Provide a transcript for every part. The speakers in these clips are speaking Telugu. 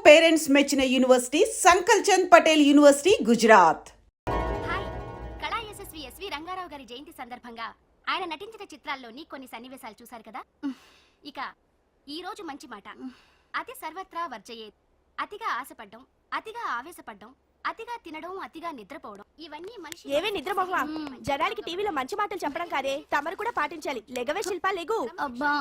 పేరెంట్స్ మెచ్చిన university Sankalchand Patel university Gujarat. Hi, Kala Yashasvi SV Rangarao గారి జయంతి సందర్భంగా ఆయన నటించిన చిత్రాల్లోని కొన్ని సన్నివేశాలు చూశారు కదా. ఇక ఈ రోజు మంచి మాట. అతి సర్వత్రా వర్జయేత్. అతిగా ఆశపడ్డం, అతిగా ఆవేశపడ్డం, అతిగా తినడం, అతిగా నిద్రపోవడం, ఇవన్నీ మనిషి. ఏవే నిద్రపోవా? జనానికి టీవీలో మంచి మాటలు చెప్పడం కాదే, తమరు కూడా పాటించాలి. లెగవే శిల్పా, లెగు. అబ్బా,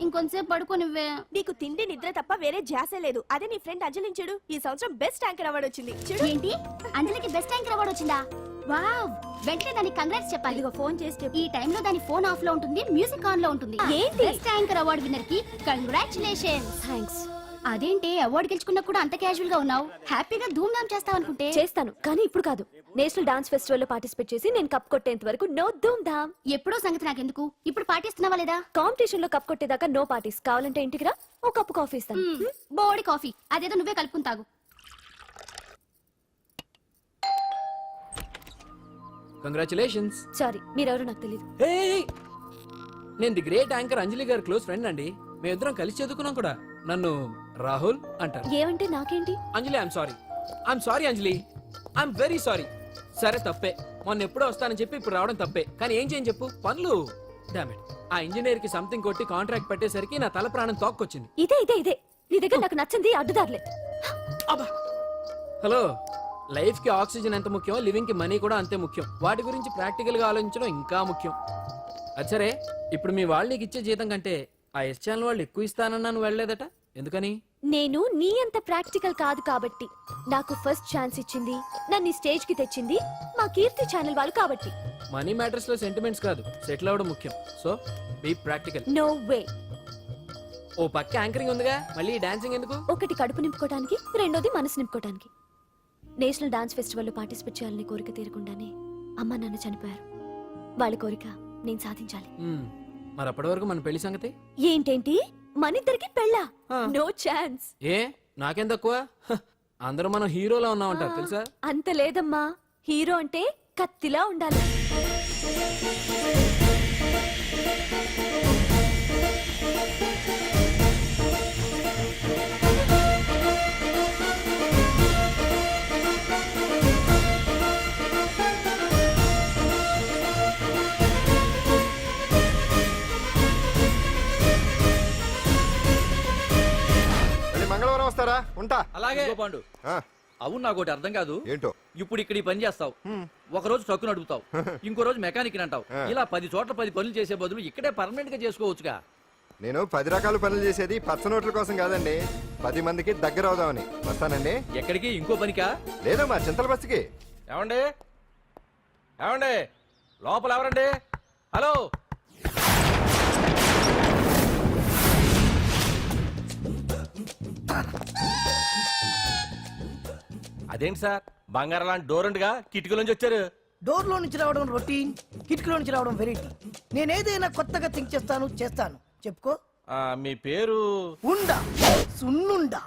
ఇంకొంచేపు పడుకోనివ్వే. నీకు తిండి నిద్ర తప్ప వేరే ధ్యాసే లేదు. అదే నీ ఫ్రెండ్ అంజలిని చూడు, ఈ సంవత్సరం బెస్ట్ యాంకర్ అవార్డు వచ్చింది. చూడు. ఏంటి, అంజలికి బెస్ట్ యాంకర్ అవార్డు వచ్చిందా? వావ్, వెంటనే దానికి కంగ్రాట్స్ చెప్పాలి. ఇదిగో ఫోన్ చేసి ఈ టైంలో దాని ఫోన్ ఆఫ్ లో ఉంటుంది, మ్యూజిక్ ఆన్ లో ఉంటుంది. ఏంటి? బెస్ట్ యాంకర్ అవార్డు విన్నర్ కి కంగ్రాచులేషన్స్. థ్యాంక్స్. అదేంటి, అవార్డు గెలుచుకున్నా కూడా అంత క్యాజువల్ గా ఉన్నావు? హ్యాపీగా ధూమ్ ధామ్ చేస్తావు అనుకుంటే. చేస్తాను, కానీ ఇప్పుడు కాదు. నేషనల్ డాన్స్ ఫెస్టివల్ లో పార్టిసిపేట్ చేసి నేను కప్ కొట్టేంత వరకు నో ధూమ్ ధామ్. ఎప్పుడో సంగతి నాకెందుకు, ఇప్పుడు పాటిస్తున్నావా లేదా? కాంపిటీషన్ లో కప్ కొట్టేదాకా నో పార్టీస్. కావాలంటే ఇంటికి రా, ఒక కప్పు కాఫీ ఇస్తాను. బోడి కాఫీ అదేదో నువ్వే కలుపుకుని తాగు. కంగ్రాచులేషన్స్. సారీ, మీరెవరో నాకు తెలియదు. నేను ది గ్రేట్ యాంకర్ అంజలి గారి క్లోజ్ ఫ్రెండ్ అండి. మేమిద్దరం కలిసి చదువుకున్నాం కూడా. నన్ను రాహుల్ అంటారు. ఏమంటే నాకేంటి? Anjali, I'm sorry Anjali, I'm very sorry. సరే, తప్పే. మొన్న ఎప్పుడో వస్తానని చెప్పి ఇప్పుడు రావడం తప్పే. కానీ ఏం చేయని చెప్పు, పనులు. డామిట్, ఆ ఇంజనీర్ కి సంథింగ్ కొట్టి కాంట్రాక్ట్ పెట్టేసరికి నా తల ప్రాణం తోక్కొచ్చింది. ఇదే నీ దగ్గర నాకు నచ్చింది అడ్డుదారులే. అబ్బా, హలో, లైఫ్ కి ఆక్సిజన్ ఎంత ముఖ్యం, లివింగ్ కి మనీ కూడా అంతే ముఖ్యం. వాటి గురించి ప్రాక్టికల్ గా ఆలోచించడం ఇంకా ముఖ్యం. అచ్చరే, ఇప్పుడు మీ వాళ్ళు నీకు ఇచ్చే జీతం కంటే ఆ ఎస్ ఛానల్ వాళ్ళు ఎక్కువ ఇస్తానన్నా నువ్వు వెళ్ళలేదట, ఎందుకని? నేను నీ అంత ప్రాక్టికల్ కాదు కాబట్టి. నాకు ఫస్ట్ ఛాన్స్ ఇచ్చింది, నన్ను స్టేజ్ కి తెచ్చింది మా కీర్తి ఛానల్ వాళ్ళు కాబట్టి. మనీ మ్యాటర్స్ లో సెంటిమెంట్స్ కాదు, సెటిల్ అవ్వడం ముఖ్యం. So be practical. No way. ఓ పక్క యాంకరింగ్ ఉందిగా, మళ్ళీ డాన్సింగ్ ఎందుకు? ఒకటి కడుపు నింపుకోవడానికి, రెండోది మనసు నింపుకోవడానికి. నేషనల్ డాన్స్ ఫెస్టివల్ లో పార్టిసిపేట్ చేయాలని కోరిక తీరకుండానే అమ్మ నాన్న చనిపోయారు. వాళ్ళ కోరిక నేను సాధించాలి. మరి అప్పటి వరకు మన పెళ్లి సంగతి ఏంటేంటి, మనిద్దరికి పెళ్ళా? No chance. ఏ, నాకేం తక్కువ? అందరూ మనం హీరోలా ఉన్నామంటారు తెలుసా? అంత లేదమ్మా, హీరో అంటే కత్తిలా ఉండాలి. మంగళవారం వస్తారా? ఉంటా. అలాగే పాండు. అవును, నాకు ఒకటి అర్థం కాదు. ఏంటో? ఇప్పుడు ఇక్కడ ఈ పని చేస్తావు, ఒక రోజు ట్రక్కు నడుపుతావు, ఇంకో రోజు మెకానిక్ అంటావు. ఇలా 10 చోట్ల 10 పనులు చేసే బదులు ఇక్కడే పర్మనెంట్ గా చేసుకోవచ్చుగా. నేను 10 రకాల పనులు చేసేది పచ్చ నోట్ల కోసం కాదండి, 10 మందికి దగ్గర అవుదామని. వస్తానండి. ఎక్కడికి? ఇంకో పనికా? లేదు, మా చింతల బస్సుకి. ఏమండి ఏమండి, లోపల ఎవరండి? హలో, అదేంటి సార్, బంగారం లాంటి డోర్ ఉండగా కిటికీలోంచి వచ్చారు? డోర్ లో నుంచి రావడం రొటీన్, కిటికీలో నుంచి రావడం వెరైటీ. నేనేదైనా కొత్తగా థింక్ చేస్తాను. చెప్పుకో. మీ పేరు? ఉండా, సున్నుండా.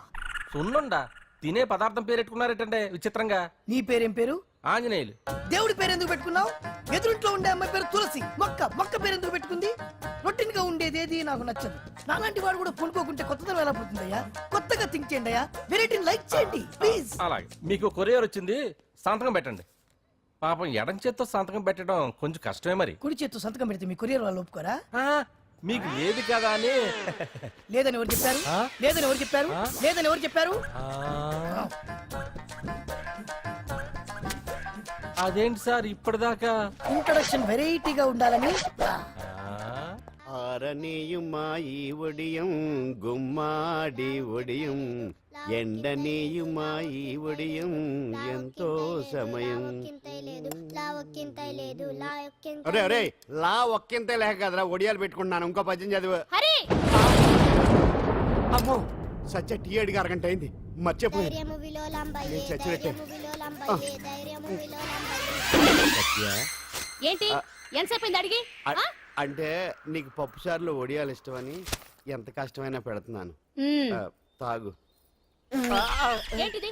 సున్నుండా? తినే పదార్థం పేరు పెట్టుకున్నారేటంటే విచిత్రంగా. నీ పేరేం పేరు? ఆంజనేయులు. దేవుడి పేరు ఎందుకు పెట్టుకున్నావు? ఎదురింట్లో ఉండే అమ్మాయి పేరు తులసి. మొక్క పేరు ఎందుకు పెట్టుకుంది? రొటీన్ గా ఉండేదేది నాకు నచ్చదు. నాలాంటి వాడు కూడా కొనుక్కోకుంటే కొత్తదనం ఎలా పుడుతుందయ్యా? కొత్తగా థింక్ చేయండి అయ్యా, వెరైటీని లైక్ చేయండి ప్లీజ్. అలాగే, మీకు కొరియర్ వచ్చింది, సంతకం పెట్టండి. పాపం ఎడం చేత్తో సంతకం పెట్టడం కొంచెం కష్టమే. మరి కుడి చేత్తో సంతకం పెడితే మీ కొరియర్ వాళ్ళు ఒప్పుకోరా? మీకు లేదు కదా అని. లేదని ఎవరు చెప్పారు? లేదని ఎవరు చెప్పారు? లేదని ఎవరు చెప్పారు? అదేంటి సార్ ఇప్పటిదాకా? ఇంట్రడక్షన్ వెరైటీగా ఉండాలని. ആരനെയുമായി ഒടിയും ഗുമ്മാടി ഒടിയും ఎండనీయుమాయి ఒడియం ఎంతో సమయం. అరే అరే, లా ఒక్కింతే లేక కదరా ఒడియాలు పెట్టుకుంటున్నాను. ఇంకో పద్యం చదివు. అమ్మో, సత్య టీ అడిగి అరగంట అయింది, మర్చిపోయింది. ఏంటి ఎంతసేపు అడిగి? అంటే నీకు పప్పు సార్లు ఒడియాలు ఇష్టమని ఎంత కష్టమైనా పెడుతున్నాను, తాగు. ఏంటిది?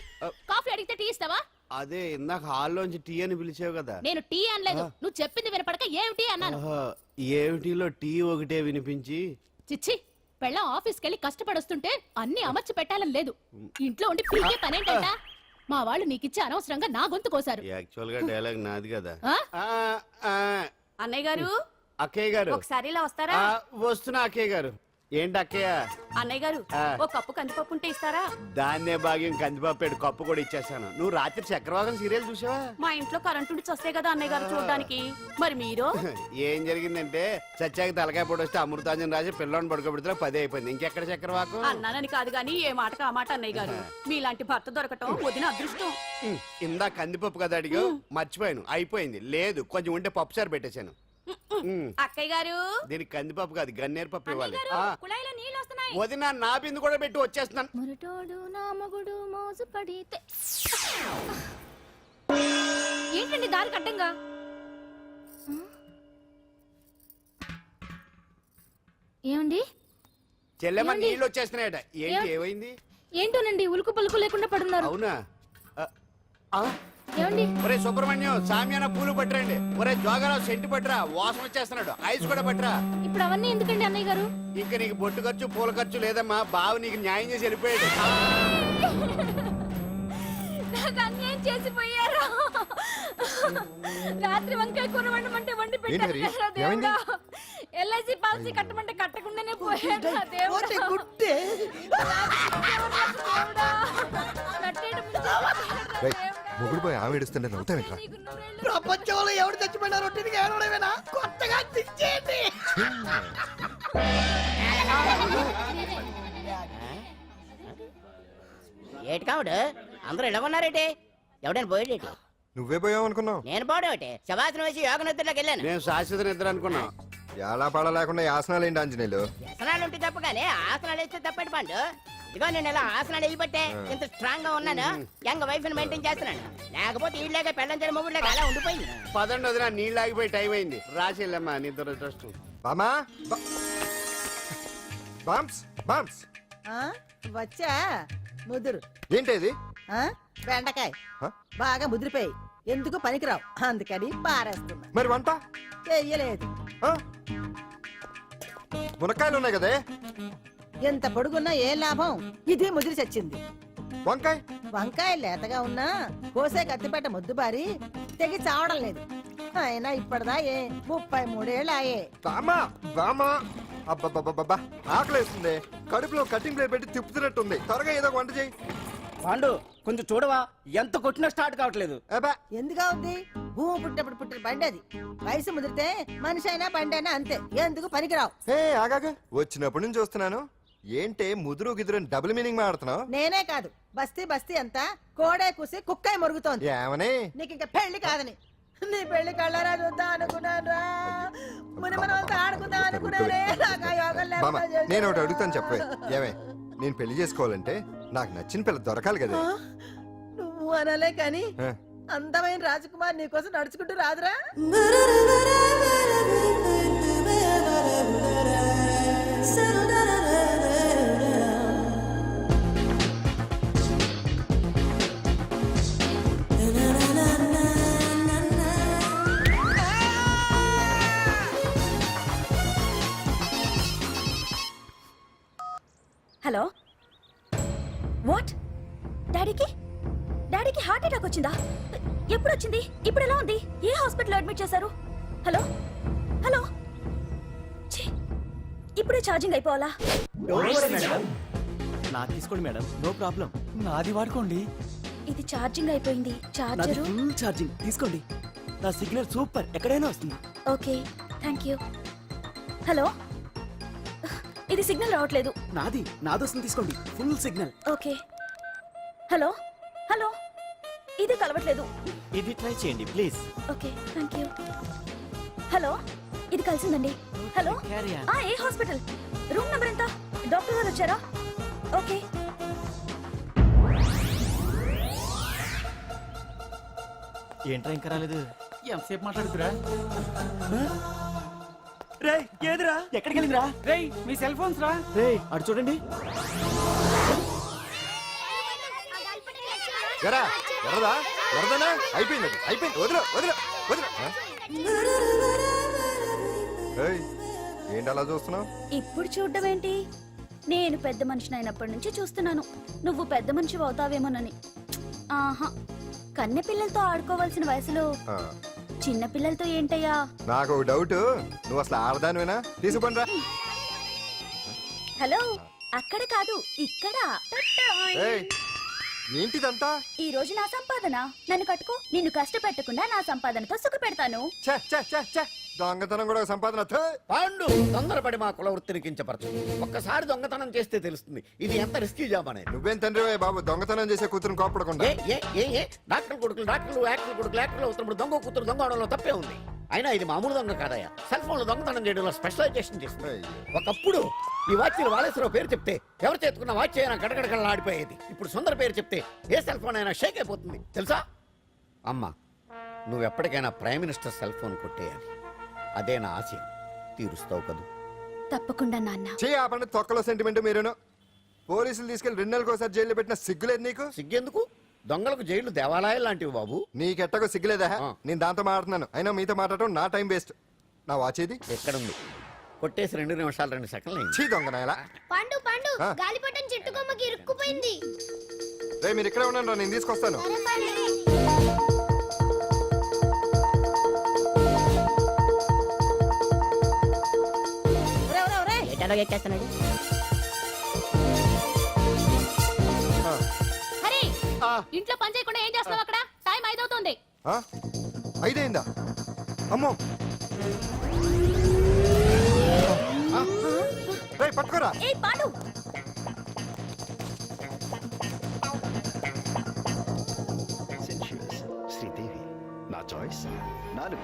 కాఫీ అడిగితే టీ ఇస్తావా? అదే ఇందాక హాల్లోంచి టీ అని పిలిచావు కదా. నేను టీ అనలేదు, నువ్వు చెప్పింది వినపడక ఏమిటి అన్నాను. ఏమిటిలో టీ ఒకటే వినిపించి. చిచ్చి, పెళ్ళం ఆఫీస్కి వెళ్ళి కష్టపడొస్తుంటే అన్ని అమర్చి పెట్టాలని లేదు. ఇంట్లో ఉండి పీకే పనేంటంట? మా వాళ్ళు నీకిచ్చే అనవసరంగా నా గొంతు కోసారు. యాక్చువల్ గా డైలాగ్ నాది కదా. ఆ? అన్నయ్య గారు అక్కయ్య గారు ఒకసారి ఇలా వస్తారా? వస్తున్నా అక్కయ్య గారు. ఏంటి అక్కయ్య? అన్నయ్య గారు ఆ. ఒక కప్పు కందిపప్పు ఉంటే ఇస్తారా? దాన్నే భాగ్యం కందిపాపేడు కప్పు కూడా ఇచ్చేసాను. నువ్వు రాత్రి చక్రవాకం సీరియల్ చూసావా? మా ఇంట్లో కరెంటు ఉండి వస్తే కదా అన్నయ్య గారు చూడడానికి. మరి మీరు ఏం జరిగిందంటే సత్యాకి తలకాయ పొడి వస్తే అమృతాంజన్ రాసి పిల్లని పడుకోబెడితే 10 అయిపోయింది. ఇంకెక్కడ చక్రవాకం? అన్నానని కాదు గాని ఏ మాటకు ఆ మాట అన్నయ్య గారు. మీలాంటి భర్త దొరకటం వదిన అదృష్టం. ఇందా కందిపప్పు కదా అడిగా, మర్చిపోయాను. అయిపోయింది. లేదు కొంచెం ఉంటే పప్పు సార్ పెట్టేశాను. అక్కయ్య గారు దీనికి కందిపప్పు కాదు గన్నేరు పప్పు ఇవ్వాలి. కుళాయిలో నీళ్ళు వస్తున్నాయి. వదిన నా బిందు కూడా పెట్టి వచ్చేస్తున్నాను. మురటోడు నా మగుడు మోజు పడితే. ఏంటండి దారి కట్టంగా? ఏమండి? చెల్లెమ్మ నీళ్ళు వచ్చేస్తున్నాయట. ఏంటి ఏమైంది? ఏంటోనండి ఉలుకు పలుకు లేకుండా పడున్నారు. అవునా? ఆ? ఏమండి? ఒరే సుబ్రహ్మణ్యం సామ్యాన పూలు పట్టరండి. ఒరే జోగారావు సెంటు పట్టరా, వాసన వచ్చేస్తున్నాడు. ఐస్ కూడా పట్టరా. ఇప్పుడు అవన్నీ ఎందుకండి అన్నయ్య గారు? ఇంకా నీకు బొట్టు ఖర్చు పూల ఖర్చు లేదమ్మా. బావ నీకు న్యాయం చేసి వెళ్ళిపోయాడు. నాకు అన్యాయం చేసిపోయారు. రాత్రి వంకాయ కూర వండమంటే వండి పెట్టారు ఏంటి కదా మరి? ఏమైంది? దేవుడా. ఎల్ఐసి పాలసీ కట్టమంటే కట్టకుండానే పోయాడు నా పోతే దేవుడా. గుట్టే దేవుడా. నట్టేట ముంచేసాడు రేయ్, దేవుడా. మొగుడు పోయి ఆమె ఏడుస్తుంటే నవ్వుతావేంట్రా? నీకు నూరేళ్ళు. ప్రపంచంలో ఎవరు చచ్చిపోయినా రొట్టెకి ఏడవడమేనా? కొత్తగా తెచ్చేయండి. ఏటి కావుడు అందరూ ఇలా ఉన్నారేటి? ఎవడైనా పోయేటి? నువ్వే పోయావు అనుకున్నావు. నేను పోవడం శవాసనం వేసి యోగ నిద్రలోకి వెళ్ళాను. నేను శాశ్వత నిద్ర అనుకున్నా. ఎలా పడ లేకుండా ఆసనాలు ఏంటి ఆంజనేయులు? వ్యసనాలు ఉంటే తప్ప కానీ ఆసనాలు వేస్తే తప్పటి పండు. ఇదిగో నేను ఇలా ఆసనాలు వేయబట్టే ఇంత స్ట్రాంగ్ గా ఉన్నాను. యంగ్ వైఫ్ ని మెయింటైన్ చేస్తున్నాను. లేకపోతే ఈళ్ళగా పెళ్ళంచని మొగుళ్ళగా అలా ఉండిపోయింది. పదండి వదిన, నీళ్ళు ఆగిపోయి టైం అయింది. రాసి వెళ్ళమ్మా నిద్ర ట్రస్ట్. బామా బామ్స్ బామ్స్ వచ్చా ముదురు ఏంటి ఇది? బెండకాయ ఆ? బాగా ముదిరిపోయి ఎందుకు పనికిరావు అందుకని పారేస్తున్నా. మరి వంట చెయ్యలేదు. ఆ? మునక్కాయలు ఉన్నాయి కదే. ఎంత పొడుగున్నా ఏం లాభం? ఇది ముదిరి చచ్చింది. వంకాయ వంకాయ లేతగా ఉన్నా కోసే కత్తిపేట ముద్దు బారి తెగి చావడం లేదు. అయినా ఇప్పటిదా 33 ఏళ్ళు ఆయే. బామా బామా అబ్బబ్బబ్బబ్బా ఆకలేస్తుంది. కడుపులో కటింగ్ ప్లేట్ పెట్టి తిప్పుతున్నట్టుంది. త్వరగా ఏదో ఒక వంట చేయి. పాండు కొంచెం చూడవా, ఎంత కొట్టినా స్టార్ట్ కావట్లేదు. అబ్బా ఎందుగా ఉంది? భూమి పుట్టినప్పుడు పుట్టిన బండి అది. వయసు ముదిరితే మనిషి అయినా బండి అయినా అంతే. ఎందుకు పనికిరావు. ఏ ఆగాగ, వచ్చినప్పటి నుంచి చూస్తున్నాను. ఏంటే ముదురు గిదురు డబుల్ మీనింగ్ మాడుతున్నావు? నేనే కాదు బస్తీ బస్తీ అంతా కోడే కూసి కుక్కాయ మురుగుతోంది. ఏమని? నీకు ఇంకా పెళ్లి కాదని. నీ పెళ్లి కళ్ళారా చూద్దాం అనుకున్నాను రా. ముని మనం అంతా ఆడుకుందాం అనుకున్నానే. నాకు ఆ యోగం బామ్మ లేకుండా చేశారు. నేను ఒకటి అడుగుతాను చెప్పే. ఏమే నేను పెళ్లి చేసుకోవాలంటే నాకు నచ్చిన పిల్ల దొరకాలి కదా. ఆ? నువ్వు అనలే కానీ ఆ. అందమైన రాజకుమార్ నీకోసం నడుచుకుంటూ రాదురా. Hello what? డాడీకి హార్ట్ అటాక్ వచ్చిందా? ఎప్పుడు వచ్చింది? ఇప్పుడు ఎలా ఉంది? ఏ హాస్పిటల్ అడ్మిట్ చేశారు? హలో హలో ఛీ, ఇప్పుడే ఛార్జింగ్ అయిపోవాలా? నాకు తీసుకోండి మేడం, నో ప్రాబ్లం. నాది వాడుకోండి. ఇది ఛార్జింగ్ అయిపోయింది. చార్జరు ఫుల్ ఛార్జింగ్ తీసుకోండి. నా సిగ్నల్ సూపర్, ఎక్కడైనా వస్తుంది. Okay thank you. హలో ఇది సిగ్నల్ రావట్లేదు. నాది వస్తుంది, తీసుకోండి. Full signal. Okay hello hello ఇది కలవట్లేదు. ఇది ట్రై చేయండి please. Okay thank you. Hello ఇది కలిసిందండి. Hello Carry on. ఏ హాస్పిటల్? రూమ్ నెంబర్ ఎంత? డాక్టర్ గారు వచ్చారా? ఓకే ఏంట్రా ఇంకా రాలేదు? ఎంతసేపు మాట్లాడుతురా? రే ఏదిరా, ఎక్కడికి వెళ్ళిందిరా? రే మీ సెల్ ఫోన్స్ రా. రే అటు చూడండి. ఎరా ఎరదా ఎరదనా అయిపోయింది. అది అయిపోయింది. వదిలు వదిలు వదిలు. ఆ? ఏయ్, ఏంటి అలా చూస్తున్నావు? ఇప్పుడు చూడడం ఏంటి? నేను పెద్ద మనిషిని అయినప్పటి నుంచి చూస్తున్నాను నువ్వు పెద్ద మనిషి అవుతావేమోనని. ఆహా, కన్నె పిల్లలతో ఆడుకోవాల్సిన వయసులో ఆ, చిన్న పిల్లలతో ఏంటయ్యా? నాకు ఒక డౌట్, నువ్వు అసలు ఆడదానివేనా? తీసుకుంటా. హలో, అక్కడ కాదు ఇక్కడ. ఏయ్, ఏంటిదంతా? ఈ రోజు నా సంపాదన, నన్ను కట్టుకో. నిన్ను కష్టపెట్టకుండా నా సంపాదనతో సుఖ పెడతాను. ఛే, ఛే, ఛే, ఛే. దొంగతనం కూడా ఒక సంపాదన. థూ. పాండు తొందరపడి మా కుల వృత్తిని కించపరచు. ఒక్కసారి దొంగతనం చేస్తే తెలుస్తుంది ఇది ఎంత రిస్కీ జాబ్ అనేది. నువ్వేం తండ్రి బాబు, దొంగతనం చేసే కూతురు కోపడకుండా. డాక్టర్ కొడుకులు డాక్టర్లు, యాక్టర్ కొడుకులు యాక్టర్లు అవుతున్నప్పుడు దొంగ కూతురు దొంగ అవడంలో తప్పే ఉంది. అయినా ఇది మామూలు దొంగ కాదయ్యా, సెల్ ఫోన్ లో దొంగతనం చేయడంలో స్పెషలైజేషన్ చేస్తుంది. ఒకప్పుడు ఈ వాచీలు వాలేశ్వరరావు పేరు చెప్తే ఎవరు చేతుకున్న వాచ్ అయినా గడగడగడలా ఆడిపోయేది. ఇప్పుడు సుందర పేరు చెప్తే ఏ సెల్ ఫోన్ అయినా షేక్ అయిపోతుంది తెలుసా? అమ్మా, నువ్వు ఎప్పటికైనా ప్రైమ్ మినిస్టర్ సెల్ ఫోన్ కొట్టేయాలి. అదే నా ఆశయం. తీరుస్తావు కదూ? తప్పకుండా నాన్న. ఆ పండు తొక్కలో సెంటిమెంట్ మీరును. పోలీసులు తీసుకెళ్లి 2 నెలలకు ఒకసారి జైల్లో పెట్టిన సిగ్గులేదు నీకు? సిగ్గెందుకు? దొంగలకు జైలు దేవాలయాలు లాంటివి బాబు. నీకెట్టకు సిగ్గులేదా? ఆ. నేను దాంతో మాట్లాడుతున్నాను, అయినా మీతో మాట్లాడటం నా టైం వేస్ట్. నా వాచేది ఎక్కడుంది? కొట్టేసి 2 నిమిషాలు 2 సెకండ్లు అయింది. చీ దొంగ నాయలా. పండు పండు ఆ. గాలిపటం చెట్టు కొమ్మకి ఇరుక్కుపోయింది. రే మీరు ఇక్కడే ఉండండి, నేను తీసుకొస్తాను. ఒరేయ్, ఒరేయ్, ఒరేయ్. ఎటాలో ఎక్కేస్తున్నాడు. ఆ. హరి, ఇంట్లో పని చేయకుండా ఏం చేస్తున్నావు అక్కడ? టైం 5 అవుతుంది. ఆ? 5 అయిందా? అమ్మో, రేయ్ పట్టుకోరా. ఏ పాడు, శ్రీదేవి నా చాయిస్ 4.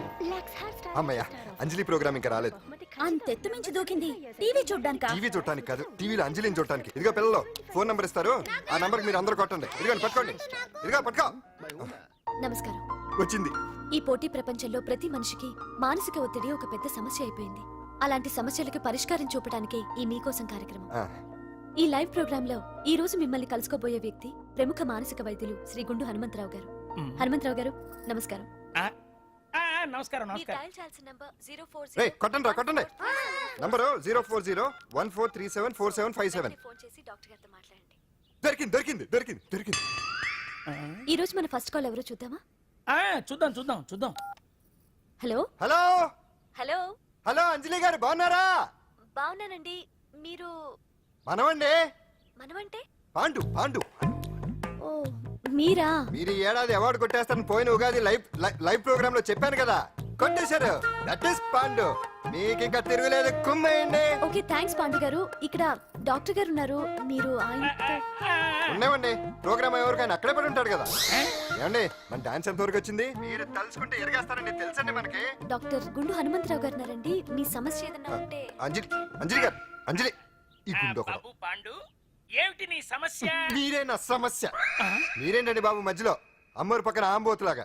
అమ్మయ్య, అంజలి ప్రోగ్రామ్ ఇంకా రాలేదు. అంతెత్తు మించి దూకింది. టీవీ చూడ్డానికా? టీవీ చూడటానికి కాదు, టీవీలో అంజలిని చూడటానికి. ఇదిగో పిల్లలు, ఫోన్ నంబర్ ఇస్తారు, ఆ నంబర్ మీరు అందరూ కొట్టండి. ఇదిగోండి పట్టుకోండి. ఇదిగో పట్టుకో. నమస్కారం. వచ్చింది. ఈ పోటీ ప్రపంచంలో ప్రతి మనిషికి మానసిక ఒత్తిడి ఒక పెద్ద సమస్య అయిపోయింది. అలాంటి సమస్యలకు పరిష్కారం చూపడానికే ఈ మీకోసం కార్యక్రమం. ఆ, ఈ లైవ్ ప్రోగ్రామ్ లో ఈ రోజు మిమ్మల్ని కలుసుకోబోయే వ్యక్తి ప్రముఖ మానసిక వైద్యులు శ్రీ గుండు హనుమంతరావు గారు. హనుమంతరావు గారు, నమస్కారం. నమస్కారం మీరు డయల్ చేయాల్సిన నంబర్ 040. రేయ్ కొట్టండి రా, కొట్టండి. నంబరు 04014374757. ఫోన్ చేసి డాక్టర్ గారితో మాట్లాడండి. దొరికింది దొరికింది దొరికింది దొరికింది. ఈ రోజు మన ఫస్ట్ కాల్ ఎవరో చూద్దామా? చూద్దాం చూద్దాం చూద్దాం. హలో హలో హలో, హలో, అంజలి గారు బాగున్నారా? బాగున్నానండి. మీరు మనమండి, మనమంటే? పాండు పాండు. ఓ, మీరా? మీరు ఈ ఏడాది అవార్డు కొట్టేస్తారని పోయిన ఉగాది లైవ్ ప్రోగ్రామ్ లో చెప్పాను కదా, కొట్టేశారు. That is Pandu. మీకు ఇంకా తిరుగులేదు, కుమ్మేయండి. ఓకే, థ్యాంక్స్ పాండు గారు. ఇక్కడ డాక్టర్ గారు ఉన్నారు, మీరు ఆయనతో. ఉన్నామండి, ప్రోగ్రామ్ ఎవరికైనా అక్కడే పడి ఉంటాడు కదా. ఏమండి, మన డాన్స్ ఎంత వరకు వచ్చింది? మీరు తలుచుకుంటే ఎరగేస్తారండి, తెలుసండి మనకి. డాక్టర్ గుండు హనుమంతరావు గారు ఉన్నారండి. మీ సమస్య ఏదన్నా ఉంటే. అంజలి, అంజలి గారు, అంజలి. ఈ గుండు ఒకడు. పాండు, ఏమిటి నీ సమస్య? మీరే నా సమస్య. మీరేంటండి బాబు మధ్యలో అమ్మోరు పక్కన ఆంబోతులాగా?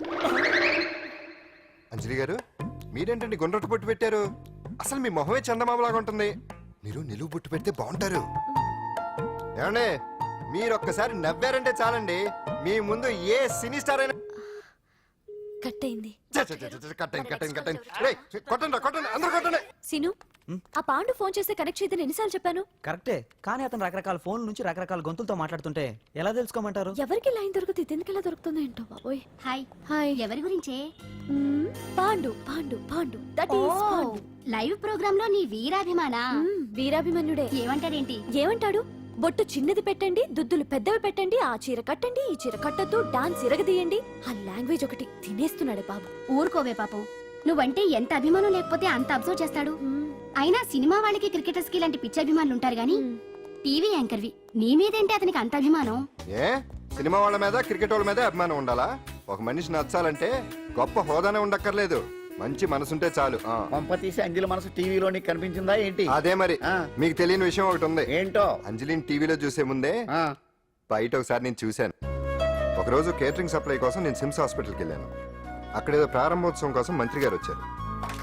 అంజలి గారు, మీరేంటండి గుండ్రటి బొట్టు పెట్టారు? అసలు మీ మొహమే చందమామలాగా ఉంటుంది. మీరు నిలువు బొట్టు పెడితే బాగుంటారు. ఏమండి, మీరు ఒక్కసారి నవ్వారంటే చాలండి, మీ ముందు ఏ సినీ స్టార్ అయినా కట్ అయింది. కొట్టండి కొట్టండి, అందరూ కొట్టండి. సిను, ఆ పాండు ఫోన్ చేస్తే కనెక్ట్ చేయదని ఎన్నిసార్లు చెప్పాను? కరెక్టే, కానీ అతను రకరకాల ఫోన్ నుంచి రకరకాల గొంతులతో మాట్లాడుతుంటే ఎలా తెలుసుకోమంటారు? ఎవరికి లైన్ దొరుకుతుంది, దీనికి ఎలా దొరుకుతుందో ఏంటో బాబోయ్. Hi hi. ఎవరి గురించే? Pandu Pandu Pandu, that is Pandu. Live program లో నీ వీరాభిమానా? వీరాభిమన్యుడే. ఏమంటాడేంటి? ఏమంటాడు? బొట్టు చిన్నది పెట్టండి, దుద్దులు పెద్దవి పెట్టండి, ఆ చీర కట్టండి, ఈ చీర కట్టద్దు, డాన్స్ ఇరగదీయండి. ఆ లాంగ్వేజ్ ఒకటి తినేస్తున్నాడే బాబు. ఊరుకోవే పాపం, నువ్వంటే ఎంత అభిమానం లేకపోతే అంత అబ్జర్వ్ చేస్తాడు. అయినా సినిమా వాళ్ళకి క్రికెటర్స్ కి ఇలాంటి పిచ్చి అభిమానులు ఉంటారు గానీ టీవీ యాంకర్వి నీ మీదేంటి అతనికి అంత అభిమానం? ఏ సినిమా వాళ్ళ మీద క్రికెట్ వాళ్ళ మీద అభిమానం ఉండాలా? ఒక మనిషి నచ్చాలంటే గొప్ప హోదానే ఉండక్కర్లేదు, మంచి మనసుంటే చాలు. పంప తీసి అంజలి మనసు టీవీలో నీకు కనిపించిందా ఏంటి? అదే మరి. మీకు తెలియని విషయం ఒకటి ఉంది. ఏంటో? అంజలిని టీవీలో చూసే ముందే బయట ఒకసారి నేను చూశాను. ఒకరోజు కేటరింగ్ సప్లై కోసం నేను సిమ్స్ హాస్పిటల్కి వెళ్ళాను. అక్కడేదో ప్రారంభోత్సవం కోసం మంత్రి గారు వచ్చారు.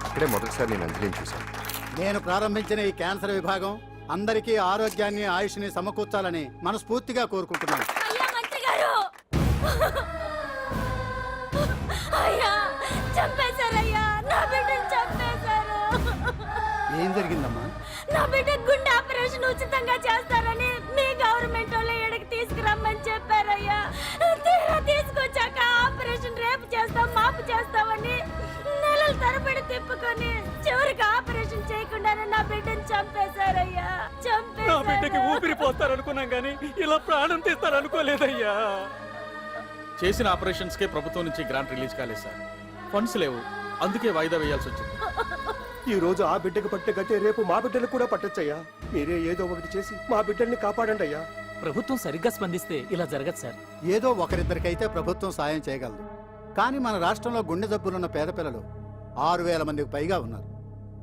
అక్కడే మొదటిసారి నేను అంజలిని చూశాను. నేను ప్రారంభించిన ఈ క్యాన్సర్ విభాగం అందరికీ ఆరోగ్యాన్ని ఆయుష్ని సమకూర్చాలని మనస్ఫూర్తిగా కోరుకుంటున్నాను. అయ్యా మంత్రి గారు, అయ్యా చంపేశారయ్యా, నా బిడ్డను చంపేశారు. ఏం జరిగిందమ్మా? నా నా బిడ్డ గుండె ఆపరేషన్ ఉచితంగా చేస్తారని మీ గవర్నమెంట్ వాళ్ళు ఇక్కడికి తీసుకురమ్మని చెప్పారయ్యా. తీరా తీసుకొచ్చాక ఆపరేషన్ రేపు చేస్తాం మాపు చేస్తామని నెలల తరబడి తిప్పుకొని చివరికి ఆపరేషన్ చేయకుండానే నా బిడ్డను చంపేశారయ్యా. నా బిడ్డకి ఊపిరి పోస్తారనుకున్నాం గానీ ఇలా ప్రాణం తీస్తారనుకోలేదయ్యా. చేసిన ఆపరేషన్స్ కే ప్రభుత్వం నుంచి గ్రాంట్ రిలీజ్ కాలేదు సార్. ఫండ్స్ లేవు, అందుకే వాయిదా వేయాల్సి వచ్చింది. ఈ రోజు ఆ బిడ్డకు పట్టే గట్టే రేపు మా బిడ్డలు కూడా పట్టొచ్చయ్యా. మీరే ఏదో ఒకటి చేసి మా బిడ్డల్ని కాపాడండి అయ్యా. ప్రభుత్వం సరిగ్గా స్పందిస్తే ఇలా జరగదు సార్. ఏదో ఒకరిద్దరికైతే ప్రభుత్వం సాయం చేయగలదు. కానీ మన రాష్ట్రంలో గుండె జబ్బులున్న పేద పిల్లలు 6,000 మందికి పైగా ఉన్నారు.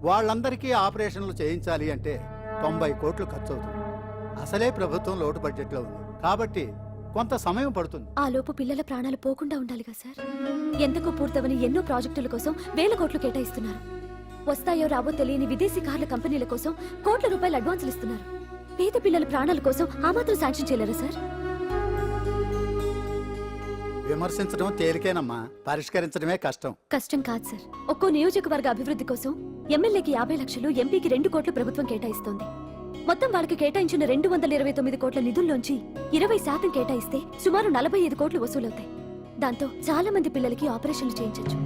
వాళ్ళందరికీ ఆపరేషన్లు చేయించాలి అంటే 90 కోట్లు ఖర్చు అవుతుంది. అసలే ప్రభుత్వం లోటు బడ్జెట్లో ఉంది కాబట్టి కొంత సమయం పడుతుంది. ఆ లోపు పిల్లల ప్రాణాలు పోకుండా ఉండాలిగా సార్. ఎంతకు పూర్తవని ఎన్నో ప్రాజెక్టుల కోసం వేల కోట్లు కేటాయిస్తున్నారు. వస్తాయో రావో తెలియని విదేశీ కార్ల కంపెనీల కోసం కోట్ల రూపాయలు అడ్వాన్సులు ఇస్తున్నారు. పేద పిల్లల ప్రాణాల కోసం ఆ మాత్రం శాంక్షన్ చేయలేరా సార్? విమర్శించడం తేలికేనమ్మా, పరిష్కరించడమే కష్టం. కష్టం కాదు సార్. ఒక్కో నియోజకవర్గ అభివృద్ధి కోసం ఎమ్మెల్యేకి 50 లక్షలు, ఎంపీకి 2 కోట్లు ప్రభుత్వం కేటాయిస్తోంది. మొత్తం వాళ్ళకి కేటాయించిన 229 కోట్ల నిధుల్లోంచి 20% కేటాయిస్తే సుమారు 45 కోట్లు వసూలవుతాయి. దాంతో చాలా మంది పిల్లలకి ఆపరేషన్లు చేయించొచ్చు.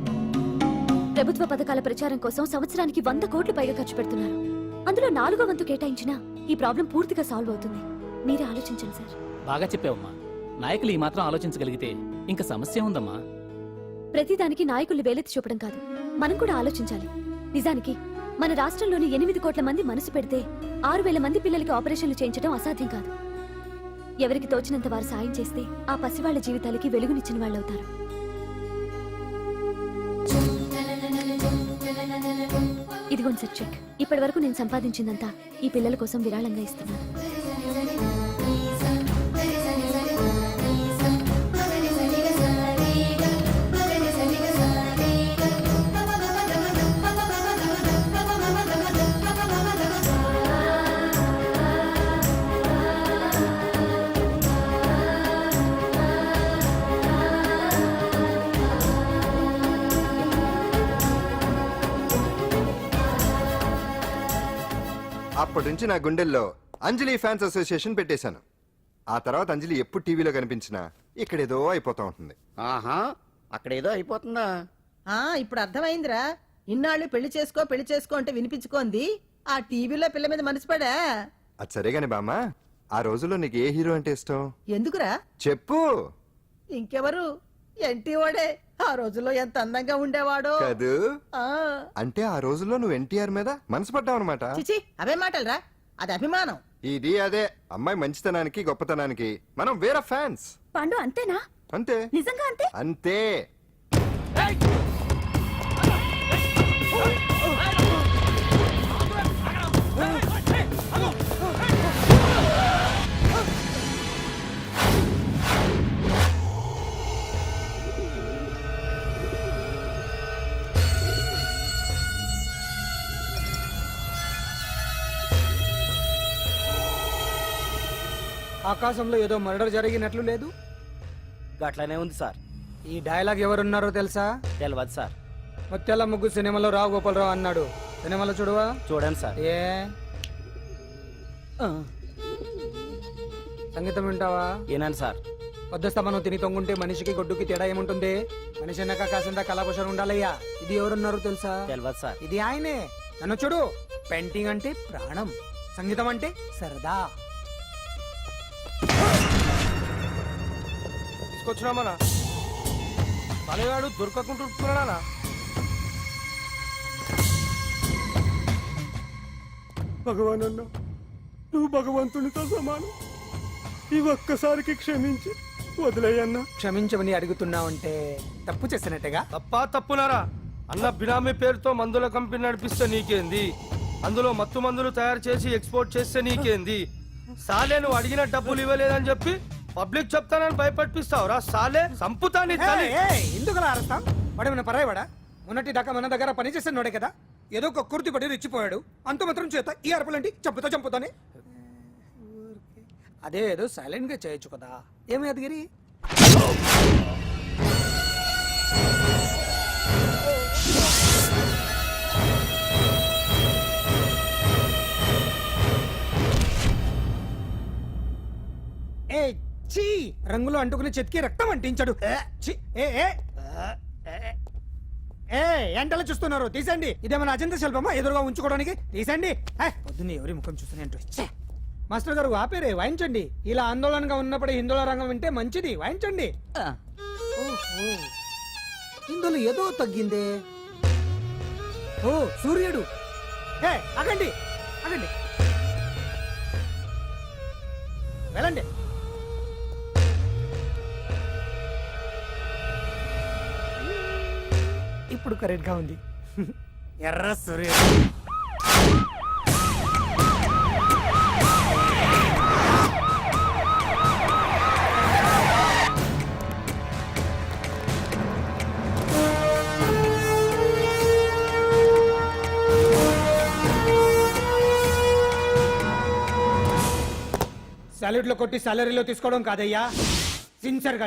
ప్రభుత్వ పథకాల ప్రచారం కోసం సంవత్సరానికి 100 కోట్లు పైగా ఖర్చు పెడుతున్నారు. అందులో 4వ వంతు కేటాయించినా ఈ ప్రాబ్లం పూర్తిగా సాల్వ్ అవుతుంది. మీరే ఆలోచించండి సార్. బాగా చెప్పావమ్మా. నాయకులు ఈ మాత్రం ఆలోచించగలిగితే ఇంకా సమస్య ఉందమ్మా. ప్రతిదానికి నాయకుల్ని వేలెత్తి చూపడం కాదు, మనం కూడా ఆలోచించాలి. నిజానికి మన రాష్ట్రంలోని 8 కోట్ల మంది మనసు పెడితే 6,000 మంది పిల్లలకి ఆపరేషన్లు చేయించడం అసాధ్యం కాదు. ఎవరికి తోచినంత వారు సాయం చేస్తే ఆ పసివాళ్ల జీవితాలకి వెలుగునిచ్చిన వాళ్ళవుతారు. ఇదిగోండి సార్ చెక్. ఇప్పటి వరకు నేను సంపాదించిందంతా ఈ పిల్లల కోసం విరాళంగా ఇస్తున్నాను. అప్పటి నుంచి నా గుండెల్లో అంజలి ఫ్యాన్స్ అసోసియేషన్ పెట్టేశాను. ఆ తర్వాత అంజలి ఎప్పుడు టీవీలో కనిపించినా ఇక్కడేదో అయిపోతా ఉంటుంది. ఆహా, అక్కడేదో అయిపోతుందా? ఇప్పుడు అర్థమైందిరా. ఇన్నాళ్ళు పెళ్లి చేసుకో అంటే వినిపించుకోంది ఆ టీవీలో పిల్ల మీద మనసు పడా. అది సరేగాని బామ్మ, ఆ రోజుల్లో నీకు ఏ హీరో అంటే ఇష్టం? ఎందుకురా? చెప్పు. ఇంకెవరు? ఎన్టీ వాడే. ఆ రోజుల్లో ఎంత అందంగా ఉండేవాడో కాదు. ఆ. అంటే ఆ రోజుల్లో నువ్వు ఎన్టీఆర్ మీద మనసు పడ్డావు అనమాట. చిచి, అవే మాటలరా, అది అభిమానం. ఇది అదే అమ్మాయి మంచితనానికి గొప్పతనానికి మనం వేరే ఫ్యాన్స్. పాండు అంతేనా? అంతే. నిజంగా అంతే? అంతే. ఆకాశంలో ఏదో మర్డర్ జరిగినట్లు లేదు. గట్లనే ఉంది సార్. ఈ డైలాగ్ ఎవరున్నారో తెలుసా? తెలియదు సార్. ముత్యాల ముగ్గు సినిమాలో రావు గోపాలరావు అన్నాడు. సినిమాలో చూడవా? చూడండి సార్. ఏ సంగీతం వింటావా? ఏనండి సార్. వద్దస్తమనం తిని తొంగుంటే మనిషికి గొడ్డుకి తేడా ఏముంటుంది? మనిషి అన్నాక కాసింత కళాభూషణ ఉండాలయ్యా. ఇది ఎవరున్నారో తెలుసా? తెలియదు సార్. ఇది ఆయనే. నన్ను చూడు. పెయింటింగ్ అంటే ప్రాణం, సంగీతం అంటే సరదా. తీసుకొచ్చినామనా పలేవాడు దొరకకుంటున్నానా? భగవాన్ అన్న, నువ్వు భగవంతునితో సమానం. ఈ ఒక్కసారికి క్షమించి వదిలేయన్నా. క్షమించమని అడుగుతున్నావంటే తప్పు చేసినట్టుగా. తప్పునారా అన్న? బినామీ పేరుతో మందుల కంపెనీ నడిపిస్తే నీకేంది? అందులో మత్తు మందులు తయారు చేసి ఎక్స్పోర్ట్ చేస్తే నీకేంది? సాలే నువ్వు అడిగిన డబ్బులు ఇవ్వలేదని చెప్పి పబ్లిక్ చెప్తానని భయపడిపిస్తావురా? సాలే సంపుతాని. ఎందుకు అలా అరుస్తాం? వాడేమైనా పరాయవాడా? మొన్నటి దాకా మన దగ్గర పని చేస్తున్నాడే కదా. ఏదో ఒక కుర్తి పడి రెచ్చిపోయాడు. అంత మాత్రం చేత ఈ అరపలేంటి? చంపుతానే. అదే ఏదో సైలెంట్ గా చేయొచ్చు కదా. ఏమి అదిగిరి? ఏ చీ రంగులో అంటుకుని చెతికి రక్తం అంటించాడు ఛీ, ఏ ఏ ఏ ఎంటలో చూస్తున్నారు తీసండి ఇదేమన్నా అజంత శిల్పమా ఎదురుగా ఉంచుకోవడానికి తీసండి పొద్దున్నే ఎవరి ముఖం చూస్తున్నాయంటో మాస్టర్ గారు ఆపేరే వాయించండి ఇలా ఆందోళనగా ఉన్నప్పుడు హిందువుల రంగం వింటే మంచిది వాయించండి ఓహో, ఇందులో ఏదో తగ్గిందే ఓ సూర్యుడు ఏ ఆగండి ఆగండి వెళ్ళండి ఇప్పుడు కరెక్ట్ గా ఉంది ఎర్ర సూర్యుడు సాలరీలో కొట్టి సాలరీలో తీసుకోవడం కాదయ్యా సిన్సియర్ గా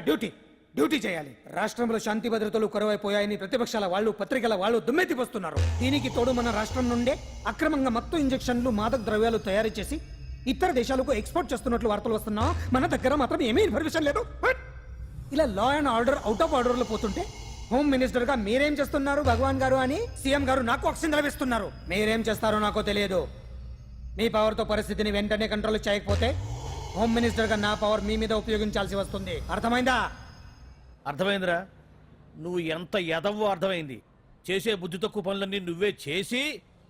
డ్యూటీ చేయాలి. రాష్ట్రంలో శాంతి భద్రతలు కొరవైపోయాయని ప్రతిపక్షాల వాళ్ళు పత్రికల వాళ్ళు దుమ్మెత్తిపోస్తున్నారు. దీనికి తోడు మన రాష్ట్రం నుండే అక్రమంగా మత్తు ఇంజెక్షన్లు మాదక ద్రవ్యాలు తయారు చేసి ఇతర దేశాలకు ఎక్స్పోర్ట్ చేస్తున్నట్లు వార్తలు వస్తున్నా మన దగ్గర మాత్రం ఏమీ ఇన్ఫర్మేషన్ లేదు. ఇలా law and order out of order లో పోతుంటే హోమ్ మినిస్టర్ గా మీరేం చేస్తున్నారు భగవాన్ గారు అని సీఎం గారు నాకు ఆక్సిజన్ లభిస్తున్నారు. మీరేం చేస్తారో నాకు తెలియదు. మీ పవర్ తో పరిస్థితిని వెంటనే కంట్రోల్ చేయకపోతే హోమ్ మినిస్టర్ గా నా పవర్ మీ మీద ఉపయోగించాల్సి వస్తుంది. అర్థమైందా? అర్థమైందిరా, నువ్వు ఎంత ఎదవో అర్థమైంది. చేసే బుద్ధి తక్కువ పనులన్నీ నువ్వే చేసి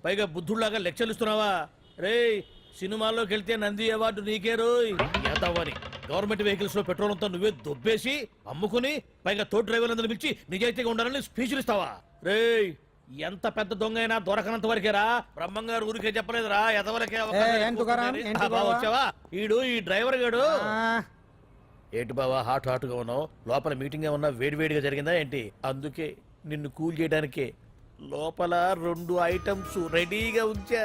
పైగా బుద్ధుళ్లాగా లెక్చర్లు ఇస్తున్నావా? రేయ్, సినిమాల్లోకి వెళ్తే నంది అవార్డు నీకే రోయ్ ఎదవని. గవర్నమెంట్ వెహికల్స్ లో పెట్రోల్ అంతా నువ్వే దొబ్బేసి అమ్ముకుని పైగా తోటి డ్రైవర్లందరూ పిలిచి నిజాయితీగా ఉండాలని స్పీచ్లు ఇస్తావా? రేయ్, ఎంత పెద్ద దొంగ అయినా దొరకనంత వరకేరా. బ్రహ్మంగారు ఊరికే చెప్పలేదురా ఎదవలకే వచ్చావా? ఈడు ఈ డ్రైవర్ గాడు. ఏంటి బావా హాట్ గా ఉన్నావు? లోపల మీటింగ్ ఏమన్నా వేడివేడిగా జరిగిందా ఏంటి? అందుకే నిన్ను కూల్ చేయడానికే లోపల 2 ఐటమ్స్ రెడీగా ఉంచా.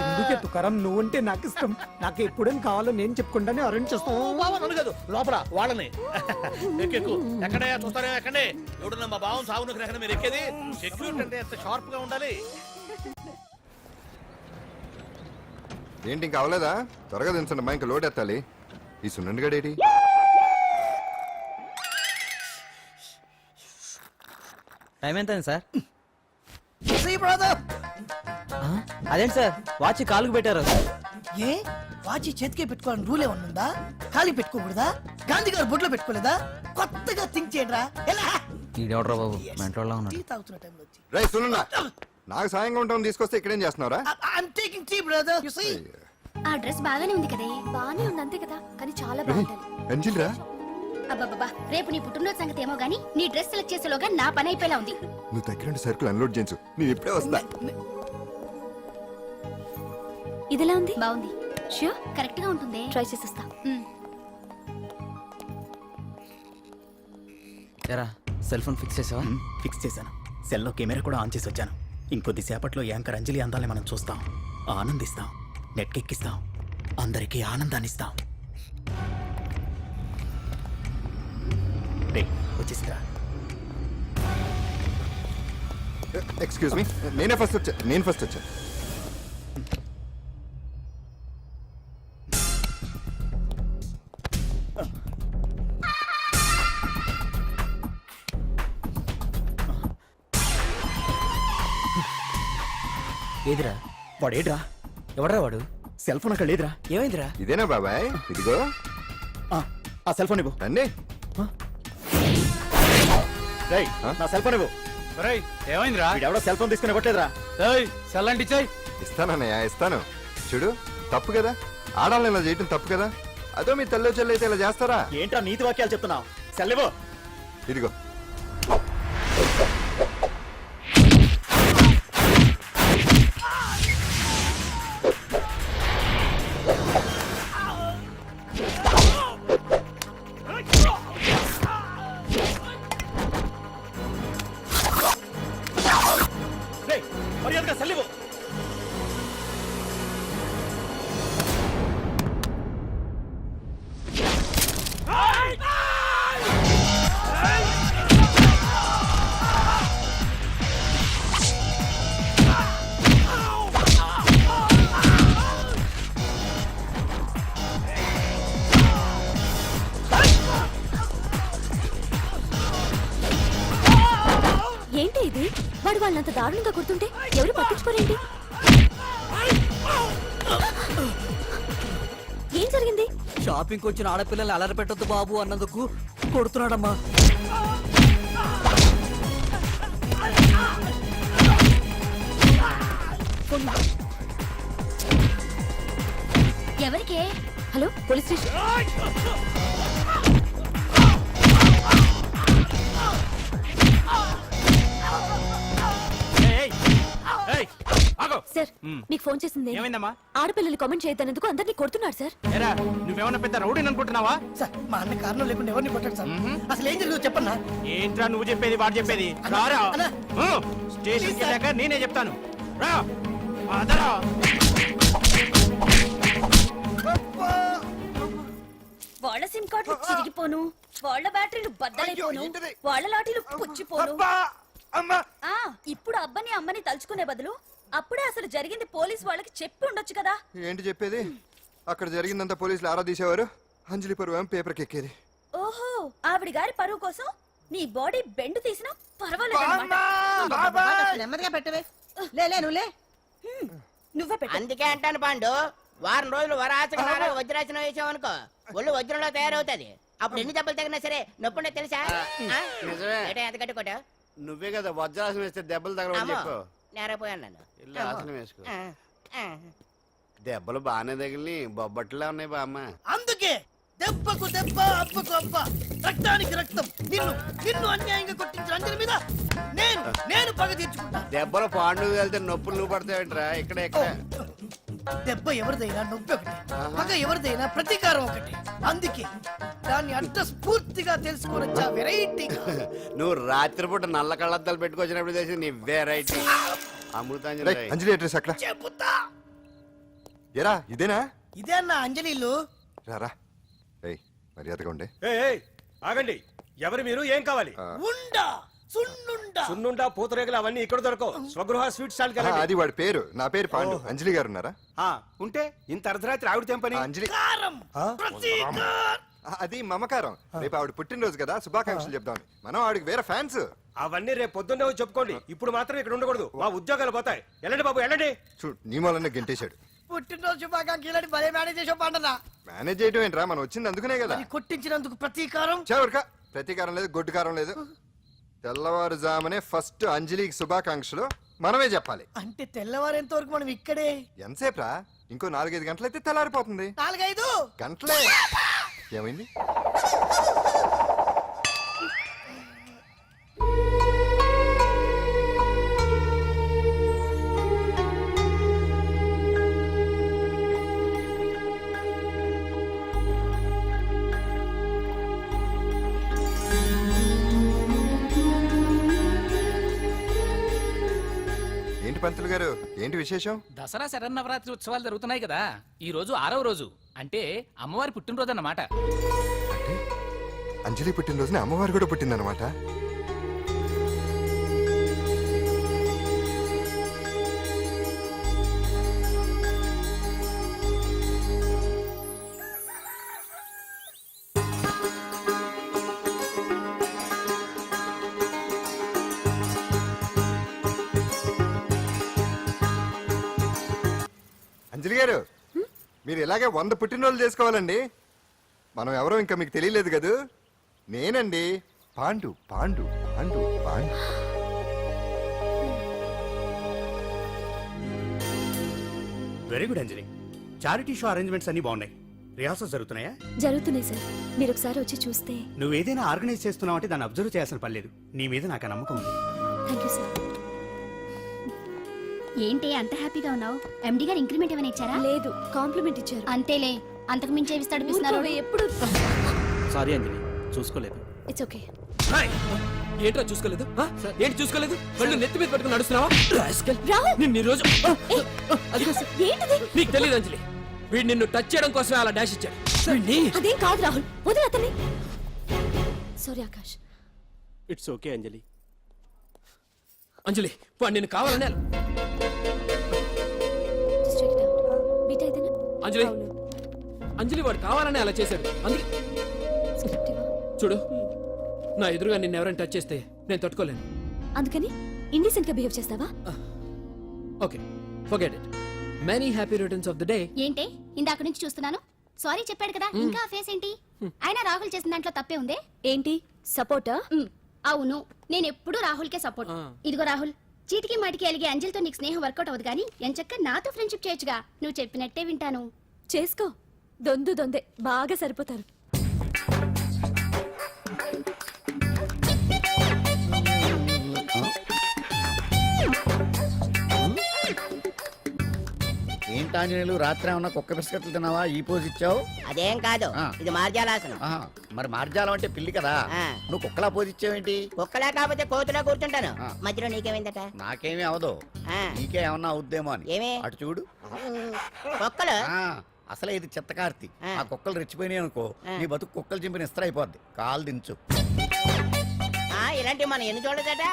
ఎందుకే తుకారం నువ్వంటే నాకు ఇష్టం. నాకు ఎప్పుడేం కావాలో నేను చెప్పుకుంటానే అరేంజ్ చేస్తాను. కాదు లోపల వాళ్ళని ఎక్కెక్కు. ఎక్కడయ్యా చూస్తారా? ఎక్కడే ఎవడున్నా మా బావం సాగును గ్రహణ మీరు ఎక్కేది. సెక్యూరిటీ అంటే ఎంత షార్ప్ గా ఉండాలి. ఏంటి ఇంకా అవలేదా? త్వరగా దించండి మా ఇంకా లోడ్ ఎత్తాలి. ఈ సున్నండి గడేటి టైం ఎంత సార్? బ్రదర్ అదేంటి సార్ వాచ్ కాలుకు పెట్టారు? ఏ వాచి చేతికే పెట్టుకోవాలని రూల్ ఏమన్నా ఉందా? ఖాళీ పెట్టుకోకూడదా? గాంధీ గారు బొట్లో పెట్టుకోలేదా? కొత్తగా థింక్ చేయండి రా. ఈడెవడ్రా బాబు మెంటోళ్ళ ఉన్నాడు. టీ తాగుతున్న టైంలో వచ్చి రై సునన్నా, నాకు సాయంగా ఉంటాం తీసుకొస్తే ఇక్కడేం చేస్తున్నావురా? I'm taking tea brother. You see ఆ డ్రెస్ బాగానే ఉంది కదే. బానే ఉంది అంతే కదా, కానీ చాలా బాగుంటుంది. అంజిల్ రా, అబ్బబ్బబ్బా, రేపు నీ పుట్టినరోజు సంగతి ఏమో గానీ నీ డ్రెస్ సెలెక్ట్ చేసేలోగా నా పని అయిపోయేలా ఉంది. నువ్వు దగ్గర సరుకులు అన్లోడ్ చేయించు, నేను ఇప్పుడే వస్తా. ఇదిలా ఉంది? బాగుంది. ష్యూర్ కరెక్ట్ గా ఉంటుంది. ట్రై చేసిస్తా. ఎరా సెల్ ఫోన్ ఫిక్స్ చేసావా? ఫిక్స్ చేశాను. సెల్లో కెమెరా కూడా ఆన్ చేసి వచ్చాను. ఇంకొద్దిసేపట్లో యాంకర్ అంజలి అందాలని మనం చూస్తాం, ఆనందిస్తాం, నెట్కెక్కిస్తాం, అందరికీ ఆనందాన్ని ఇస్తాం. వచ్చేసిందా? ఎక్స్క్యూజ్ మీ, నేను ఫస్ట్ వచ్చా. ఏదిరా వాడేడ్రా? ఎవడరా వాడు? సెల్ ఫోన్ అక్కడ లేదురా. ఏమైందిరా? ఇదేనా బాబాయ్? ఇదిగో ఆ సెల్ ఫోన్ ఇవ్వు. రండి. రేయ్, నా సెల్ ఫోన్ ఇవ్వు. ఏమైందిరా? ఎవడో సెల్ ఫోన్ తీసుకుని ఇవ్వట్లేదురా. సెల్ అంటే ఇచ్చాయి. ఇస్తానన్నయ్య ఇస్తాను. చూడు, తప్పు కదా, ఆడాలని ఇలా చేయటం తప్పు కదా. అదో మీ తల్లో చెల్లి అయితే ఇలా చేస్తారా? ఏంట్రా నీతి వాక్యాలు చెప్తున్నావు? సెల్ ఇవ్వు. ఇదిగో. మర్యాదగా సెల్ ఇవ్వు. వాడు వాళ్ళంత దారుణంగా కొడుతుంటే ఎవరు పట్టించుకోరేంటి? ఏం జరిగింది? షాపింగ్కి వచ్చిన ఆడపిల్లల్ని అలర పెట్టొద్దు బాబు అన్నందుకు కొడుతున్నాడమ్మా. ఎవరికే? Hello, police station. సార్, మీకు ఫోన్ చేసింది నేను. ఏమైందమ్మా? ఆడపిల్లలు కామెంట్ చేయొద్దనేందుకు అందరినీ కొడుతున్నాడు సార్. ఏరా నువ్వేమన్నా పెద్ద రౌడీని అనుకుంటున్నావా? సార్ మా అన్న కారణం లేకుండా ఎవరిని కొట్టాడు సార్? అసలు ఏం జరిగిందో చెప్పన్నా. ఏంట్రా నువ్వు చెప్పేది వాడు చెప్పేది? రారా స్టేషన్కి వెళ్ళాక నేనే చెప్తాను. రా అదరా. వాళ్ళ సిమ్ కార్డులు చిరిగిపోను, వాళ్ళ బ్యాటరీలు బద్దలైపోను, వాళ్ళ లాఠీలు పుచ్చిపోను. ఆ, ఇప్పుడు అబ్బని అమ్మని తలుచుకునే బదులు అప్పుడే అసలు జరిగింది పోలీస్ వాళ్ళకి చెప్పి ఉండొచ్చు కదా. ఏంటి చెప్పేది? అక్కడ జరిగిందంతా పోలీసులు ఆరా తీసేవారు, అంజలి పరువు పేపర్కి ఎక్కేది. ఓహో, ఆవిడ గారి పరువు కోసం నీ బాడీ బెండు తీసినా పర్వాలేదు. నెమ్మదిగా పెట్టవే. లే నువ్వులే. నువ్వే పెట్టు. అందుకే అంటాను పాండు, వారం రోజులు వరాచక వజ్రాసనం వేసావనుకో ఒళ్ళు వజ్రంలో తయారవుతుంది. అప్పుడు ఎన్ని దెబ్బలు తగినా సరే నొప్పుండే తెలుసా? ఎంత కట్టుకోట నువ్వే కదా వజ్రాసనం వేస్తే దెబ్బలు తగలవని చెప్పు. నేరపోయాను నన్ను. ఇల్లు ఆసనం వేసుకో. దెబ్బలు బాగానే తగిలి బొబ్బట్లా ఉన్నాయి బామ్మ. అందుకే దెబ్బకు దెబ్బ, అబ్బకు అబ్బ, రక్తానికి రక్తం. నిన్ను అన్యాయంగా కొట్టించిన అంజలి మీద నేను పగ తీర్చుకుంటా. దెబ్బలు పాండు వెళ్తే నొప్పులు నువ్వు పడతావేంట్రా? ఇక్కడ దెబ్బ ఎవరిదైనా నొప్పి ఒకటి, పగ ఎవరిదైనా ప్రతీకారం ఒకటి. అందుకే దాన్ని అంత స్ఫూర్తిగా తెలుసుకోవచ్చా వెరైటీ. నువ్వు రాత్రిపూట నల్ల కళ్ళద్దాలు పెట్టుకొచ్చినప్పుడు చేసి నీ వెరైటీ అమృతాంజలి. అంజలి అడ్రస్ అక్కడ. చెబుతా. ఎరా ఇదేనా? ఇదే అన్న అంజలిలు. రారా, మర్యాదగా ఉండే. ఆగండి, ఎవరు మీరు? ఏం కావాలి? ఉండా సున్నుండా సున్నుండా పూతరేగలు అవన్నీ ఇక్కడ దొరకవు. స్వగృహ స్వీట్ స్టాల్ అది వాడి పేరు. నా పేరు పాండు. అంజలి గారు ఉన్నారా? ఉంటే ఇంత అర్ధరాత్రి ఆవిడ తెంపని. అంజలి కారం ప్రతీకారం. అది మమకారం. రేపు ఆవిడ పుట్టినరోజు కదా, శుభాకాంక్షలు చెప్దామని. మనం ఆవిడకి వేరే ఫ్యాన్స్. అవన్నీ రేపు పొద్దున్నే వచ్చి చెప్పుకోండి. ఇప్పుడు మాత్రం ఇక్కడ ఉండకూడదు, మా ఉద్యోగాలు పోతాయి. వెళ్ళండి బాబు వెళ్ళండి. చూడు, నీ మూలన్న గెంటేశాడు. పుట్టినరోజు శుభాకాంక్షలు భలే మేనేజ్ చేసావు పండనా. మేనేజ్ చేయడం ఏంట్రా, మనం వచ్చింది అందుకునే కదా. కొట్టించినందుకు ప్రతీకారం. చవరక ప్రతీకారం లేదు, గొడ్డుకారం లేదు. తెల్లవారుజామునే ఫస్ట్ అంజలికి శుభాకాంక్షలు మనమే చెప్పాలి. అంటే తెల్లవారేంత వరకు మనం ఇక్కడే ఎంతసేపు రా? ఇంకో 4-5 గంటలైతే తెల్లారిపోతుంది. 4-5 గంటలే. ఏమైంది? పంతులు గారు, ఏంటి విశేషం? దసరా శరన్నవరాత్రి ఉత్సవాలు జరుగుతున్నాయి కదా, ఈ రోజు 6వ రోజు. అంటే అమ్మవారి పుట్టినరోజు అన్నమాట. అంటే అంజలి పుట్టినరోజున అమ్మవారు కూడా పుట్టిందన్నమాట. అంజలి గారు, మీరు ఇలాగే 100 పుట్టినరోజులు చేసుకోవాలండి. మనం ఎవరో ఇంకా మీకు తెలియలేదు కదూ. నేనండి, పాండు పాండు పాండు పాండు. వెరీ గుడ్ అంజలి. చారిటీ షో అరేంజ్మెంట్స్ అన్ని బాగున్నాయి. రిహార్సల్స్ జరుగుతున్నాయా? జరుగుతున్నాయి సార్, మీరు ఒకసారి వచ్చి చూస్తే. నువ్వు ఏదైనా ఆర్గనైజ్ చేస్తున్నావు అంటే దాన్ని అబ్జర్వ్ చేయాల్సిన పని లేదు. నీ మీద నాకు నమ్మకం ఉంది. Thank you sir. ఏంటి అంత హ్యాపీగా ఉన్నావు? ఎండి గారు ఇంక్రిమెంట్ ఏమైనా ఇచ్చారా? లేదు, కాంప్లిమెంట్ ఇచ్చారు. అంతేలే, అంతకు మించి ఏమిస్తాడు పిస్తున్నారు. ఎప్పుడు. సారీ అంజలి, చూసుకోలేదు. It's okay. ఏంట్రా చూసుకోలేదు? ఏంటి చూసుకోలేదు? వాళ్ళు నెత్తి మీద పట్టుకుని నడుస్తున్నావా? రాహుల్, ఈ రోజు ఏంటిది? నీకు తెలియదు అంజలి, వీడు నిన్ను టచ్ చేయడం కోసమే అలా డాష్ ఇచ్చాడు. అదేం కాదు రాహుల్, వదిలే అతన్ని. సారీ ఆకాష్. ఇట్స్ ఓకే అంజలి. అంజలి, వాడు నిన్ను కావాలనే. అంజలి, అంజలి వాడు కావాలనే అలా చేశాడు. అందుకే చూడు, నా ఎదురుగా నిన్ను ఎవరైనా టచ్ చేస్తే నేను తట్టుకోలేను. అందుకని ఇండిసెంట్ గా బిహేవ్ చేస్తావా? Okay forget it. Many happy returns of the day. ఏంటే ఇందాక నుంచి చూస్తున్నాను. సారీ చెప్పాడు కదా, ఇంకా ఆ ఫేస్ ఏంటి? అయినా రాహుల్ చేసిన దాంట్లో తప్పే ఉందే. ఏంటి సపోర్టా? అవును, నేను ఎప్పుడు రాహుల్ కే సపోర్ట్. ఇదిగో రాహుల్, చీటికి మాటికి అలిగే అంజలితో నీకు స్నేహం వర్కౌట్ అవ్వదు కానీ ఎంచక్క నాతో ఫ్రెండ్షిప్ చేయొచ్చుగా. నువ్వు చెప్పినట్టే వింటాను. చేసుకో, దొందే బాగా సరిపోతారు. ఏంటాంజనేయులు రాత్రి ఏమన్నా కుక్క బిస్కెట్లు తిన్నావా? ఈ పోజ్ ఇచ్చావు. అదేం కాదు, ఇది మార్జాలాసనం. ఆహా, మరి మార్జాలం అంటే పిల్లి కదా, నువ్వు కుక్కలా పోజ్ ఇచ్చావేంటి? కుక్కలా కాకపోతే కోతులా కూర్చుంటాను. మధ్యలో నీకేమైందట? నాకేమీ అవదు, నీకే ఏమన్నా అవుద్దేమో అని. ఏమి? అటు చూడు. కుక్కలు అసలే ఇది చెత్తకార్తి. ఆ కుక్కలు రెచ్చిపోయినాయి అనుకో, నీ బతుకు కుక్కలు చింపిన ఇస్త్ర అయిపోద్ది. కాలు దించు. ఇలాంటివి మనం ఎన్ని చూడదట.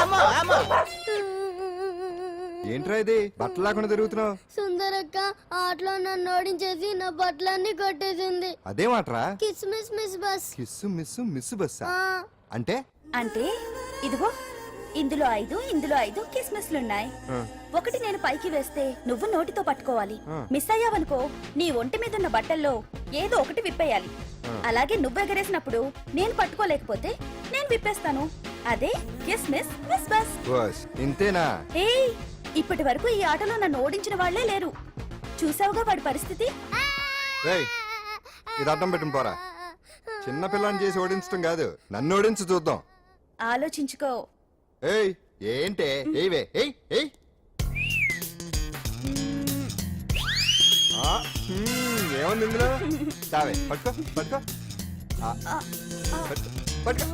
అమ్మో అమ్మో, ఏంట్రా ఇది బట్టలు లేకుండా తిరుగుతున్నావు? సుందరక్క ఆటలో నన్ను ఓడించేసి నా బట్టలన్నీ కొట్టేసింది. అదే మాట్రా? Kiss miss miss bus. Kiss miss miss బస్సా అంటే? అంటే ఇదిగో ఇందులో 5 కిస్మిస్లున్నాయి. ఒకటి నేను పైకి వేస్తే నువ్వు నోటితో పట్టుకోవాలి. మిస్ అయ్యావనుకో నీ ఒంటి మీద ఉన్న బట్టల్లో ఏదో ఒకటి విప్పేయాలి. అలాగే నువ్వు ఎగరేసినప్పుడు నేను పట్టుకోలేకపోతే నేను విప్పేస్తాను. అదే కిస్మిస్ మిస్ బస్. బస్ ఇంతేనా? ఏయ్, ఇప్పటి వరకు ఈ ఆటలో నన్ను ఓడించిన వాళ్లే లేరు. చూసావుగా వాడి పరిస్థితి. రేయ్, ఇది అడ్డం పెట్టుకుని పోరా. చిన్న పిల్లని చేసి ఓడించడం కాదు, నన్ను ఓడించి చూద్దాం. ఆలోచించుకో. ఏయ్ ఏంటే? ఏవే ఏయ్ ఏయ్. ఏముంది ఇందులో? తావే పట్టుకో పట్టుకో పట్టుకో.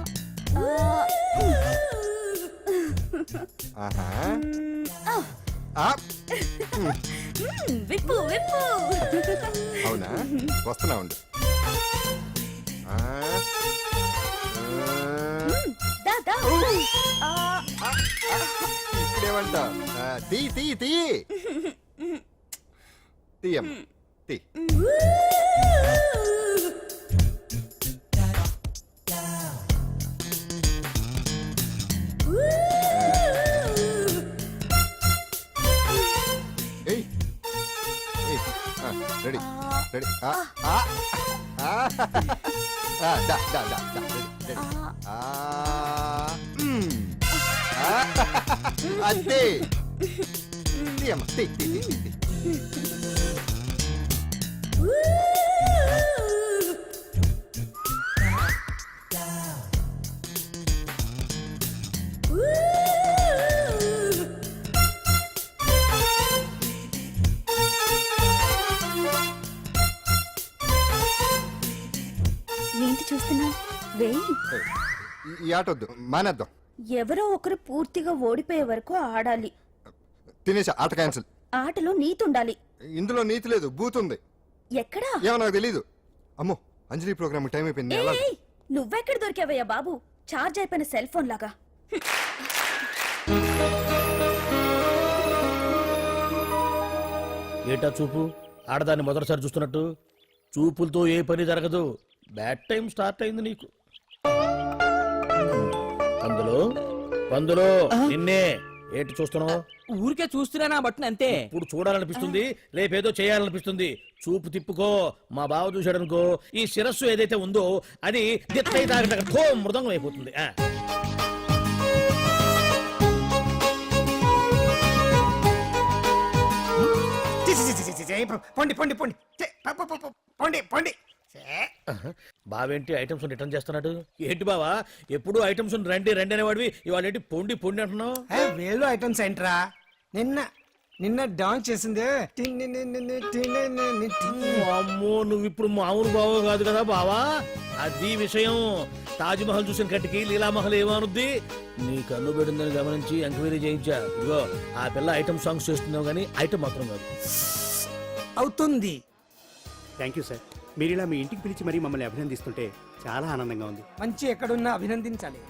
ఆహా, విప్పు విప్పు. అవునా, వస్తున్నా ఉండు. ఇప్పుడేమంటా? తీ తీ తీ తీయం తీ. Ready ready. అదే తీయమ్మ తీ తీ తీ తీ. ఏంటి చూస్తున్నావు? వేయి. ఈ ఆట వద్దు, మానేద్దాం. ఎవరో ఒకరు పూర్తిగా ఓడిపోయే వరకు ఆడాలి. తినేసా, ఆట క్యాన్సిల్. ఆటలో నీతి ఉండాలి. ఇందులో నీతి లేదు, బూత్ ఉంది. ఎక్కడా? ఏమో నాకు తెలీదు. అమ్మో, అంజలి ప్రోగ్రామ్ టైం అయిపోయింది. ఏయ్, నువ్వెక్కడ దొరికావయ్యా బాబు? చార్జ్ అయిపోయిన సెల్ ఫోన్ లాగా. ఏటా చూపు? ఆడదాన్ని మొదటిసారి చూస్తున్నట్టు. చూపులతో ఏ పని జరగదు. బ్యాడ్ టైం స్టార్ట్ అయింది నీకు. పందులో నిన్నే. ఏంటి చూస్తున్నావు? ఊరికే చూస్తున్నానా బట్టను అంతే. ఇప్పుడు చూడాలనిపిస్తుంది, రేపేదో చేయాలనిపిస్తుంది. చూపు తిప్పుకో. మా బావ చూశాడనుకో, ఈ శిరస్సు ఏదైతే ఉందో అది దిత్తై తాగట మృదంగం అయిపోతుంది. పొండి పొండి పొండి పొండి పొండి. బావేంటి ఐటమ్స్ రిటర్న్ చేస్తున్నాడు? ఏంటి బావా, ఎప్పుడు ఐటమ్స్ రండి రండి అనేవాడివి, ఇవాళ ఏంటి పొండి పొండి అంటున్నావు? వేలు ఐటమ్స్ ఏంట్రా? నిన్న డాన్స్ చేసిందే. అమ్మో, నువ్వు ఇప్పుడు మామూలు బావో కాదు కదా బావా. అది విషయం. తాజ్ మహల్ చూసిన కట్టికి లీలామహల్ ఏమనుద్ది? నీ కన్ను పెడిందని గమనించి ఎంక్వైరీ చేయించా. ఇదిగో ఆ పిల్ల ఐటమ్ సాంగ్స్ చేస్తున్నావు కానీ ఐటమ్ మాత్రం కాదు. అవుతుంది. Thank you sir. మీరు ఇలా మీ ఇంటికి పిలిచి మరీ మమ్మల్ని అభినందిస్తుంటే చాలా ఆనందంగా ఉంది. మంచి ఎక్కడున్నా అభినందించాలి.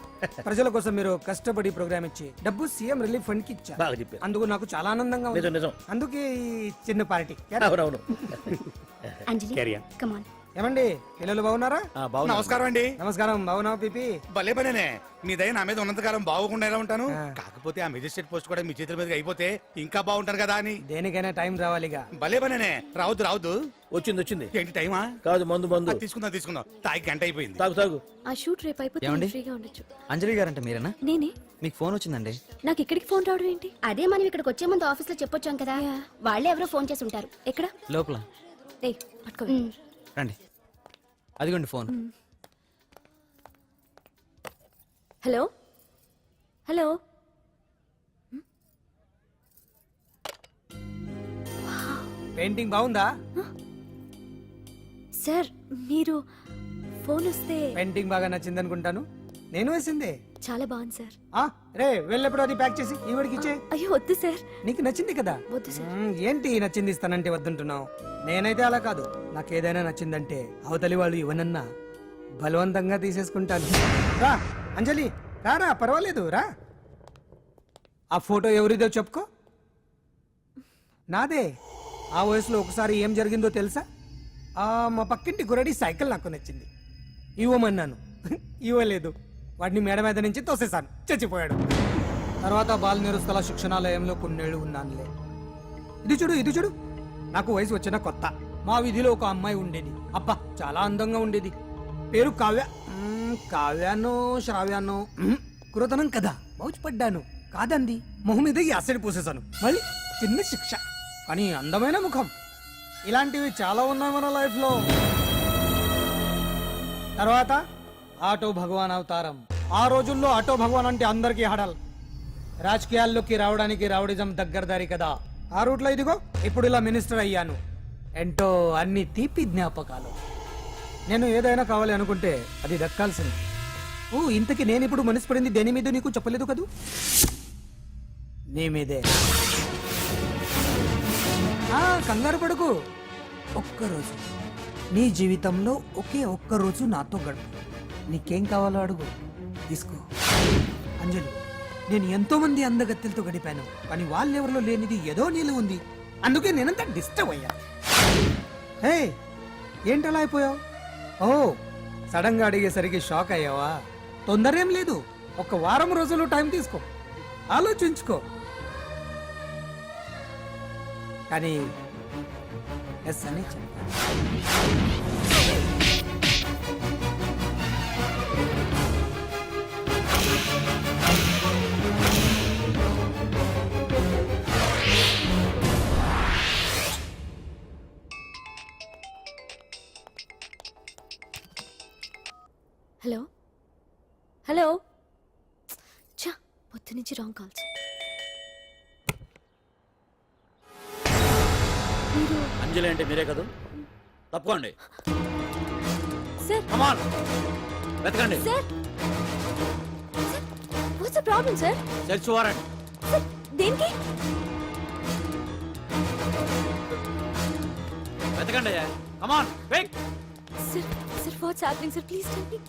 ప్రజల కోసం మీరు కష్టపడి ప్రోగ్రామ్ ఇచ్చి డబ్బు సీఎం రిలీఫ్ ఫండ్ కి ఇచ్చారు. బాగా చెప్పారు. అందుకు నాకు చాలా ఆనందంగా ఉంది. నిజం. అందుకే ఈ చిన్న పార్టీ. అవునవును. అంజలి, Carry on. Come on. ఏమండి పిల్లలు బాగున్నారా? నమస్కారం అండి. నమస్కారం. బాగున్నావు పిపి? భలే పనేనే, మీ దయ నా మీద ఉన్నంతకాలం బాగోకుండా ఎలా ఉంటాను. కాకపోతే ఆ మెజిస్ట్రేట్ పోస్ట్ కూడా మీ చేతుల మీదకి అయిపోతే ఇంకా బాగుంటాను కదా అని. దేనికైనా టైం రావాలిగా. భలే పనేనే, రావద్దు రావద్దు. వచ్చింది ఏంటి టైమా? కాదు మందు తీసుకుందాం తాగి గంట అయిపోయింది. తాగు ఆ షూట్ రేపు అయిపోతే ఫ్రీగా ఉండొచ్చు. అంజలి గారంటే మీరేనా? నేనే. మీకు ఫోన్ వచ్చిందండి. నాకు ఇక్కడికి ఫోన్ రావడం ఏంటి? అదే మనం ఇక్కడికి వచ్చే ముందు ఆఫీస్ లో చెప్పొచ్చాం కదా, వాళ్ళే ఎవరో ఫోన్ చేసి ఉంటారు. ఎక్కడ? లోపల ఏయ్ పట్టుకో. రండి, అదిగోండి ఫోన్. Hello hello. పెయింటింగ్ బాగుందా? సార్ మీరు ఫోన్ వస్తే పెయింటింగ్ బాగా నచ్చింది అనుకుంటాను. నేను వేసిందే. చాలా బాగుంది సార్. రే వెళ్ళప్పుడు అది ప్యాక్ చేసి ఈవిడికి ఇచ్చే. అయ్యో వద్దు సార్. నీకు నచ్చింది కదా. వద్దు సార్. ఏంటి నచ్చింది ఇస్తానంటే వద్దుంటున్నావు? నేనైతే అలా కాదు. నాకు ఏదైనా నచ్చిందంటే అవతలి వాళ్ళు ఇవ్వనన్నా బలవంతంగా తీసేసుకుంటాను. రా అంజలి, రారా, పర్వాలేదు రా. ఆ ఫోటో ఎవరిదో చెప్పుకో. నాదే. ఆ వయసులో ఒకసారి ఏం జరిగిందో తెలుసా? మా పక్కింటి గురడి సైకిల్ నాకు నచ్చింది, ఇవ్వమన్నాను, ఇవ్వలేదు. వాడిని మేడ మీద నుంచి తోసేశాను, చచ్చిపోయాడు. తర్వాత బాల నిరుస్తల శిక్షణాలయంలో కొన్నేళ్లు ఉన్నానులే. ఇది చూడు, నాకు వయసు వచ్చిన కొత్త. మా వీధిలో ఒక అమ్మాయి ఉండేది. అబ్బా చాలా అందంగా ఉండేది. పేరు కావ్య. కావ్యానో శ్రావ్యానో కురతనం కదా. మౌచిపడ్డాను. కాదండి, మొహం మీద యాసిడ్ పూసేశాను. మళ్ళీ చిన్న శిక్ష, కానీ అందమైన ముఖం. ఇలాంటివి చాలా ఉన్నాయి మన లైఫ్ లో. తర్వాత ఆటో భగవాన్ అవతారం. ఆ రోజుల్లో ఆటో భగవాన్ అంటే అందరికీ హడల్. రాజకీయాల్లోకి రావడానికి రౌడిజం దగ్గరదారి కదా. ఆ రూట్లో ఇదిగో ఇప్పుడు ఇలా మినిస్టర్ అయ్యాను. ఏంటో అన్ని తీపి జ్ఞాపకాలు. నేను ఏదైనా కావాలి అనుకుంటే అది దక్కాల్సింది. ఇంతకీ నేను ఇప్పుడు మనసు పడింది దేని మీద నీకు చెప్పలేదు కదూ? నీ మీదే. కంగారు పడుకు. ఒక్కరోజు నీ జీవితంలో ఒకే ఒక్కరోజు నాతో గడుపు. నీకేం కావాలో అడుగు, తీసుకో. అంజలి, నేను ఎంతో మంది అందగత్తెలతో గడిపాను, కానీ వాళ్ళెవరిలో లేనిది ఏదో నీళ్ళు ఉంది. అందుకే నేనంతా డిస్టర్బ్ అయ్యా. హే, ఏంటలా అయిపోయావు? సడన్ గా అడిగేసరికి షాక్ అయ్యావా? తొందర ఏం లేదు, ఒక వారం రోజులు టైం తీసుకో, ఆలోచించుకో. కానీ ఎస్ అని చెప్పాను. Hello hello. చా, పొద్దు నుంచి రాంగ్ కాల్స్. అంజలి అంటే మీరే కదా, తప్పుకోండి. సార్ కమాన్, వెతకండి. Sir, what's the problem sir? Search warrant. Sir దేనికి? వెతకండి. Come on, wait. Sir what's happening sir? Please tell me.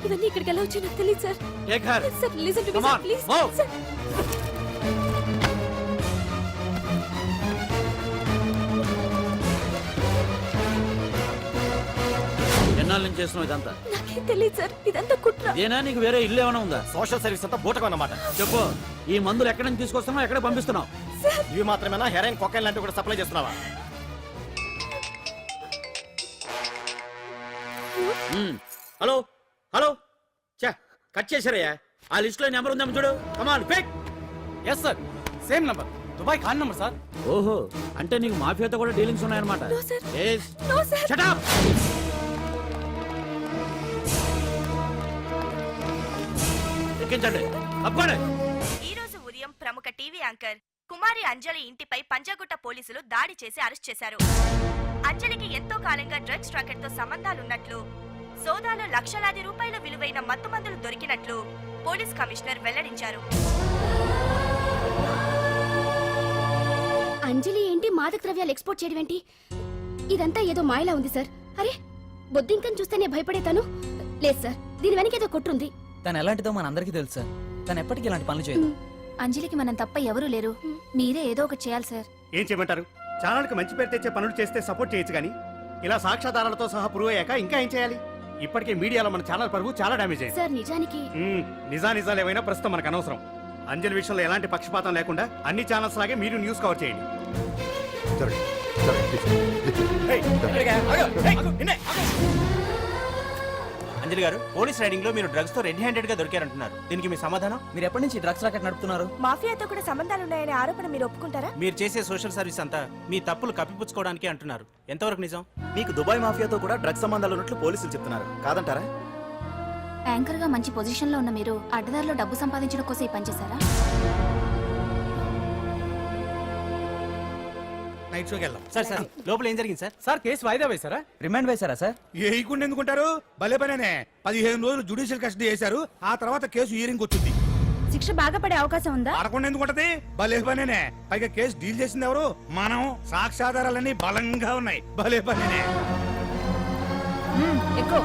ఇవన్నీ ఇక్కడికి ఎలా వచ్చాయో నాకు తెలియదు sir. Sir listen to me sir, please sir. ఎన్నాళ్ళ నుంచి చేస్తున్నావు ఇదంతా? నాకేం తెలియదు సార్, ఇదంతా కుట్ర. ఇదేనా నీకు వేరే ఇల్లు ఏమైనా ఉందా? సోషల్ సర్వీస్ అంతా బూటకం అన్నమాట. చెప్పు, ఈ మందులు ఎక్కడి నుంచి తీసుకొస్తున్నావు, ఎక్కడ పంపిస్తున్నావు? ఇవి మాత్రమేనా? హెరాయిన్, కొకైన్ లాంటివి కూడా సప్లై చేస్తున్నావా? హలో హలో, చా కట్ చేశారయ్యా. ఆ లిస్ట్ లో నెంబర్ ఉందేమో చూడు. Come on pick. Yes sir, same number, Dubai Khan number sir. ఓహో, అంటే నీకు మాఫియాతో కూడా డీలింగ్స్ ఉన్నాయన్నమాట. No, sir. Yes. No, sir. Shut up. ఎక్కించండి, తప్పండి. ఈ రోజు ఉదయం ప్రముఖ టీవీ యాంకర్ కుమారి అంజలి ఇంటిపై పంజాగుట్ట పోలీసులు దాడి చేసి అరెస్ట్ చేశారు. అంజలికి ఎంతో కాలంగా డ్రగ్స్ రాకెట్ తో సంబంధాలున్నట్లు, సోదాలో లక్షలాది రూపాయల విలువైన మత్తుమందులు దొరికినట్లు పోలీస్ కమిషనర్ వెల్లడించారు. అంజలి ఏంటి మాదక ద్రవ్యాలు ఎక్స్పోర్ట్ చేయడం ఏంటి? ఇదంతా ఏదో మాయలా ఉంది సార్. అరే బొద్దింకని చూస్తేనే భయపడేతాను. లేదు సార్, దీని వెనక ఏదో కొట్టుంది. తను ఎలాంటిదో మన అందరికీ తెలుసు సార్. తను ఎప్పటికీ ఇలాంటి పనులు చేయదు. అంజలికి మనం తప్ప ఎవరూ లేరు. మీరే ఏదో ఒకటి చేయాలి సార్. ఏం చేయమంటారు? ఛానల్కి మంచి పేరు తెచ్చే పనులు చేస్తే సపోర్ట్ చేయొచ్చు కానీ ఇలా సాక్ష్యాధారాలతో సహా ప్రూవ్ అయ్యాక ఇంకా ఏం చేయాలి? ఇప్పటికే మీడియాలో మన ఛానల్ పరువు చాలా డ్యామేజ్ అయింది. సార్ నిజానికి నిజాలు ఏమైనా ప్రస్తుతం మనకు అనవసరం. అంజలి విషయంలో ఎలాంటి పక్షపాతం లేకుండా అన్ని ఛానల్స్ లాగే మీరు న్యూస్ కవర్ చేయండి. అంజలి గారు, పోలీస్ రైడింగ్ లో మీరు డ్రగ్స్ తో రెడ్ హ్యాండెడ్ గా దొరికారంటున్నారు. దీనికి మీ సమాధానం? మీరు ఎప్పటి నుంచి డ్రగ్స్ రాకెట్ నడుపుతున్నారు? మాఫియాతో కూడా సంబంధాలున్నాయనే ఆరోపణ మీరు ఒప్పుకుంటారా? మీరు చేసే సోషల్ సర్వీస్ అంతా మీ తప్పులు కప్పిపుచ్చుకోవడానికి అంటున్నారు. ఎంతవరకు నిజం? మీకు దుబాయ్ మాఫియాతో కూడా డ్రగ్స్ సంబంధాలు ఉన్నట్లు పోలీసులు చెప్తున్నారు. కాదంటారా? యాంకర్ గా మంచి పొజిషన్ లో ఉన్న మీరు అడ్డదారిలో డబ్బు సంపాదించడం కోసం ఈ పని చేశారా? నైట్ షోకి వెళ్దాం. సార్ సార్, లోపల ఏం జరిగింది సార్? సార్ కేసు వాయిదా వేశారా? రిమాండ్ వేశారా సార్? ఏయకుండా ఎందుకుంటారు? భలే పనేనే. 15 రోజులు జుడిషియల్ కస్టడీ చేశారు. ఆ తర్వాత కేసు హియరింగ్ వచ్చింది. శిక్ష బాగా పడే అవకాశం ఉందా? పడకుండా ఎందుకుంటది? భలే పనేనే. పైగా కేసు డీల్ చేసింది ఎవరు? మనం. సాక్ష్యాధారాలన్నీ బలంగా ఉన్నాయి. భలే పనేనే. ఎక్కువ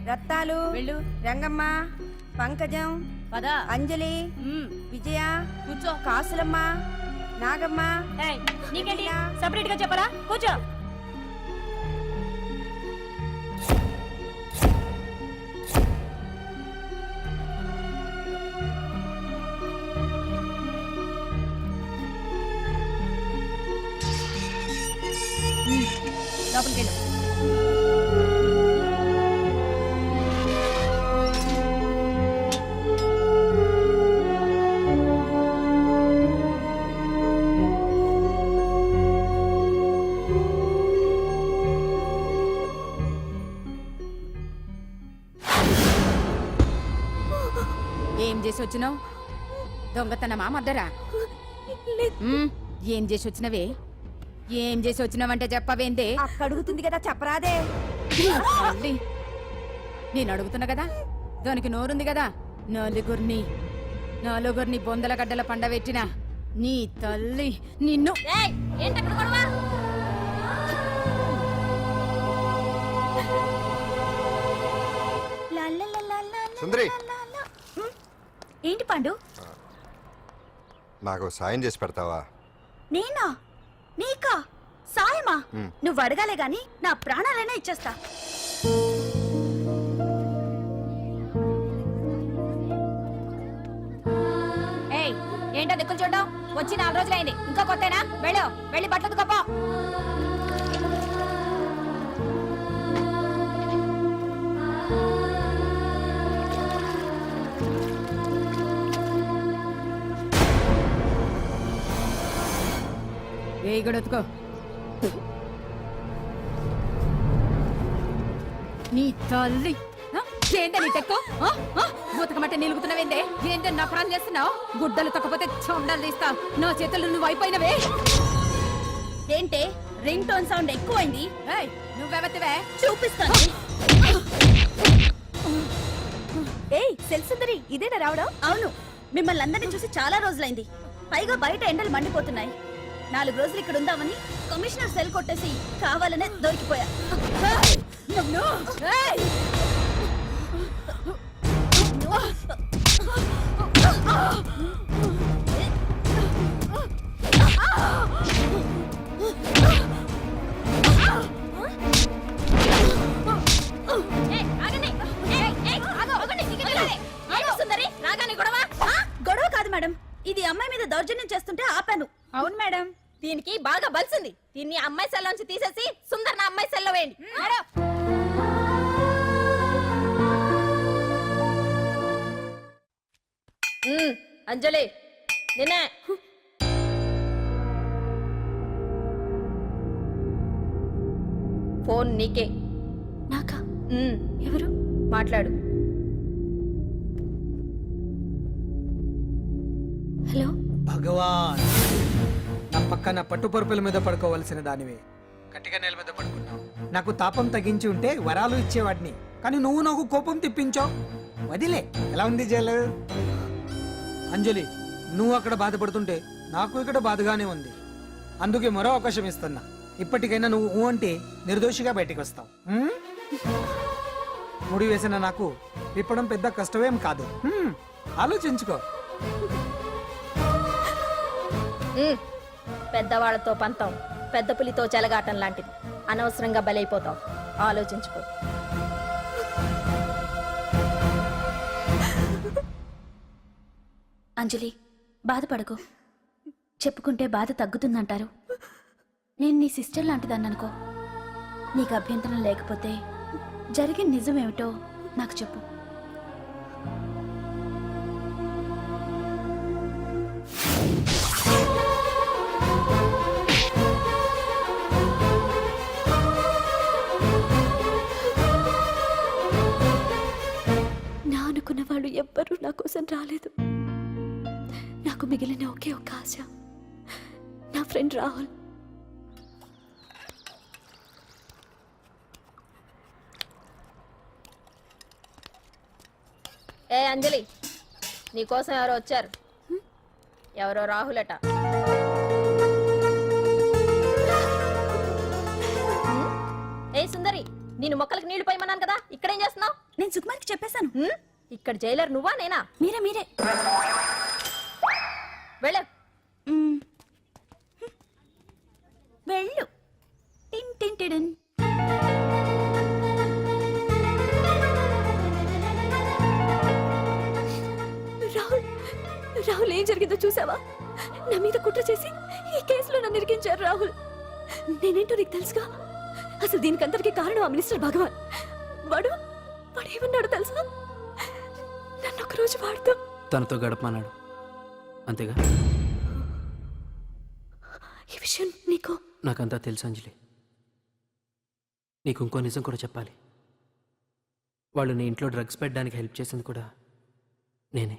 రత్నాలు, రంగమ్మ, పంకజం, అంజలి, విజయ, కూర్చో, కాసులమ్మ, నాగమ్మ. నీకేంటి సెపరేట్ గా చెప్పరా? కూర్చో. లోపలికి వెళ్ళు. ఏం చేసి వచ్చినావు? దొంగతనమా మద్దరా? ఏం చేసి వచ్చినవే? ఏం చేసి వచ్చినావంటే చెప్పవేందే? అడుగుతుంది కదా, చెప్పరాదే. నేను అడుగుతున్నా కదా, దానికి నోరుంది కదా. నలుగురిని బొందల గడ్డల పండబెట్టిన నీ తల్లి నిన్ను. సుందరి, ఏంటి పాండు? నాకు సాయం చేసి పెడతావా? నేనా? నీకా సాయమా? నువ్వు అడగాలే గాని నా ప్రాణాలైనా ఇచ్చేస్తా. ఏంటో దిక్కులు చూడడం? వచ్చి 4 రోజులైంది, ఇంకా కొత్తేనా? వెళ్ళి బట్టలు కప్ప. గొడవతుకో. నీ తల్లి ఏంటే నీ టెక్కు? బూతకమంటే నిలుగుతున్నావేందే? ఏంటే నా ప్రాణం చేస్తున్నావు? గుడ్డలు తొక్కపోతే చొండలు తీస్తా. నా చేతులు నువ్వు అయిపోయినవే. ఏంటే రింగ్ టోన్ సౌండ్ ఎక్కువైంది? నువ్వెవతివే? చూపిస్తాను. ఏయ్ సెల్సుందరి, ఇదేనా రావడం? అవును, మిమ్మల్ని అందరినీ చూసి చాలా రోజులైంది. పైగా బయట ఎండలు మండిపోతున్నాయి. 4 రోజులు ఇక్కడ ఉందామని కమిషనర్ సెల్ కొట్టేసి కావాలనే దొరికిపోయా. గొడవ కాదు మేడం, ఇది అమ్మాయి మీద దౌర్జన్యం చేస్తుంటే ఆపాను. అవును మేడం, దీనికి బాగా బలిసింది. దీన్ని అమ్మాయి సెల్ నుంచి తీసేసి సుందర్ నా అమ్మాయి సెల్లో వేయండి. అంజలి, నిన్నే. ఫోన్ నీకే. నాకా? ఎవరు? మాట్లాడు. హలో. భగవాన్, నా పక్కన పట్టుపరుపుల మీద పడుకోవలసిన దానివే గట్టిగా నేల మీద పడుకున్నావు. నాకు తాపం తగ్గించి ఉంటే వరాలు ఇచ్చేవాడిని, కానీ నువ్వు నాకు కోపం తెప్పించావు. వదిలే. ఎలా ఉంది జైలు? అంజలి, నువ్వు అక్కడ బాధపడుతుంటే నాకు ఇక్కడ బాధగానే ఉంది. అందుకే మరో అవకాశం ఇస్తున్నా. ఇప్పటికైనా నువ్వు ఊ అంటే నిర్దోషిగా బయటికి వస్తావు. ముడి వేసిన నాకు విప్పడం పెద్ద కష్టమేం కాదు. ఆలోచించుకో. పెద్దవాళ్లతో పంతం పెద్ద పులితో చెలగాటం లాంటిది. అనవసరంగా బలైపోతావు. ఆలోచించుకో. అంజలి, బాధపడకు. చెప్పుకుంటే బాధ తగ్గుతుందంటారు. నేను నీ సిస్టర్ లాంటిదాన్ని అనుకో. నీకు అభ్యంతరం లేకపోతే జరిగిన నిజమేమిటో నాకు చెప్పు. నా అనుకున్న వాళ్ళు ఎవ్వరూ నా కోసం రాలేదు. నాకు మిగిలిన ఒకే ఒక ఆశ, నా ఫ్రెండ్ రాహుల్. ఏ అంజలి, నీకోసం ఎవరో వచ్చారు. ఎవరో రాహుల్ అట. ఏ సుందరి, నేను మొక్కలకు నీళ్లు పోయమన్నాను కదా, ఇక్కడేం చేస్తున్నావు? నేను సుకుమార్కి చెప్పేశాను. ఇక్కడ జైలర్ నువ్వా నేనా? మీరే. వెళ్ళు. రాహుల్, ఏం జరిగిందో చూసావా? నా మీద కుట్ర చేసి ఈ కేసులో నన్ను ఇరికించారు రాహుల్. నేనేంటో నీకు తెలుసుగా. అసలు దీనికంతటికి కారణం ఆ మినిస్టర్ భగవాన్. వాడు ఏమన్నాడు తెలుసా? నన్ను ఒకరోజు వాడుతూ తనతో గడపమన్నాడు, అంతేగా? ఈ విషయం నీకు నాకంతా తెలుసు అంజలి. నీకు ఇంకో నిజం కూడా చెప్పాలి. వాళ్ళు నీ ఇంట్లో డ్రగ్స్ పెట్టడానికి హెల్ప్ చేసింది కూడా నేనే.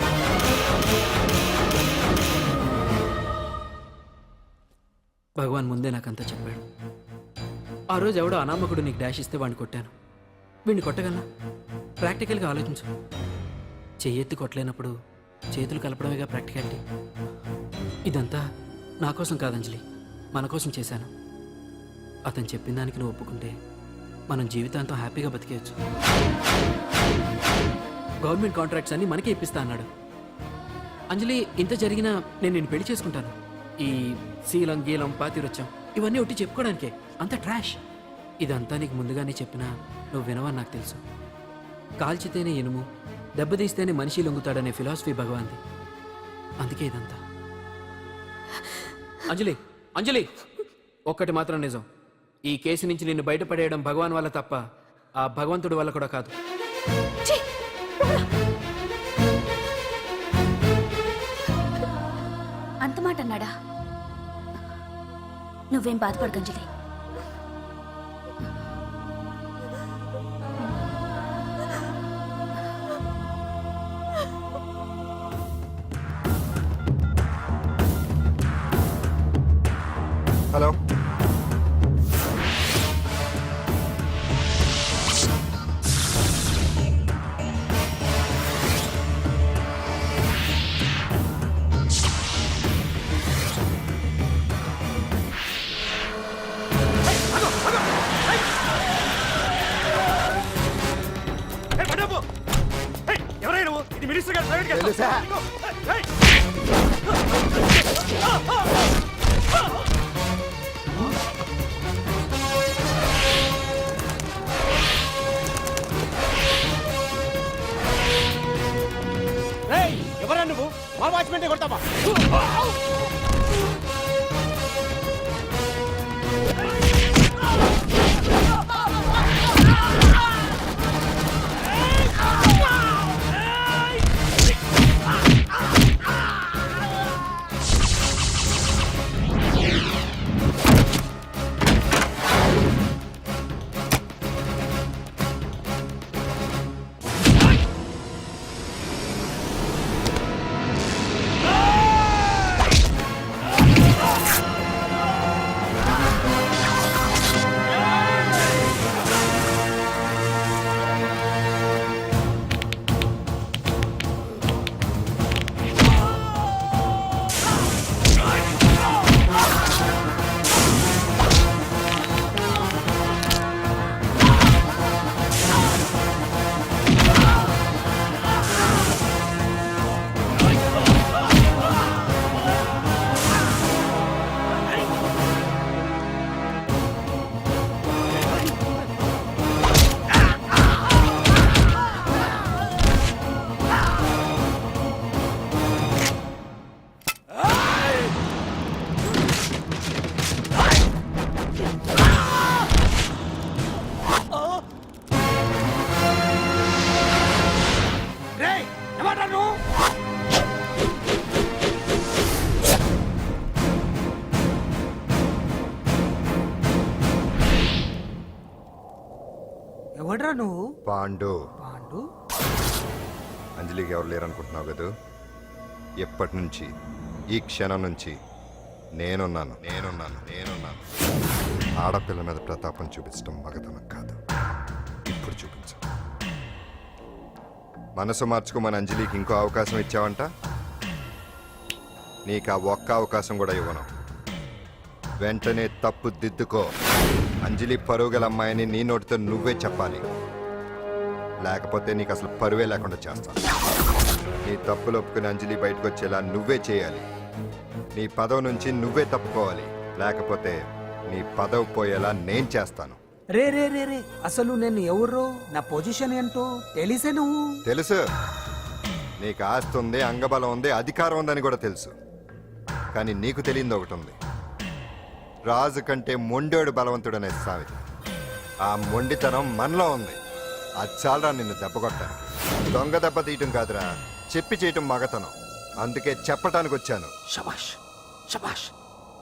భగవాన్ ముందే నాకంతా చెప్పాడు. ఆ రోజు ఎవడో అనామకుడు నీకు డాష్ ఇస్తే వాడిని కొట్టాను. వీడిని కొట్టగలనా? ప్రాక్టికల్గా ఆలోచించు. చెయ్యెత్తి కొట్టలేనప్పుడు చేతులు కలపడమేగా ప్రాక్టికాలిటీ. ఇదంతా నా కోసం కాదంజలి, మన కోసం చేశాను. అతను చెప్పిన దానికి నువ్వు ఒప్పుకుంటే మనం జీవితాంతం హ్యాపీగా బతికేయచ్చు. గవర్నమెంట్ కాంట్రాక్ట్స్ అన్ని మనకే ఇప్పిస్తా అన్నాడు. అంజలి, ఇంత జరిగినా నేను నిన్ను పెళ్లి చేసుకుంటాను. ఈ శీలం గీలం పాతిరొచ్చాం ఇవన్నీ ఒట్టి చెప్పుకోవడానికే. అంత ట్రాష్. ఇదంతా నీకు ముందుగానే చెప్పినా నువ్వు వినవని నాకు తెలుసు. కాల్చితేనే ఇనుము, దెబ్బతీస్తేనే మనిషి లొంగుతాడనే ఫిలాసఫీ భగవాన్ది. అందుకే ఇదంతా. అంజలి, ఒక్కటి మాత్రం నిజం. ఈ కేసు నుంచి నిన్ను బయటపడేయడం భగవాన్ వల్ల తప్ప ఆ భగవంతుడి వల్ల కూడా కాదు. అంత మాట అన్నాడా? నువ్వేం బాధపడకు అంజలి. హలో, ఎవరైనా నువ్వు? ఇది మినిస్టర్ గారు ప్రైవేట్ గెస్ట్ తెలుసా? ఎవరా నువ్వు? మా వాచ్మెంట్ కొడతావా? ఎవడ్రా నువ్వు? పాండు. పాండు? అంజలికి ఎవరు లేరనుకుంటున్నావు కదా? ఎప్పటి నుంచి, ఈ క్షణం నుంచి నేనున్నాను. ఆడపిల్ల మీద ప్రతాపం చూపించడం మగతనం కాదు. ఇప్పుడు చూపించు. మనసు మార్చుకోమని అంజలికి ఇంకో అవకాశం ఇచ్చావంట. నీకు ఆ ఒక్క అవకాశం కూడా ఇవ్వను. వెంటనే తప్పు దిద్దుకో. అంజలి పరువుగల అమ్మాయిని నీ నోటితో నువ్వే చెప్పాలి, లేకపోతే నీకు అసలు పరువే లేకుండా చేస్తా. నీ తప్పులు ఒప్పుకుని అంజలి బయటకు వచ్చేలా నువ్వే చేయాలి. నీ పదవి నుంచి నువ్వే తప్పుకోవాలి, లేకపోతే నీ పదవి పోయేలా నేను చేస్తాను. రే రే రే రే అసలు నేను ఎవరు, నా పొజిషన్ ఏంటో తెలిసే నువ్వు. తెలుసు, నీకు ఆస్తి ఉంది, అంగబలం ఉంది, అధికారం ఉందని కూడా తెలుసు. కానీ నీకు తెలియంది ఒకటి ఉంది. రాజు కంటే మొండోడు బలవంతుడనే సామెత. ఆ మొండితనం మనలో ఉంది. అది చాలరా నిన్ను దెబ్బకొట్టాను. దొంగ దెబ్బ తీయటం కాదురా, చెప్పి చేయటం మగతనం. అందుకే చెప్పటానికి వచ్చాను. శబాష్ శబాష్,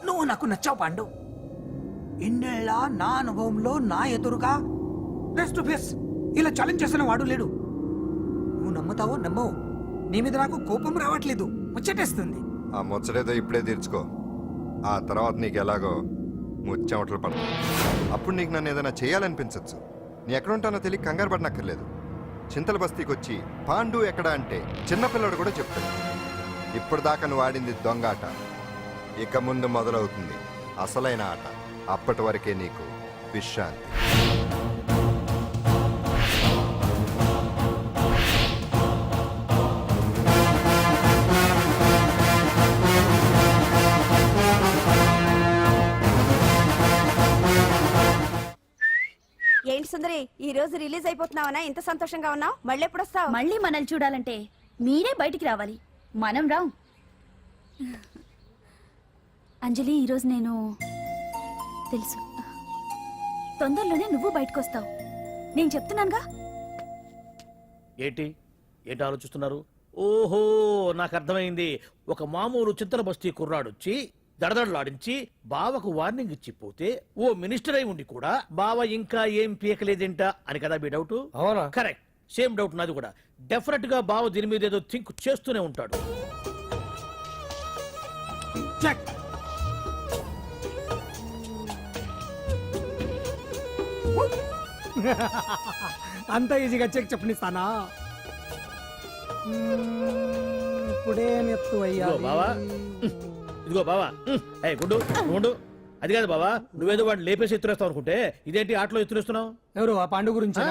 నువ్వు నాకు నచ్చావు పాండు. ఇన్నేళ్ళ నా అనుభవంలో నా ఎదురుగా ఫేస్ టు ఫేస్ ఇలా ఛాలెంజ్ చేసిన వాడు లేడు. నువ్వు నమ్ముతావో నమ్మవు, నీ మీద నాకు కోపం రావట్లేదు, ముచ్చటేస్తుంది. ఆ ముచ్చటేదో ఇప్పుడే తీర్చుకో. ఆ తర్వాత నీకు ఎలాగో ముచ్చెమటలు పడతాయి. అప్పుడు నీకు నన్ను ఏదైనా చేయాలనిపించచ్చు. నీ ఎక్కడుంటానో తెలియ కంగారు పడనక్కర్లేదు. చింతల బస్తీకి వచ్చి పాండు ఎక్కడ అంటే చిన్నపిల్లడు కూడా చెప్తాడు. ఇప్పుడు దాకా నువ్వు ఆడింది దొంగ ఆట. ఇక ముందు మొదలవుతుంది అసలైన ఆట. అప్పటి వరకే నీకు విశ్రాంతి. ఏంటి సుందరి, ఈ రోజు రిలీజ్ అయిపోతున్నావనా? ఇంత సంతోషంగా ఉన్నావు? మళ్ళీ ఎప్పుడు వస్తావు? మళ్ళీ మనల్ని చూడాలంటే మీరే బయటికి రావాలి, మనం రాం. అంజలి, ఈరోజు నేను తెలుసు, తొందరలోనే నువ్వు బయటకు వస్తావు. నేను చెప్తున్నానుగా. ఏంటి ఏంటి ఆలోచిస్తున్నారు? ఓహో, నాకు అర్థమైంది. ఒక మామూలు చింతల బస్తీ కుర్రాడొచ్చి దడదడలాడించి బావకు వార్నింగ్ ఇచ్చిపోతే ఓ మినిస్టర్ అయి ఉండి కూడా బావ ఇంకా ఏం పీకలేదేంట అని కదా మీ డౌట్? అవునా? కరెక్ట్, సేమ్ డౌట్ నాది కూడా. డెఫినెట్ గా బావ దీని మీద ఏదో థింక్ చేస్తూనే ఉంటాడు. చెక్. అంత ఈజీగా చెక్ చెప్పనిస్తానా? ఇప్పుడే నెత్తు అయ్యా. ఇదిగో బావా, ఇదిగో బావా. ఏ గుడ్డు, గుండు, అది కాదు బావా, నువ్వేదో వాడిని లేపేసి ఎత్తురేస్తావు అనుకుంటే ఇదేంటి ఆటలో ఎత్తురేస్తున్నావు? ఎవరు ఆ పాండు గురించి?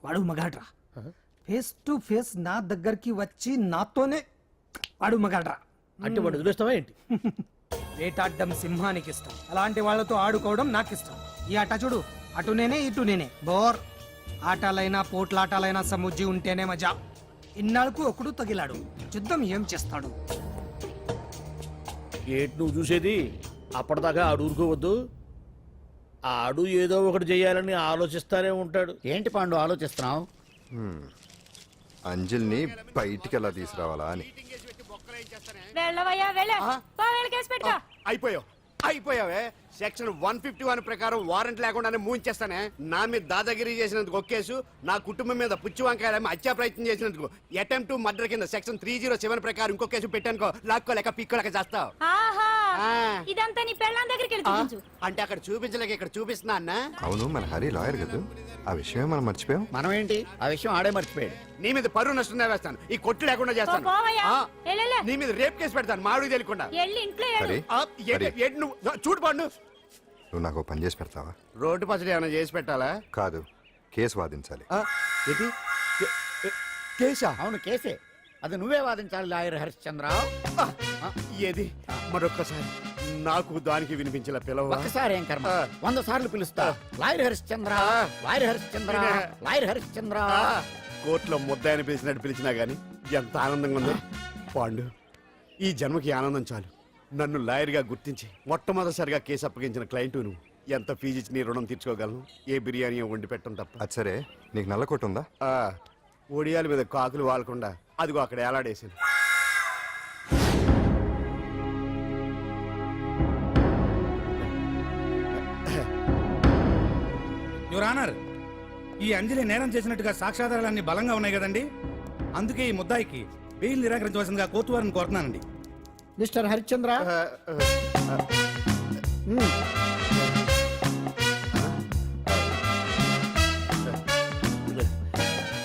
వాడు మగాడ్రా. ఫేస్ టు ఫేస్ నా దగ్గరికి వచ్చి నాతోనే వాడు మగాడ్రా. అంటే వాడు ఎదురేస్తావా ఏంటి? వేటాడ్డం సింహానికి ఇష్టం, అలాంటి వాళ్ళతో ఆడుకోవడం నాకు ఇష్టం. ఈ ఆట చూడు, అటు నేనే ఇటు నేనే. బోర్. ఆటలైనా పోట్లాటాలైనా సముజ్జి ఉంటేనే మజా. ఇన్నాళ్ళకు ఒకడు తగిలాడు, యుద్ధం ఏం చేస్తాడు? ఏంటి నువ్వు చూసేది? అప్పటిదాకా ఆడు ఊరుకోవద్దు. ఆడు ఏదో ఒకటి చేయాలని ఆలోచిస్తానే ఉంటాడు. ఏంటి పాండు ఆలోచిస్తున్నావు? అంజలిని బయటికి ఎలా తీసుకురావాలా అని. అయిపోయావే. సెక్షన్ 151 ప్రకారం వారెంట్ లేకుండానే మూయించేస్తానే. నా మీద దాదాగిరి చేసినందుకు ఒక కేసు, నా కుటుంబం మీద పుచ్చి వంకాయలేమో హత్యా ప్రయత్నం చేసినందుకు అటెంప్ట్ టు మర్డర్ కింద సెక్షన్ 307 ప్రకారం ఇంకో కేసు పెట్టానుకో, లాక్కోలేక పిక్కోలేక చేస్తావు. ఇదంతా నీ పెళ్ళాం దగ్గరికి అంటే అక్కడ చూపించలేక ఇక్కడ చూపిస్తున్నా అన్న. అవును, మన హరి లాయర్ కదా, ఆ విషయమే మనం మర్చిపోయాం. మనం ఏంటి ఆ విషయం ఆడే మర్చిపోయాడు. నీ మీద పరువు నష్టం వేస్తాను, ఈ కొట్టు లేకుండా చేస్తాను. నీ మీద రేప్ కేసు పెడతాను మాడు తెలియకుండా. హరి, హరి, నువ్వు చూడు పాండు, నువ్వు నాకు ఓ పని చేసి పెడతావా? రోడ్డు పచ్చడి ఏమైనా చేసి పెట్టాలా? కాదు, కేసు వాదించాలి. ఏంటి కేసా? అవును కేసే, అది నువ్వే వాదించాలి లాయర్ హరిశ్చంద్ర. ఏది మరొక్కసారి నాకు దానికి వినిపించిన పిలవ. ఒక్కసారి ఏం కర్మ, 100 సార్లు పిలుస్తా. Lawyer Harishchandra, lawyer Harishchandra, lawyer Harishchandra. కోర్టులో ముద్దాయని పిలిచినట్టు పిలిచినా గానీ ఎంత ఆనందంగా ఉందో పాండు. ఈ జన్మకి ఆనందం చాలు. నన్ను లాయర్గా గుర్తించి మొట్టమొదటిసారిగా కేసు అప్పగించిన క్లయింట్ నువ్వు. ఎంత ఫీజు ఇచ్చి నీ రుణం తీర్చుకోగలను? ఏ బిర్యానీ వండి పెట్టడం తప్ప. అది సరే, నీకు నల్ల కోటు ఉందా? ఒడియాల మీద కాకులు వాలకుండా అదిగో అక్కడ ఏలాడేసాను. యువర్ ఆనర్, ఈ అంజలి నేరం చేసినట్టుగా సాక్ష్యాధారాలన్నీ బలంగా ఉన్నాయి కదండి. అందుకే ఈ ముద్దాయికి బెయిల్ నిరాకరించవలసిందిగా కోర్టు వారిని కోరుతున్నానండి. మిస్టర్ హరిశ్చంద్ర,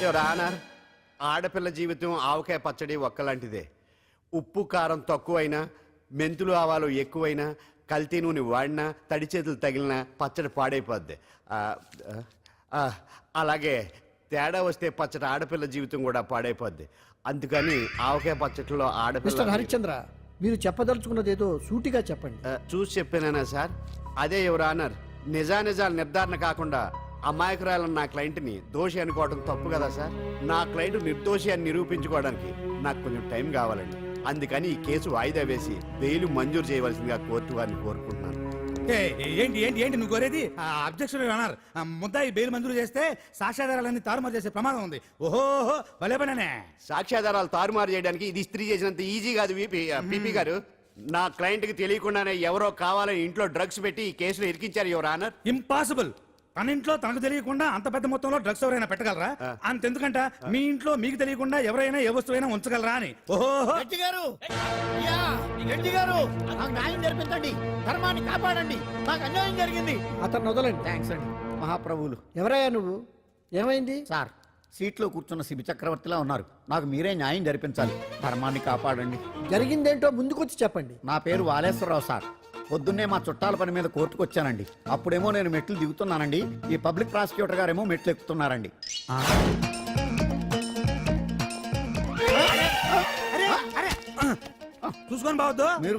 యువర్ ఆనర్, ఆడపిల్ల జీవితం ఆవకాయ పచ్చడి ఒక్కలాంటిదే. ఉప్పు కారం తక్కువైనా, మెంతులు ఆవాలు ఎక్కువైనా, కల్తీ నూనె వాడినా, తడి చేతులు తగిలినా పచ్చడి పాడైపోద్ది. అలాగే తేడా వస్తే పచ్చడి ఆడపిల్ల జీవితం కూడా పాడైపోద్ది. అందుకని ఆవకాయ పచ్చడిలో ఆడపిల్ల. మిస్టర్ హరిశ్చంద్ర, మీరు చెప్పదలుచుకున్నది ఏదో సూటిగా చెప్పండి. చూసి చెప్పానా సార్? అదే యువర్ ఆనర్, నిజానిజాలు నిర్ధారణ కాకుండా అమాయకురాలన్న నా క్లయింట్ని దోషి అనుకోవడం తప్పు కదా సార్? నా క్లయింట్ నిర్దోషి అని నిరూపించుకోవడానికి నాకు కొంచెం టైం కావాలండి. అందుకని ఈ కేసు వాయిదా వేసి బెయిల్ మంజూరు చేయవలసిందిగా కోర్టు వారిని కోరుకుంటున్నాను. ఏంటి ఏంటి ఏంటి నువ్వు కోరేది? అబ్జెక్షన్ అన్నారు. ముద్దాయి బెయిల్ మంజూరు చేస్తే సాక్ష్యాధారాలన్నీ తారుమారు చేసే ప్రమాదం ఉంది. ఓహో భలే పనేనే. సాక్ష్యాధారాలు తారుమారు చేయడానికి ఇది ఇస్త్రీ చేసినంత ఈజీ కాదు పీపీ గారు. నా క్లయింట్కి తెలియకుండానే ఎవరో కావాలని ఇంట్లో డ్రగ్స్ పెట్టి ఈ కేసులో ఇరికించారు యువర్ ఆనర్. ఇంపాసిబుల్. తన ఇంట్లో తనకు తెలియకుండా అంత పెద్ద మొత్తంలో డ్రగ్స్ ఎవరైనా పెట్టగలరా? అంతెందుకంట మీ ఇంట్లో మీకు తెలియకుండా ఎవరైనా ఏ వస్తువైనా ఉంచగలరా అని. ఓహో గారు, నాకు న్యాయం జరిపించండి, ధర్మాన్ని కాపాడండి, నాకు అన్యాయం జరిగింది. అతను వదలండి. థ్యాంక్స్ అండి మహాప్రభువులు. ఎవరయ్యా నువ్వు? ఏమైంది? సార్, సీట్లో కూర్చున్న శిబి చక్రవర్తిలా ఉన్నారు. నాకు మీరే న్యాయం జరిపించాలి, ధర్మాన్ని కాపాడండి. జరిగిందేంటో ముందుకొచ్చి చెప్పండి. నా పేరు వాలేశ్వరరావు సార్. పొద్దున్నే మా చుట్టాల పని మీద కోర్టుకు వచ్చానండి. అప్పుడేమో నేను మెట్లు దిగుతున్నానండి, ఈ పబ్లిక్ ప్రాసిక్యూటర్ గారేమో మెట్లు ఎక్కుతున్నారండి. చూసుకొని బావద్దు. మీరు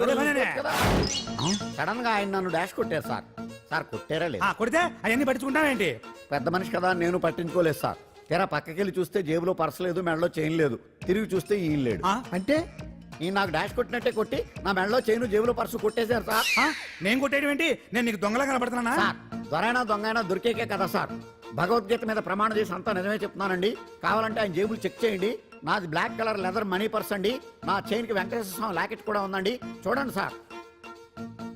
సడన్ గా ఆయన నన్ను డాష్ కొట్టారు సార్. సార్ కొట్టారా లేదు? కొడితే అవన్నీ పట్టించుకుంటావేంటి? పెద్ద మనిషి కదా నేను పట్టించుకోలేదు సార్. తెరా పక్కకెళ్ళి చూస్తే జేబులో పర్స్ లేదు, మెడలో చైన్ లేదు. తిరిగి చూస్తే ఈయన లేడు. అంటే ఈయన నాకు డాష్ కొట్టినట్టే కొట్టి నా మెడలో చైన్ జేబులో పర్సు కొట్టేశారు సార్. నేను కొట్టేయడం ఏంటి? నేను నీకు దొంగలా కనబడుతున్నా? సార్, దొరైనా దొంగైనా దొరికేకే కదా సార్. భగవద్గీత మీద ప్రమాణం చేసి అంతా నిజమే చెప్తున్నానండి. కావాలంటే ఆయన జేబులు చెక్ చేయండి. నాది black colour leather money purse అండి. నా చైన్ కి వెంకటేశ్వర స్వామి లాకెట్ కూడా ఉందండి. చూడండి సార్.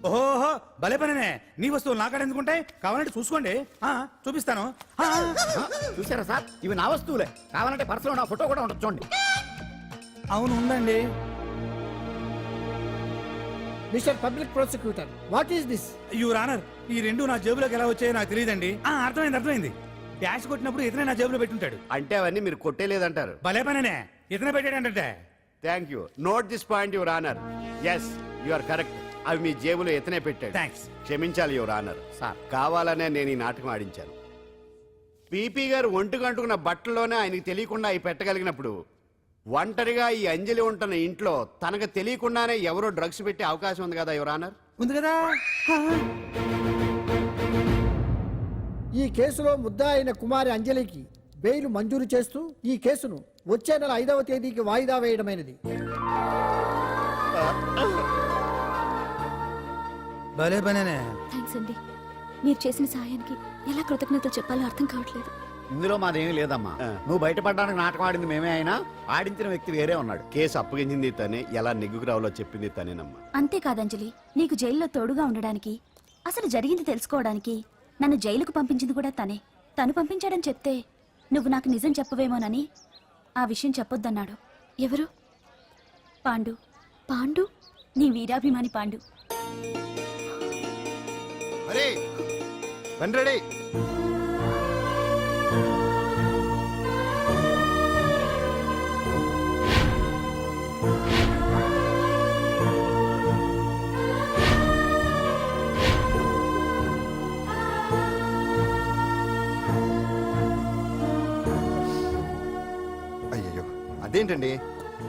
ఓహో భలే పనే. నీ వస్తువులు నాకాడ ఎందుకుంటాయి? కావాలంటే చూసుకోండి, చూపిస్తాను. చూసారా సార్, ఇవి నా వస్తువులే. కావాలంటే పర్సులో నా ఫోటో కూడా ఉండొచ్చు చూడండి. అవును ఉందండి. Mister public prosecutor, what is this? Your honour, ఈ రెండు నా జేబులోకి ఎలా వచ్చాయో నాకు తెలియదండి. అర్థమైంది. డాష్ కొట్టినప్పుడు ఇతనే నా జేబులో పెట్టుంటాడు. అంటే అవన్నీ మీరు కొట్టేలేదంటారు? భలే పనే, ఇతనే పెట్టాడంటే. Thank you. Note this point your honour. Yes, you are correct. అవి మీ జేబులో ఎత్తనే పెట్టాడు. థ్యాంక్స్. క్షమించాలి యువర్ ఆనర్. సార్, కావాలనే నేను ఈ నాటకం ఆడించాను. పీపీ గారు ఒంటికంటుకున్న బట్టల్లోనే ఆయనకి తెలియకుండా అవి పెట్టగలిగినప్పుడు ఒంటరిగా ఈ అంజలి ఉంటున్న ఇంట్లో తనకు తెలియకుండానే ఎవరో డ్రగ్స్ పెట్టే అవకాశం ఉంది కదా యువర్ ఆనర్? ఉంది కదా. ఈ కేసులో ముద్దా అయిన కుమారి అంజలికి బెయిల్ మంజూరు చేస్తూ ఈ కేసును వచ్చే నెల 5వ తేదీకి వాయిదా వేయడమైనది. భలే పనేనే. థ్యాంక్స్ అండి. మీరు చేసిన సహాయానికి ఎలా కృతజ్ఞతలు చెప్పాలో అర్థం కావట్లేదు. ఇందులో మాదేమీ లేదమ్మా. నువ్వు బయటపడడానికి నాటకం ఆడింది మేమే అయినా ఆడించిన వ్యక్తి వేరే ఉన్నాడు. కేసు అప్పగించింది తనే, ఎలా నెగ్గుకు రావాలో చెప్పింది తనేనమ్మా. అంతేకాదంజలి, నీకు జైల్లో తోడుగా ఉండడానికి, అసలు జరిగింది తెలుసుకోవడానికి నన్ను జైలుకు పంపించింది కూడా తనే. తను పంపించాడని చెప్తే నువ్వు నాకు నిజం చెప్పవేమోనని ఆ విషయం చెప్పొద్దన్నాడు. ఎవరు? పాండు. పాండు, నీ వీరాభిమాని పాండు. అయ్యో అదేంటండి,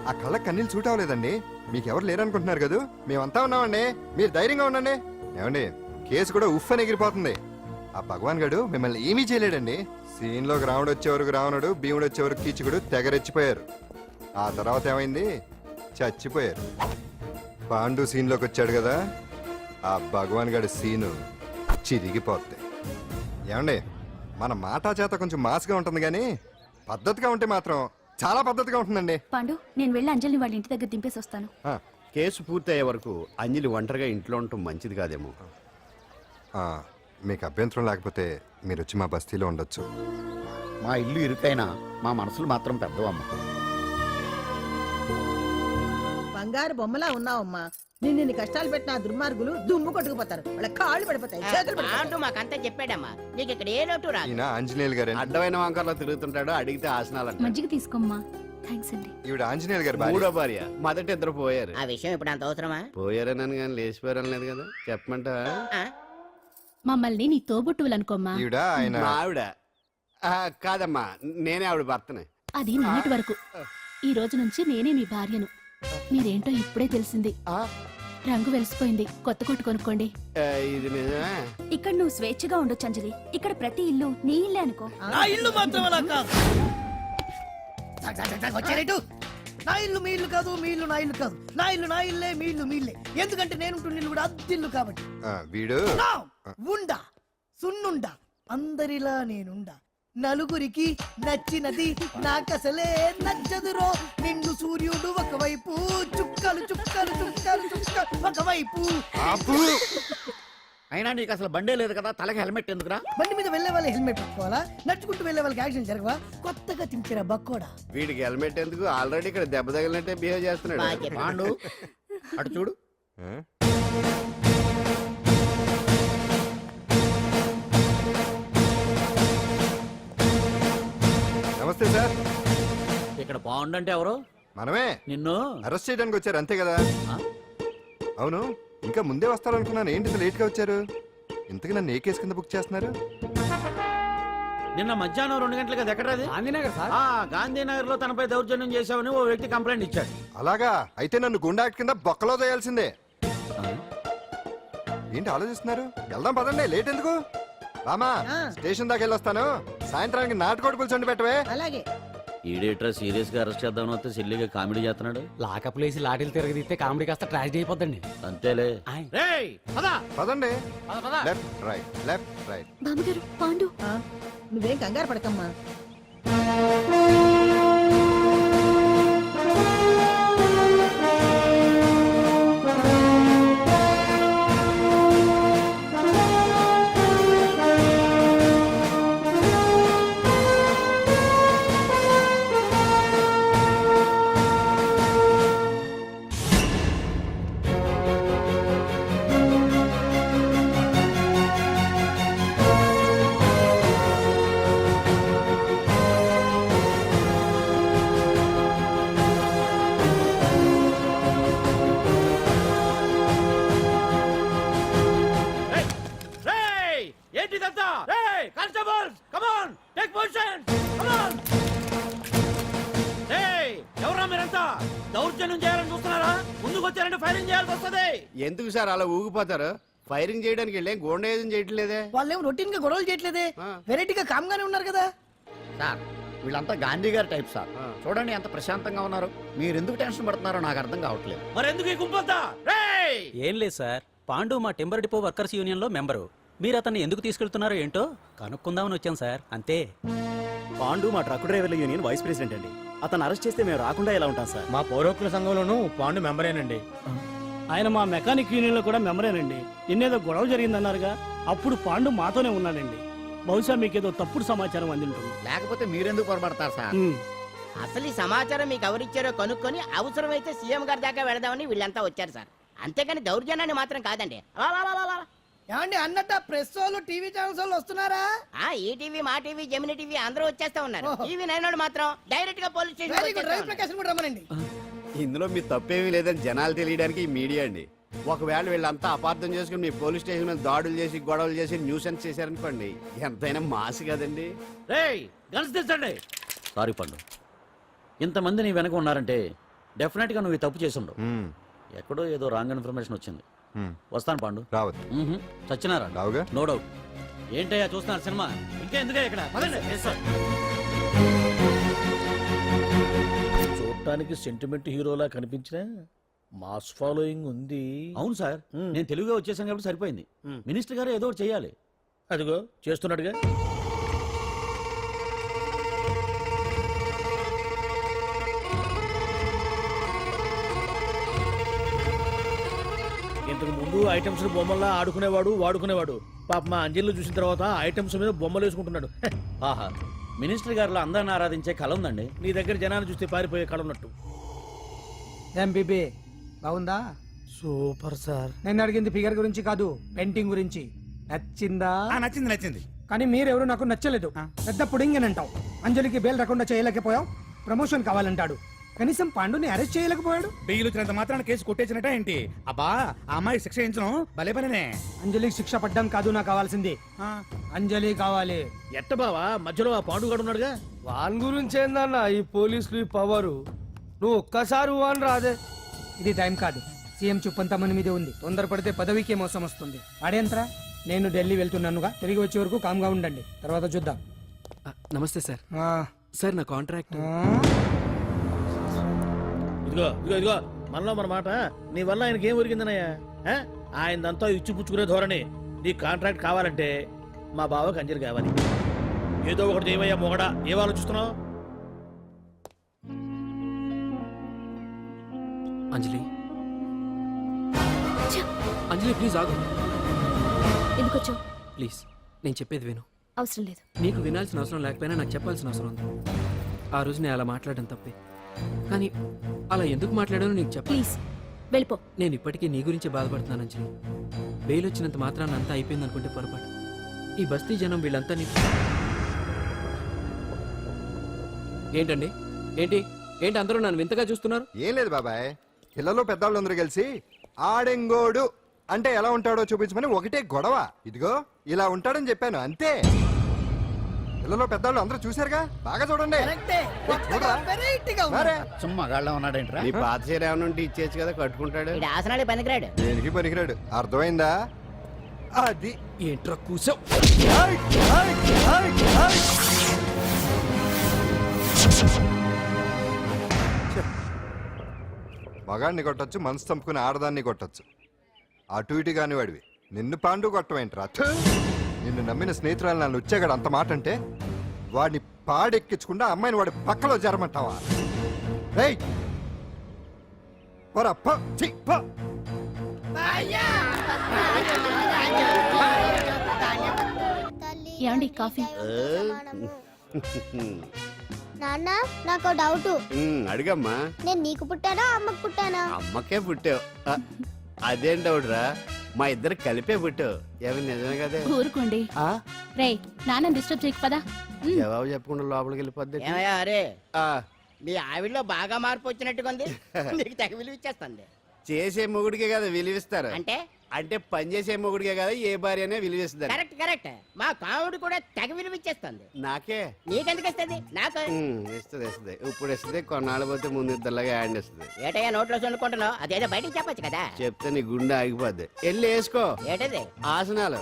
ఆ కళ్ళ కన్నీళ్ళు సూట్ అవ్వలేదండి. మీకెవరు లేరనుకుంటున్నారు కదా? మేమంతా ఉన్నామండి, మీరు ధైర్యంగా ఉండండి. ఏమండి, కేసు కూడా ఉఫ్ అని ఎగిరిపోతుంది. ఆ భగవాన్ గడు మిమ్మల్ని ఏమీ చేయలేడండి. సీన్లోకి రావణుడు వచ్చే వరకు రావణుడు, భీముడు వచ్చే వరకు కీచుకుడు తెగరెచ్చిపోయారు. ఆ తర్వాత ఏమైంది? చచ్చిపోయారు. పాండు సీన్లోకి వచ్చాడు కదా, ఆ భగవాన్ గడి సీను చిరిగిపోద్ది. ఏమండి, మన మాటా చేత కొంచెం మాస్గా ఉంటుంది కానీ పద్ధతిగా ఉంటే మాత్రం చాలా పద్ధతిగా ఉంటుందండి. పాండు, నేను వెళ్ళి అంజలిని వాళ్ళ ఇంటి దగ్గర దింపేసి వస్తాను. కేసు పూర్తయ్యే వరకు అంజలి ఒంటరిగా ఇంట్లో ఉండటం మంచిది కాదేమో. మీకు అభ్యంతరం లేకపోతే మీరు వచ్చి మా బస్తీలో ఉండొచ్చు. మా ఇల్లు ఇరుకైనా మా మనసులు మాత్రం పెద్దవమ్మ. బంగారు బొమ్మలా ఉన్నావమ్మా. నిన్ను కష్టాలు పెట్టిన ఆ దుర్మార్గులు దుమ్ము కొట్టుకుపోతారు. వాళ్ళ కాళ్ళు పడిపోతాయి, చేతులు పడిపోతాయి. అంటూ మాకంతా చెప్పాడమ్మా. నీకు ఇక్కడ ఏ లోటు రాదు. ఈయన ఆంజనేయులు గారు. అడ్డమైన వంకర్లో తిరుగుతుంటాడు, అడిగితే ఆసనాలంట. మజ్జిగ తీసుకోమ్మా. థ్యాంక్స్ అండి. ఈవిడ ఆంజనేయులు గారు భార్య. మూడో భార్య. మొదటి ఇద్దరు పోయారు. ఆ విషయం ఇప్పుడు అంత అవసరమా? పోయారనని కానీ లేచిపోయారని లేదు కదా, చెప్పమంట. ఆ? మమ్మల్ని నీ తోబుట్టువులు అనుకోమ్మా. ఈవిడ ఆయన మా ఆవిడ కాదమ్మా, నేనే ఆవిడ భర్తనే. అది నిన్నటి వరకు. ఈ రోజు నుంచి నేనే మీ భార్యను. మీరేంటో ఇప్పుడే తెలిసింది. రంగు వెలిసిపోయింది, కొత్త కొట్టు కొనుక్కోండి. ఇది నిజమే. ఇక్కడ నువ్వు స్వేచ్ఛగా ఉండొచ్చు అంజలి. ఇక్కడ ప్రతి ఇల్లు నీ ఇల్లే అనుకో. నా ఇల్లు మాత్రం అలా కాదు. వచ్చారేటు. నా ఇల్లు మీ ఇల్లు కాదు, మీ ఇల్లు నా ఇల్లు కాదు. నా ఇల్లు నా ఇల్లే, మీ ఇల్లు మీ ఇల్లే. ఎందుకంటే నేను ఇల్లు కూడా అద్దిల్లు కాబట్టి. వీడు నా ఉండా సున్నుండా అందరిలా నేనుండా. నలుగురికి నచ్చినది నాకసలే నచ్చదురో. నిన్ను సూర్యుడు ఒకవైపు, చుక్కలు చుక్కలు చుక్కలు చుక్కలు ఒకవైపు. అయినా నీకు అసలు బండే లేదు కదా, తలకి హెల్మెట్ ఎందుకురా? బండి మీద వెళ్లే వాళ్ళు హెల్మెట్ పెట్టుకోవాలా? నడుచుకుంటూ వెళ్లే వాళ్ళకి యాక్సిడెంట్ జరగవా? కొత్తగా తింటారా బక్కోడా? వీడికి హెల్మెట్ ఎందుకు, ఆల్రెడీ ఇక్కడ దెబ్బ తగిలినట్టే బిహేవ్ చేస్తున్నాడు. పాండు అటు చూడు. నమస్తే సార్. ఇక్కడ పాండు అంటే ఎవరు? మనమే. నిన్ను అరెస్ట్ చేయడానికి వచ్చారు అంతే కదా? అవును, ఇంకా ముందే వస్తారనుకున్నాను. ఏంటి లేట్ గా వచ్చారు? ఇంతకు నన్ను ఏ కేసు కింద బుక్ చేస్తున్నారు? నిన్న మధ్యాహ్నం 2 గంటలకు అది ఎక్కడ? గాంధీనగర్ సార్. గాంధీనగర్ లో తనపై దౌర్జన్యం చేశామని ఓ వ్యక్తి కంప్లైంట్ ఇచ్చాడు. అలాగా? అయితే నన్ను గుండా యాక్ట్ కింద బొక్కలో చేయాల్సిందే. ఏంటి ఆలోచిస్తున్నారు? వెళ్దాం పదండి, లేట్ ఎందుకు? రామా, స్టేషన్ దాకా వెళ్ళొస్తాను. సాయంత్రానికి నాటుకోడి పులుసు వండి పెట్టవే. అలాగే. ఈడేట్రా సీరియస్ గా అరెస్ట్ చేద్దామని వస్తే సిల్లిగా కామెడీ చేస్తున్నాడు. లాకప్ లేసి లాఠీలు తిరగదీస్తే కామెడీ కాస్త ట్రాజడీ అయిపోద్దండి. అంతేలే. పదండి. Left right, left right. బామ్మగారు, పాండు. నువ్వేం కంగారు పడకమ్మా. ఏంటిదంతా? Constables, come on, take position, come on. ఎవరా మీరంతా? దౌర్జన్యం చేయాలని చూస్తున్నారా? ముందుకు వచ్చారంటే ఫైరింగ్ చేయాల్సి వస్తుంది. ఎందుకు సార్ అలా ఊగిపోతారు? ఫైరింగ్ చేయడానికి వెళ్ళే గోండేజం చేయట్లేదే. వాళ్ళేం రొటీన్ గా గొడవలు చేయట్లేదే. వెరైటీగా కామ్ గానే ఉన్నారు కదా. సార్, వీళ్ళంతా గాంధీ గారి టైప్ సార్. చూడండి ఎంత ప్రశాంతంగా ఉన్నారు. మీరు ఎందుకు టెన్షన్ పడుతున్నారో నాకు అర్థం కావట్లేదు. మరి ఎందుకు ఈ గుంపంతా? ఏం లేదు సార్, పాండు మా టింబర్ డిపో వర్కర్స్ యూనియన్ లో మెంబరు. మీరు అతన్ని ఎందుకు తీసుకెళ్తున్నారో ఏంటో కనుక్కుందామని వచ్చాం సార్, అంతే. పాండు మా ట్రక్ డ్రైవర్ల యూనియన్ వైస్ ప్రెసిడెంట్ అండి. అతను అరెస్ట్ చేస్తే మేము రాకుండా ఎలా ఉంటాం సార్? మా పౌరోక్తుల సంఘంలోనూ పాండు మెంబరేనండి. ఆయన మా మెకానిక్ యూనియన్ లో కూడా మెంబరేనండి. నిన్నేదో గొడవ జరిగిందన్నారుగా, అప్పుడు పాండు మాతోనే ఉన్నాడండి. బహుశా మీకేదో తప్పుడు సమాచారం అందింటుంది. లేకపోతే మీరెందుకు పొరపడతారు సార్? అసలు ఈ సమాచారం మీకు ఎవరిచ్చారో కనుక్కొని అవసరమైతే సీఎం గారి దాకా వెళదామని వీళ్ళంతా వచ్చారు సార్. అంతేగాని దౌర్జన్యాన్ని మాత్రం కాదండి. ఏమండి అన్నట్ట ప్రెస్ వాళ్ళు టీవీ ఛానల్స్ వాళ్ళు వస్తున్నారా? ఈ టీవీ, మా టీవీ, జెమిని టీవీ అందరూ వచ్చేస్తా ఉన్నారు. టీవీ నైనోడు మాత్రం డైరెక్ట్ గా పోలీస్ స్టేషన్ కూడా రమ్మనండి. ఇందులో మీ తప్పేమీ లేదని జనాలు తెలియడానికి ఈ మీడియా అండి. ఒకవేళ వీళ్ళంతా అపార్థం చేసుకుని మీ పోలీస్ స్టేషన్ మీద దాడులు చేసి గొడవలు చేసి న్యూసెన్స్ చేశారనుకోండి, ఎంతైనా మాసి కదండి. సారీ పండు, ఇంతమంది నీ వెనక ఉన్నారంటే డెఫినెట్ గా నువ్వు ఈ తప్పు చేసి ఉండవు. ఎక్కడో ఏదో రాంగ్ ఇన్ఫర్మేషన్ వచ్చింది. వస్తాను పాండు. రావద్దు. చచ్చినారా? రావుగా. No doubt. ఏంటయ్యా చూస్తున్నారు సినిమా? ఇంకా ఎందుకే ఇక్కడ? చూడటానికి సెంటిమెంట్ హీరోలా కనిపించిన మాస్ ఫాలోయింగ్ ఉంది. అవును సార్, నేను తెలుగుగా వచ్చేసాను కాబట్టి సరిపోయింది. మినిస్టర్ గారు ఏదో ఒకటి చేయాలి. అదిగో చేస్తున్నాడుగా. ఇంతకు ముందు ఐటమ్స్ బొమ్మల్లా ఆడుకునేవాడు, వాడుకునేవాడు. పాప మా అంజలిలో చూసిన తర్వాత ఐటమ్స్ మీద బొమ్మలు వేసుకుంటున్నాడు. ఆహా, మినిస్టర్ గారిలో అందరిని ఆరాధించే కళ ఉందండి. నీ దగ్గర జనాన్ని చూస్తే పారిపోయే కళ ఉన్నట్టు. ఏం బీబీ బాగుందా? Super sir. నేను అడిగింది ఫిగర్ గురించి కాదు, పెయింటింగ్ గురించి. నచ్చిందా? నచ్చింది నచ్చింది. కానీ మీరెవరు నాకు నచ్చలేదు. పెద్ద పుడింగ్ అని అంటావు. అంజలికి బెయిల్ రాకుండా చేయలేకపోయావు. ప్రమోషన్ కావాలంటాడు. కనీసం పాండుని అరెస్ట్ చేయలేకపోయాడు. బెయిల్ వచ్చినంత మాత్రాన కేసు కొట్టేసినట్ట ఏంటి? అబ్బా ఆ అమ్మాయి శిక్ష వేయించడం భలే పనినే. అంజలికి శిక్ష పడ్డం కాదు నాకు కావాల్సింది. అంజలి కావాలి. ఎట్ట బావా మధ్యలో ఆ పాండుగాడు ఉన్నాడుగా. వాన్ గురించి ఏందన్నా ఈ పోలీసులు ఈ పవరు? నువ్వు ఒక్కసారి వాన్ రాదే. ఇది టైం కాదు. సీఎం చూపంతా మన మీదే ఉంది. తొందరపడితే పదవికే మోసం వస్తుంది. అడేంత్రా, నేను ఢిల్లీ వెళ్తున్నానుగా. తిరిగి వచ్చే వరకు కామ్గా ఉండండి, తర్వాత చూద్దాం. నమస్తే సార్. సార్ నా కాంట్రాక్ట్. ఇదిగో ఇదిగో ఇదిగో మనలో మన మాట. నీ వల్ల ఆయనకి ఏం ఒరిగిందనయ్యా? ఆయనదంతా ఇచ్చిపుచ్చుకునే ధోరణి. నీ కాంట్రాక్ట్ కావాలంటే మా బావకి అంజలి కావాలి. ఏదో ఒకటి ఏమయ్యా మొగడా, ఏం ఆలోచిస్తున్నావు? అంజలి, అంజలి ప్లీజ్ ఆగు. ఎందుకు వచ్చావు? ప్లీజ్ నేను చెప్పేది విను. అవసరం లేదు. నీకు వినాల్సిన అవసరం లేకపోయినా నాకు చెప్పాల్సిన అవసరం ఉంది. ఆ రోజు నేను అలా మాట్లాడడం తప్పే, కానీ అలా ఎందుకు మాట్లాడానో నీకు చెప్ప. ప్లీజ్ వెళ్ళిపో. నేను ఇప్పటికీ నీ గురించి బాధపడుతున్నాను అంజలి. బెయిల్ వచ్చినంత మాత్రాన అంతా అయిపోయింది అనుకుంటే పొరపాటు. ఈ బస్తీ జనం వీళ్ళంతా ఏంటండి? ఏంటి ఏంటి అందరూ నన్ను వింతగా చూస్తున్నారు? ఏం లేదు బాబాయ్, పిల్లలు పెద్దవాళ్ళందరూ కలిసి ఆడెంగోడు అంటే ఎలా ఉంటాడో చూపించమని ఒకటే గొడవ. ఇదిగో ఇలా ఉంటాడని చెప్పాను అంతే. పిల్లలు పెద్దవాళ్ళు అందరూ చూశారుగా, బాగా చూడండి. మగాళ్ళ ఉన్నాడేంట్రా? నీ పాత చీర ఏమైనా ఉంటే ఇచ్చేచ్చు కదా, కట్టుకుంటాడు. ఆసనాడే పనికిరాడు. దేనికి పనికిరాడు, అర్థమైందా? అది ఏంట్రా కూసావ్? మగాడిని కొట్టచ్చు, మనసు చంపుకుని ఆడదాన్ని కొట్టచ్చు. అటు ఇటు కాని వాడివి నిన్ను పాండు కొట్టమేంట్రా? నిన్ను నమ్మిన స్నేహితురాలు నన్ను వచ్చాగాడు అంత మాట అంటే వాడిని పాడెక్కించకుండా అమ్మాయిని వాడి పక్కలో జరమంటావా? రేయ్ పోరా, పో, ఛీ, పో. ఏమండి కాఫీ? నాన్న నాకు డౌట్. అడిగమ్మా. నేను నీకు పుట్టానా అమ్మకు పుట్టానా? అమ్మకే పుట్టావు. అదేం డౌట్ రా, మా ఇద్దరు కలిపే పుట్టావు. ఏమి నిజమే కదా? ఊరుకోండి. రే నాన్న డిస్టర్బ్ చేయకు పదా. జవాబు చెప్పకుండా లోపలికి వెళ్ళిపోద్ది. ఏమయ్యా అరే, మీ ఆవిడలో బాగా మార్పు వచ్చినట్టుగా ఉంది. నీకు తెగ విలువ ఇచ్చేస్తుంది. చేసే మొగుడికే కదా విలువిస్తారు. అంటే అంటే పని చేసే మొగుడికే కదా ఏ భార్య అనే విలువిస్తారు. Correct correct. మా కావుడు కూడా తెగ విలువ ఇచ్చేస్తుంది. నాకే? నీకెందుకు ఇస్తుంది? నాకు ఇస్తుంది ఇస్తుంది. ఇప్పుడు ఇస్తుంది, కొన్నాళ్ళు పోతే ముందు ఇద్దరులాగా హ్యాండ్ ఇస్తుంది. ఏటయ్యా నోట్లో చల్లుకుంటున్నావు? అదేదో బయటికి చెప్పొచ్చు కదా. చెప్తే నీ గుండె ఆగిపోద్ది. వెళ్ళి వేసుకో. ఏటది? ఆసనాలు.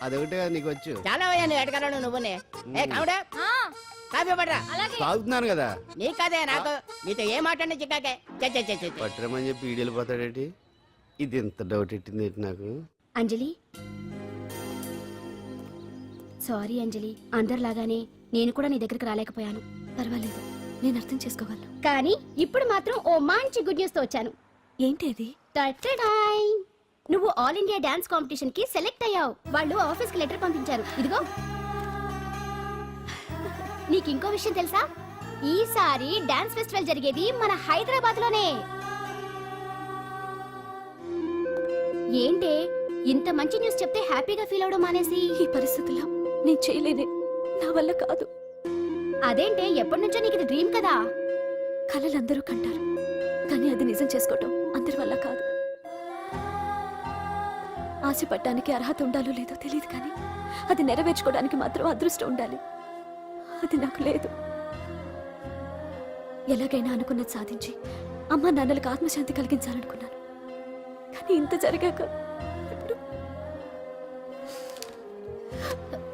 అదొకటి కదా నీకు వచ్చు. చాలా అయ్యా నువ్వు ఎడగలను నువ్వునే. ఏ కావుడా కాఫీ పడరా. తాగుతున్నాను కదా. నీ కదే నాకు. నీతో ఏ మాట్లాడి చిక్కాకే పట్టరమని చెప్పి ఈడు వెళ్ళిపోతాడేటి? ఇది ఎంత డౌట్ ఎట్టింది నాకు. అంజలి సారీ అంజలి, అందరిలాగానే నేను కూడా నీ దగ్గరికి రాలేకపోయాను. పర్వాలేదు, నేను అర్థం చేసుకోగలను. కానీ ఇప్పుడు మాత్రం ఓ మంచి గుడ్ న్యూస్ తో వచ్చాను. ఏంటి అది? టటడాయ్! నువ్వు ఆల్ ఇండియా డాన్స్ కాంపిటీషన్ కి సెలెక్ట్ అయ్యావు. వాళ్ళు ఆఫీస్ కి లెటర్ పంపించారు. ఇదిగో. నీకు ఇంకో విషయం తెలుసా? ఈసారి డాన్స్ ఫెస్టివల్ జరిగేది మన హైదరాబాద్ లోనే. ఏంటే ఇంత మంచి న్యూస్ చెప్తే హ్యాపీగా ఫీల్ అవడం మానేసి? ఈ పరిస్థితుల్లో నేను చేయలేనే, నా వల్ల కాదు. అదేంటే, ఎప్పటి నుంచో నీకు ఇది డ్రీమ్ కదా? కలలు అందరూ కంటారు, కానీ అది నిజం చేసుకోవటం అందరి వల్ల కాదు. ఆశపడటానికి అర్హత ఉండాలో లేదో తెలియదు, కానీ అది నెరవేర్చుకోవడానికి మాత్రం అదృష్టం ఉండాలి. అది నాకు లేదు. ఎలాగైనా అనుకున్నది సాధించి అమ్మా నాన్నలకు ఆత్మశాంతి కలిగించాలనుకున్నాను, కానీ ఇంత జరిగాక ఇప్పుడు.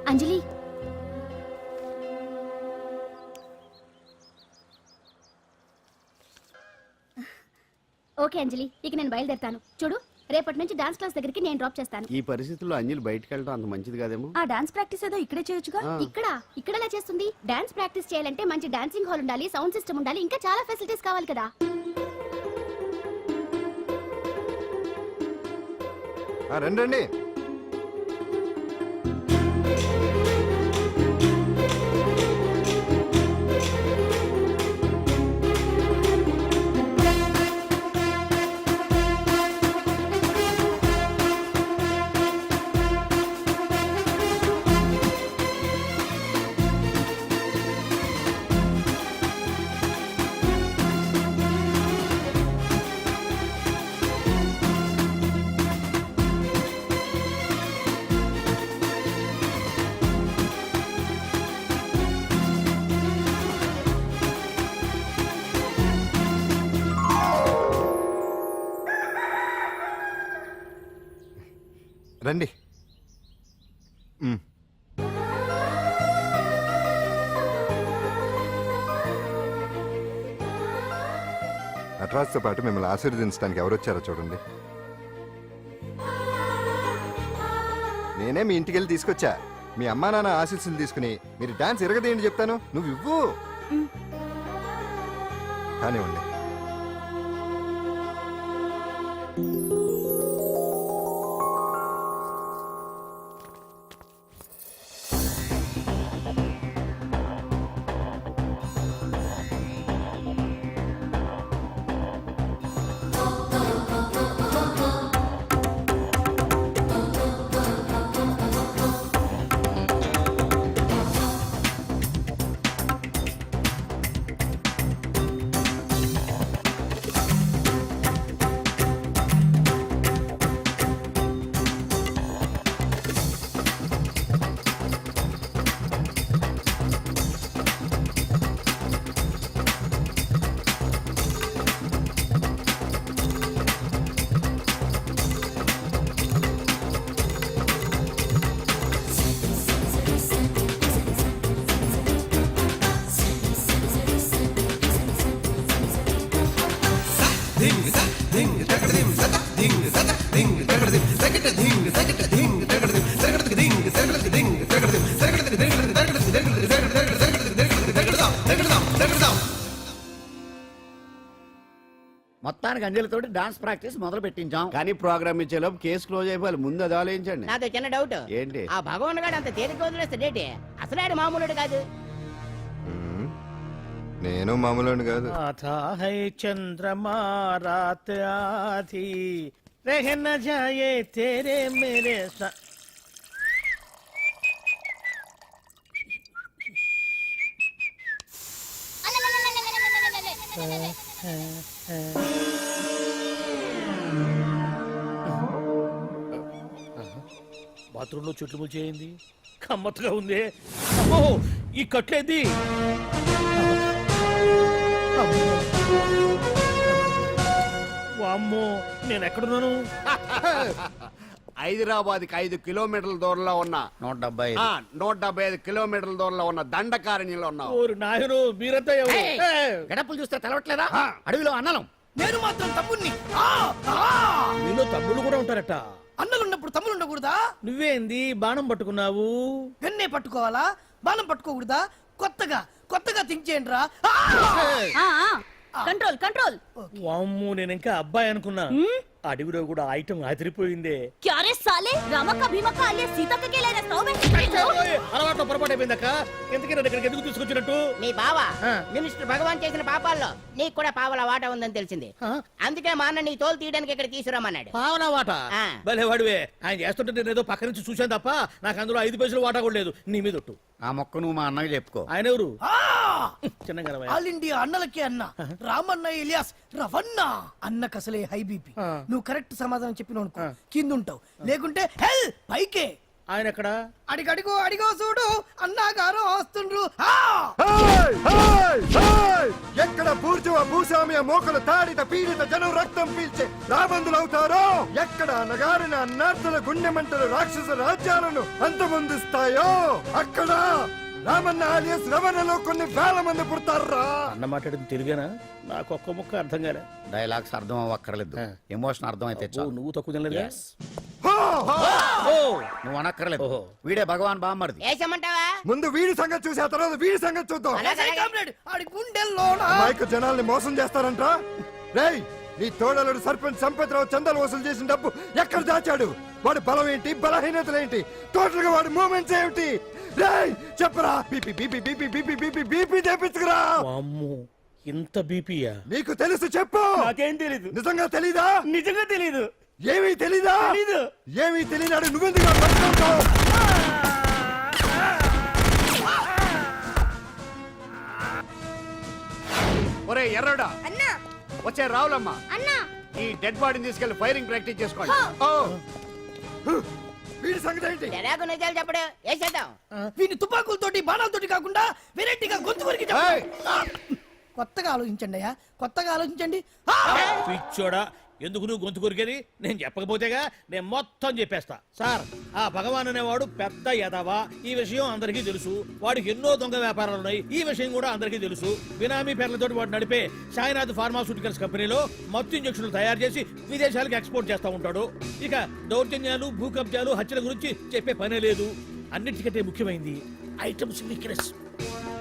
అంజలి, ఓకే అంజలి, ఇక నేను బయలుదేరుతాను. చూడు, రేపటి నుంచి డాన్స్ క్లాస్ దగ్గరికి నేను డ్రాప్ చేస్తాను. ఈ పరిస్థితుల్లో అంజలి బయటకు వెళ్ళడం అంత మంచిది కాదేమో. ఆ డాన్స్ ప్రాక్టీస్ ఏదో ఇక్కడే చేయొచ్చుగా. ఇక్కడ ఎలా చేస్తుంది? డాన్స్ ప్రాక్టీస్ చేయాలంటే మంచి డాన్సింగ్ హాల్ ఉండాలి, సౌండ్ సిస్టమ్ ఉండాలి, ఇంకా చాలా ఫెసిలిటీస్ కావాలి కదా. రండి. రండి. నటరాజ్తో పాటు మిమ్మల్ని ఆశీర్వదించడానికి ఎవరు వచ్చారో చూడండి. నేనే మీ ఇంటికి వెళ్ళి తీసుకొచ్చా. మీ అమ్మా నాన్న ఆశీస్సులు తీసుకుని మీరు డాన్స్ ఎరగదేంటి చెప్తాను. నువ్వు ఇవ్వు. కానివ్వండి. మొత్తానికి అంజలితోటి డాన్స్ ప్రాక్టీస్ మొదలు పెట్టించాం. కానీ ప్రోగ్రామ్ ఇచ్చేలోపు కేసు క్లోజ్ అయిపోవాలి. ముందు అది ఆలోచించండి. నాతో చిన్న డౌట్. ఏంటి? ఆ భగవాన్ గారు అంత తేలిక వదిలేస్తాడేటి? అసలు ఆడు మామూలుడు కాదు. నేను మామూలు కాదు. आता है चंद्रमा रात आधी रह न जाए तेरे मेरे साथ. బాత్రూంలో చెట్లు ముచ్చేయింది. కమ్మత్తుగా ఉంది. అమ్మో, ఈ కట్లేది. వామ్మో, నేను ఎక్కడున్నాను? హైదరాబాద్కి 5 కిలోమీటర్ల దూరంలో ఉన్న 175 కిలోమీటర్ల దూరంలో ఉన్న దండకారణ్యంలో ఉన్నావు. ఓరు నాయనో, మీరంతా ఎవరు? గడపలు చూస్తే తెలవట్లేదా? అడవిలో అన్నలం. నేను మాత్రం తమ్ముణ్ణి. మీలో తమ్ముళ్ళు కూడా ఉంటారట. అన్నలున్నప్పుడు తమ్ముడు ఉండకూడదా? నువ్వేంది బాణం పట్టుకున్నావు? గన్నే పట్టుకోవాలా? బాణం పట్టుకోకూడదా? కొత్తగా కొత్తగా థింక్ చేయండి రా. Control control. వామ్మో, నేను ఇంకా అబ్బాయి అనుకున్నా. అడవిలో కూడా ఐటమ్ అదిరిపోయిందే. క్యారే సాలే రామక్క భీమక్క అల్లే సీతక్క కే లేనే సౌబే. అలవాట్లో పొరపాటు అయిపోయిందక్క. ఎందుకు నన్ను ఇక్కడికి ఎందుకు తీసుకొచ్చినట్టు? మీ బావ మినిస్టర్ భగవాన్ చేసిన పాపాల్లో నీకు కూడా పావల వాటా ఉందని తెలిసింది. అందుకే మా అన్న నీ తోలు తీయడానికి ఇక్కడ తీసుకురామన్నాడు. పావనా వాటా? భలే వాడివే. ఆయన చేస్తుంటే నేను ఏదో పక్క నుంచి చూశాను తప్ప నాకు అందులో 5 పైసలు వాటా కూడా లేదు. నీ మీద ఒట్టు. ఆ మొక్క నువ్వు మా అన్నకి చెప్పుకో. ఆయన ఎవరు? చిన్నగా ఆల్ ఇండియా అన్నలకే అన్న రామన్న ఇలియాస్ రవన్న. అన్నకు అసలే హై బీపీ. నువ్వు కరెక్ట్ సమాధానం చెప్పిన కింద ఉంటావు, లేకుంటే హెల్ పైకే. ఆయన ఎక్కడ? అడిగడిగో అడిగో చూడు అన్నగారు వస్తుండ్రు. ఎక్కడ బూర్జువ భూస్వామ్య మోకలు తాడిత పీడిత జనం రక్తం పీల్చే రాబందులవుతారో, ఎక్కడ నగారిన అన్నార్థుల గుండె మంటలు రాక్షస రాజ్యాలను అంతమొందిస్తాయో, అక్కడ రామన్న ఆలియస్ రవణలో కొన్ని వేల మంది పుడతారా. అన్న మాట్లాడింది తెలుగేనా? నాకు ఒక్క ముక్క అర్థం కాలే. డైలాగ్స్ అర్థం అవ్వక్కర్లేదు, ఎమోషన్ అర్థం అయితే నువ్వు తక్కువ తినలేదా? నువ్వు అనక్కర్లేదు. వీడే భగవాన్ బామ్మర్ది. వేసమంటావా? ముందు వీడి సంగతి చూసి ఆ తర్వాత వీడి సంగతి చూద్దాం. ఆడి గుండెల్లో అమాయక జనాల్ని మోసం చేస్తారంట. రేయ్, నీ తోడలుడు సర్పంచ్ సంపత్రావు చందాలు వసూలు చేసిన డబ్బు ఎక్కడ దాచాడు? వాడి బలం ఏంటి, బలహీనతలు ఏంటి, టోటల్ గా వాడి మూమెంట్స్ ఏమిటి? రేయ్ చెప్పరా. BP BP BP BP BP BP తెప్పించుకురా. ఇంత బీపీయా? నీకు తెలుసు చెప్పు. నాకేం తెలీదు. నిజంగా తెలీదా? నిజంగా తెలీదు. ఏమీ తెలీదా? ఏమీ తెలియనాడు నువ్వెందుకు పట్టుకుంటావు? ఒరే ఎర్రడా, వచ్చే రావులమ్మ, ఈ డెడ్ బాడీని తీసుకెళ్లి ఫైరింగ్ ప్రాక్టీస్ చేసుకోండి. వీడి సంగతి ఏంటి? ఎలాగో నిజాలు చెప్పడు. వేసేద్దాం. వీని తుపాకులతోటి బాణాలతోటి కాకుండా వెరైటీగా గొంతు వరకు కొత్తగా ఆలోచించండి అయ్యా, కొత్తగా ఆలోచించండి. పిచ్చోడా, ఎందుకు నువ్వు గొంతు కొరికేది? నేను చెప్పకపోతేగా నేను మొత్తం చెప్పేస్తా. సార్, ఆ భగవాన్ అనేవాడు పెద్ద యదవా, ఈ విషయం అందరికీ తెలుసు. వాడికి ఎన్నో దొంగ వ్యాపారాలు ఉన్నాయి, ఈ విషయం కూడా అందరికీ తెలుసు. బినామీ పేర్లతోటి వాడు నడిపే సాయినాథ్ ఫార్మాస్యూటికల్స్ కంపెనీలో మత్తు ఇంజక్షన్లు తయారు చేసి విదేశాలకు ఎక్స్పోర్ట్ చేస్తా ఉంటాడు. ఇక దౌర్జన్యాలు, భూ కబ్జాలు, హత్యల గురించి చెప్పే పనే లేదు. అన్నిటికంటే ముఖ్యమైనది ఐటమ్స్ వీక్నెస్.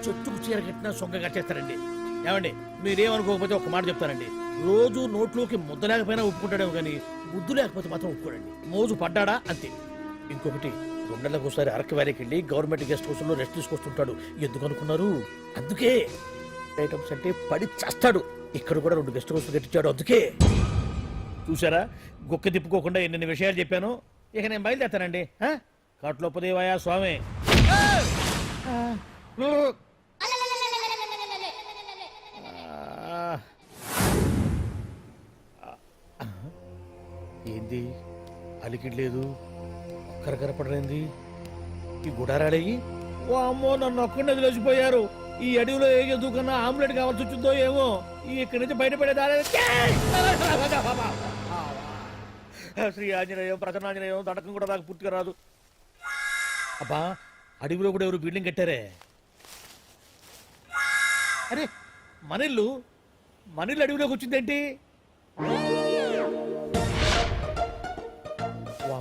చెట్టుకు చీర కట్టినా సొంగగా చేస్తారండి. ఏమండి, మీరేమనుకోకపోతే ఒక మాట చెప్తానండి. రోజు నోట్లోకి ముద్ద లేకపోయినా ఒప్పుకుంటాడేమో కానీ ముద్దు లేకపోతే మాత్రం ఒప్పుకోడండి. మోజు పడ్డాడా అంతే. ఇంకొకటి, 2 నెలలకు ఒకసారి అరకు వ్యాలీకి వెళ్ళి గవర్నమెంట్ గెస్ట్ హౌస్ లో రెస్ట్ తీసుకొస్తుంటాడు. ఎందుకు అనుకున్నారు? అందుకే. ఐటమ్స్ అంటే పడి చేస్తాడు. ఇక్కడ కూడా 2 గెస్ట్ హౌస్ కట్టించాడు. అందుకే. చూసారా, గుక్క తిప్పుకోకుండా ఎన్ని విషయాలు చెప్పాను. ఇక నేను బయలుదేరుతానండి. కాట్లోపదేవాయ స్వామి. ఏంది అలికిడ్లేదు, ఒక్కరు కనపడలేంది? ఈ గుడారాడయ్యి ఓ అమ్మో, నన్ను ఒక్కడిని వదిలేసిపోయారు. ఈ అడవిలో ఏ జంతువుకన్నా ఆమ్లెట్ కావాల్సి వచ్చిందో ఏమో. ఇక్కడి నుంచి బయటపడేదారే. శ్రీ ఆంజనేయం, ప్రసన్నాంజనేయం, దండకం కూడా నాకు పూర్తిగా రాదు. అబ్బా, అడవిలో కూడా ఎవరు బిల్డింగ్ కట్టారే? అరే, మనిల్లు అడవిలోకి వచ్చిందేంటి?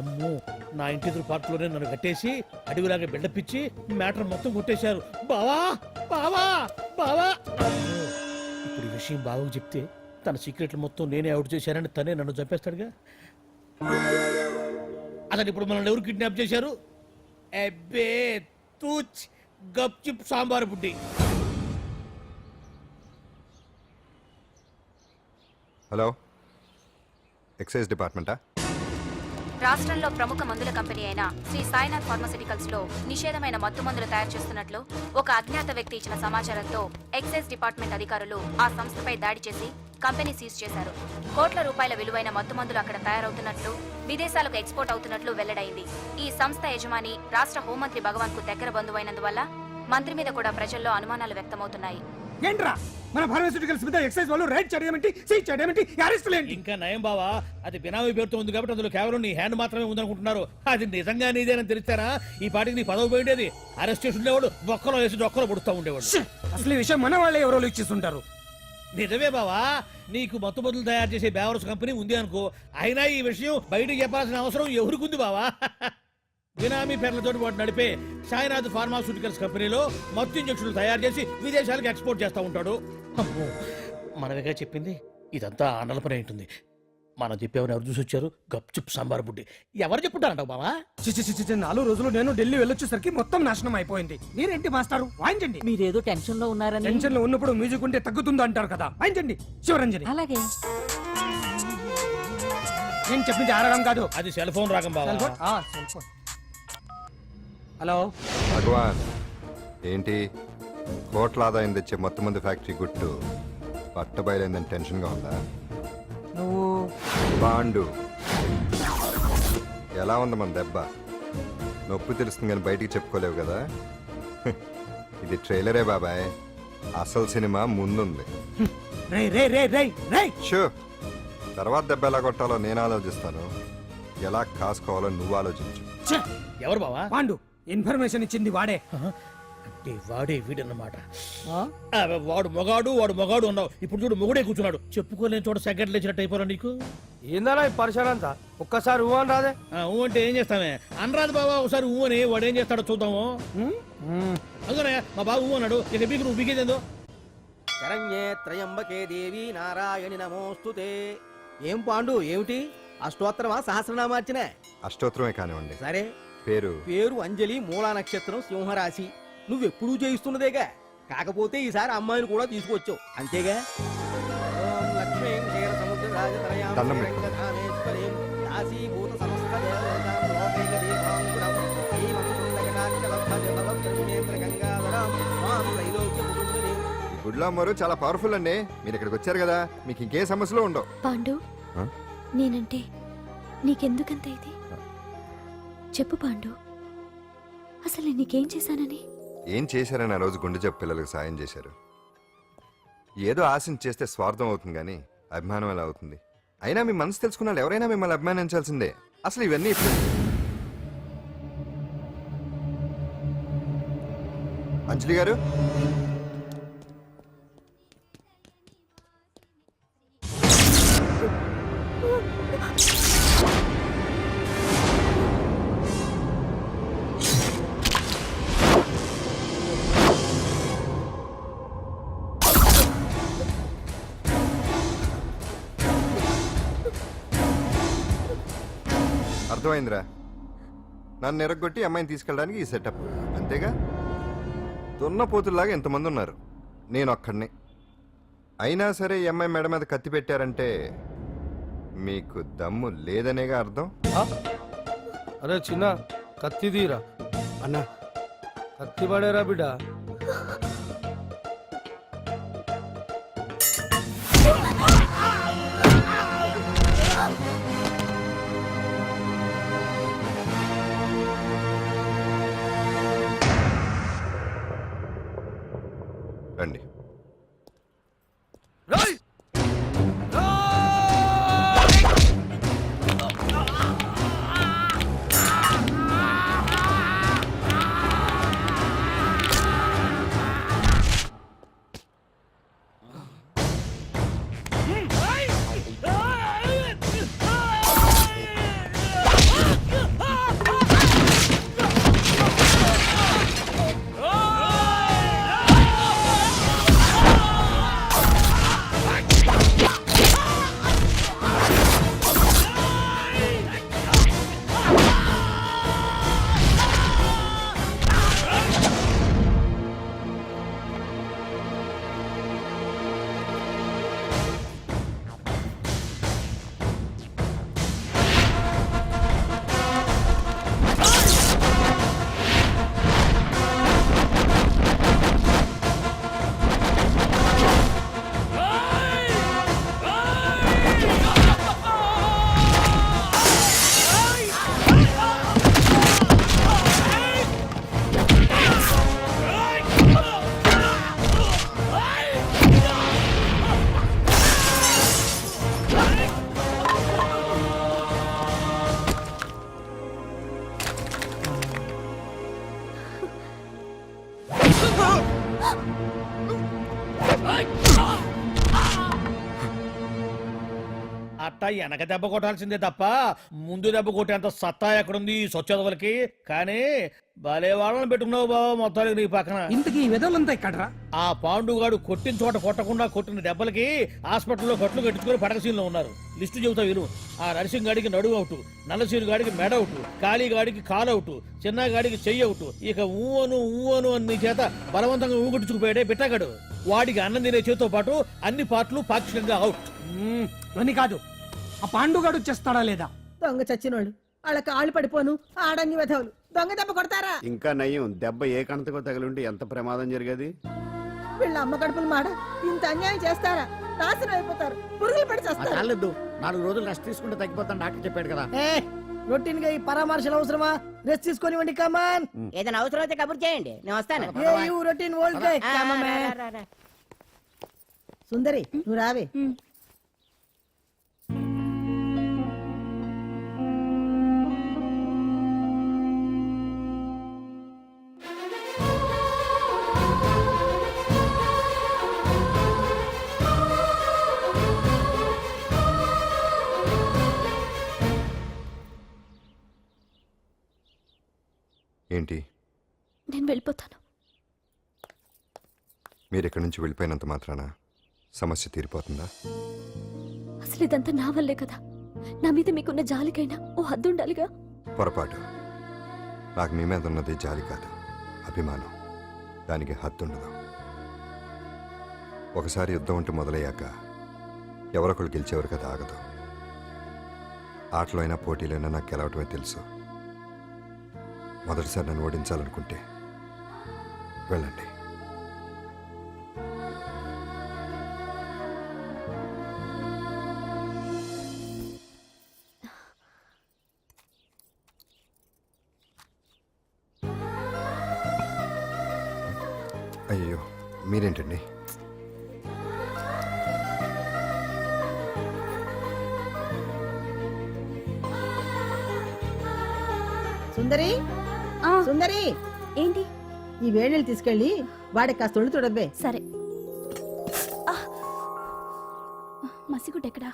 అమ్మో, నా ఇంటి ఎదురు పార్కులోనే నన్ను కట్టేసి అడవిలాగా బిల్డపిచ్చి మ్యాటర్ మొత్తం కొట్టేశారు. బావా బావా బావా. ఇప్పుడు ఈ విషయం బావకు చెప్తే తన సీక్రెట్లు మొత్తం నేనే అవుట్ చేశానని తనే నన్ను చంపేస్తాడుగా. అతను ఇప్పుడు మనల్ని ఎవరు కిడ్నాప్ చేశారు? అబ్బే తూచ్, గప్చిప్ సాంబార్ బుడ్డి. హలో, ఎక్సైజ్ డిపార్ట్మెంటా? రాష్ట్రంలో ప్రముఖ మందుల కంపెనీ అయిన శ్రీ సాయినాథ్ ఫార్మాస్యూటికల్స్ లో నిషేధమైన మత్తు మందులు తయారు చేస్తున్నట్లు ఒక అజ్ఞాత వ్యక్తి ఇచ్చిన సమాచారంతో ఎక్సైజ్ డిపార్ట్మెంట్ అధికారులు ఆ సంస్థపై దాడి చేసి కంపెనీ సీజ్ చేశారు. కోట్ల రూపాయల విలువైన మత్తు మందులు అక్కడ తయారవుతున్నట్లు, విదేశాలకు ఎక్స్పోర్ట్ అవుతున్నట్లు వెల్లడైంది. ఈ సంస్థ యజమాని రాష్ట్ర హోంమంత్రి భగవాన్ కు దగ్గర బంధువైనందువల్ల మంత్రి మీద కూడా ప్రజల్లో అనుమానాలు వ్యక్తమవుతున్నాయి. ఏంట్రా మన ఫార్మాస్యూటికల్స్ మీద ఎక్సైజ్ వాళ్ళు రైడ్ చేయడమేంటి, సీజ్ చేయడమేంటి, అరెస్టులు ఏంటి? ఇంకా నయం బావా, అది బినామీ పేరుతో ఉంది కాబట్టి అందులో కేవలం నీ హ్యాండ్ మాత్రమే ఉందనుకుంటున్నారు. అది నిజంగా నీదేనని తెలిస్తారా ఈ పాటికి నీ పదవి పోయిండేది. అరెస్ట్ చేసి ఉండేవాడు, బొక్కలో వేసి డొక్కలో పుడుతూ ఉండేవాడు. అసలు ఈ విషయం మన వాళ్ళే ఎవరో ఇచ్చేస్తుంటారు. నిజమే బావా, నీకు మత్తు మందులు తయారు చేసే బేవర్స్ కంపెనీ ఉంది అనుకో, అయినా ఈ విషయం బయటకు చెప్పాల్సిన అవసరం ఎవరికుంది బావా? బినామీ పేర్లతో వాడు నడిపే సాయినాథ్ ఫార్మాస్యూటికల్స్ కంపెనీలో మత్తు ఇంజక్షన్లు తయారు చేసి విదేశాలకు ఎక్స్పోర్ట్ చేస్తూ ఉంటాడు. అమ్మో, మనమేగా చెప్పింది. ఇదంతా ఆండల పని ఉంటుంది. మనం చెప్పేవని ఎవరు చూసి వచ్చారు? గప్చుప్ సాంబార్ బుడ్డి. ఎవరు చెప్పుంటారంటావు బావా? 4 రోజులు నేను ఢిల్లీ వెళ్ళొచ్చేసరికి మొత్తం నాశనం అయిపోయింది. మీరేంటి మాస్టారు, వాయించండి. మీరేదో టెన్షన్ లో ఉన్నారని. టెన్షన్ లో ఉన్నప్పుడు మ్యూజిక్ ఉంటే తగ్గుతుందో అంటారు కదా, వాయించండి శివరంజని. అలాగే. నేను చెప్పింది ఆరాగం కాదు, అది సెల్ ఫోన్ రాగం బావా. Cell phone. హలో భగవాన్, ఏంటి కోట్ల ఆదాయం తెచ్చే మొత్తం మంది ఫ్యాక్టరీ గుట్టు పట్టబయలైందని టెన్షన్గా ఉందా? నువ్వు బాండు, ఎలా ఉంది మన దెబ్బ? నొప్పి తెలుస్తుంది కానీ బయటికి చెప్పుకోలేవు కదా. ఇది ట్రైలరే బాబాయ్, అసలు సినిమా ముందుంది. షూ, తర్వాత దెబ్బ ఎలా కొట్టాలో నేను ఆలోచిస్తాను, ఎలా కాసుకోవాలో నువ్వు ఆలోచించు. ఎవరు బావా? పాండు. ఇన్ఫర్మేషన్ ఇచ్చింది వాడే. అంటే వాడే వీడన్నమాట. వాడు మొగాడు అన్నావు, ఇప్పుడు చూడు మొగుడే కూర్చున్నాడు. చెప్పుకోలేని చోట సెకండ్ లేచినట్టు అయిపోరా నీకు. ఏందన్నా ఈ పరిశాన్ అంతా? ఒక్కసారి ఊ అని రాదే? ఊ అంటే ఏం చేస్తామే? అనరాదు బాబా, ఒకసారి ఊ అని. వాడు ఏం చేస్తాడో చూద్దాము. అందుకనే మా బాబు ఊ అన్నాడు. ఇక బీకు నువ్వు బీకేదేందో. శరణ్యే త్రయంబకే దేవి నారాయణి నమోస్తుతే. ఏం పాండు, ఏమిటి అష్టోత్తరమా సహస్రనామార్చన? అష్టోత్తరమే కానివ్వండి. సరే, పేరు అంజలి, మూలా నక్షత్రం, సింహరాశి. నువ్వెప్పుడూ చేయిస్తున్నదేగా, కాకపోతే ఈసారి అమ్మాయిని కూడా తీసుకొచ్చావు అంతేగా. ఓం లక్ష్మీం క్షీరసముద్రరాజతనయాం శ్రీరంగధామేశ్వరీం దాసీభూత సమస్త దేవతాం లోకైక దీపాంకురం శ్రీమత్కుండకటాక్షలబ్ధజలవత్రవినేత్ర గంగాధరాం మాం త్రైలోక్య కుటుంబినీం. ఈ గుడ్లో అమ్మరు చాలా పవర్ఫుల్ అండి. మీరు ఇక్కడికి వచ్చారు కదా, మీకు ఇంకే సమస్యలు ఉండవు. పాండు, నేనంటే నీకెందుకంత ఇది? చెప్పు పాండు, అసలు నీకేం చేశానని? ఏం చేశారని ఆ రోజు గుండె జబ్బు పిల్లలకు సాయం చేశారు. ఏదో ఆశించి చేస్తే స్వార్థం అవుతుంది కానీ అభిమానం ఎలా అవుతుంది? అయినా మీ మనసు తెలుసుకున్న వాళ్ళు ఎవరైనా మిమ్మల్ని అభిమానించాల్సిందే. అసలు ఇవన్నీ ఇప్పుడు అంజలి గారు, అర్థమైందిరా. నన్ను ఎరగొట్టి అమ్మాయిని తీసుకెళ్ళడానికి ఈ సెటప్ అంతేగా. దున్నపోతుల్లాగా ఎంతమంది ఉన్నారు, నేను ఒక్కడిని. అయినా సరే ఈ అమ్మాయి మెడ మీద కత్తి పెట్టారంటే మీకు దమ్ము లేదనేగా అర్థం. అరే చిన్న కత్తి తీరా అన్నా. కత్తి పడేరా బిడ్డ. రండి. అట్టా వెనక దెబ్బ కొట్టాల్సిందే తప్ప ముందు దెబ్బ కొట్టేంత సత్తా ఎక్కడుంది ఈ సొచ్చదవలకి. కానీ భలే వాళ్ళని పెట్టుకున్నావు బాబా మొత్తానికి నీ పక్కన. ఇంతకీ వెదలంతా ఇక్కడరా? ఆ పాండుగాడు కొట్టిన చోట కొట్టకుండా కొట్టిన దెబ్బలకి హాస్పిటల్లో కట్లు కట్టించుకొని పడకసీన్లో ఉన్నారు. లిస్టు చెబుతా విను. ఆ నరసింగ్ గాడికి నడువు అవుట్, నల్లసీను గాడికి మెడ అవుట్, కాళీ గాడికి కాలు అవుట్, చిన్న గాడికి చెయ్యి అవుట్. ఇక ఊవను అని నీ చేత బలవంతంగా ఊగొట్టుకుపోయాడే బిట్టగాడు. వాడికి అన్నం తినే చేతితో పాటు అన్ని పార్ట్లు పాక్షికంగా అవుట్. అని కాదు, ఆ పాండుగాడు చేస్తాడా లేదా? దొంగ చచ్చినోళ్ళు వాళ్ళ కాళ్ళు పడిపోను ఆడంగి వెధవులు దొంగ దెబ్బ కొడతారా? ఇంకా నయ్యం, దెబ్బ ఏ కణతకో తగిలింటే ఎంత ప్రమాదం జరిగేది. వీళ్ళ అమ్మ కడుపులు మాడ ఇంత అన్యాయం చేస్తారా? నాశనం అయిపోతారు, పురుగులు పడి చేస్తారు. చాలదు, 4 రోజులు రెస్ట్ తీసుకుంటే తగ్గిపోతాను డాక్టర్ చెప్పాడు కదా. రొటీన్ గా ఈ పరామర్శలు అవసరమా? రెస్ట్ తీసుకొని కమాన్. ఏదైనా అవసరం అయితే కబుర్ చేయండి, నేను వస్తాను. Routine old guy. సుందరి నువ్వు రావే. ఏంటి? నేను వెళ్ళిపోతాను. మీరు ఇక్కడి నుంచి వెళ్ళిపోయినంత మాత్రాన సమస్య తీరిపోతుందా? అసలు ఇదంతా నా వల్లే కదా. నా మీద మీకున్న జాలికైనా ఓ హద్దు ఉండాలిగా. పొరపాటు. నాకు మీ మీద ఉన్నది జాలి కాదు, అభిమానం. దానికి హద్దుండదు. ఒకసారి యుద్ధం ఉంటూ మొదలయ్యాక ఎవరొకళ్ళు గెలిచేవారు కదా ఆగదు. ఆటలో అయినా పోటీలైనా నాకు గెలవటమే తెలుసు. మొదటిసారి నన్ను ఓడించాలనుకుంటే వెళ్ళండి. అయ్యో మీరేంటండి? సుందరి సుందరి ఏంటి? ఈ వేణీళ్ళు తీసుకెళ్ళి వాడికి కాస్త ఒళ్ళు తొడబ్బే. సరే. మసిగుడ్డ ఎక్కడా?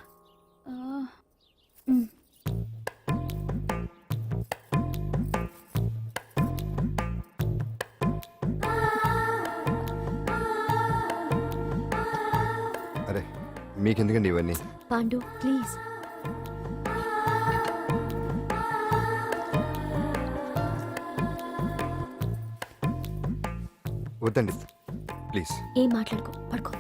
అరే మీకెందుకండి ఇవన్నీ? పాండు ప్లీజ్. వద్దండి ప్లీజ్. ఏం మాట్లాడుకో, పడుకో.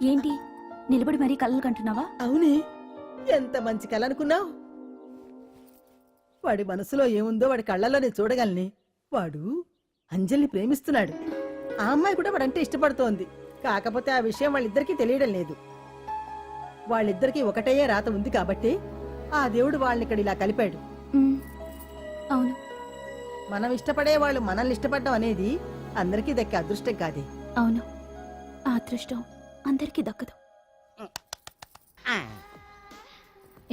ఏంటి నిలబడి మరీ కళ్ళు కంటున్నావా? అవునే, ఎంత మంచి కళ అనుకున్నావు. వాడి మనసులో ఏముందో వాడి కళ్ళల్లో నేను చూడగలని. వాడు అంజలిని ప్రేమిస్తున్నాడు. ఆ అమ్మాయి కూడా వాడంటే ఇష్టపడుతోంది. కాకపోతే ఆ విషయం వాళ్ళిద్దరికీ తెలియడం లేదు. వాళ్ళిద్దరికీ ఒకటయ్యే రాత ఉంది కాబట్టి ఆ దేవుడు వాళ్ళని ఇక్కడ ఇలా కలిపాడు. అవును, మనం ఇష్టపడే వాళ్ళు మనల్ని ఇష్టపడడం అనేది అందరికీ దక్కే అదృష్టం కాదే. అవును, ఆ అదృష్టం అందరికీ దక్కదు.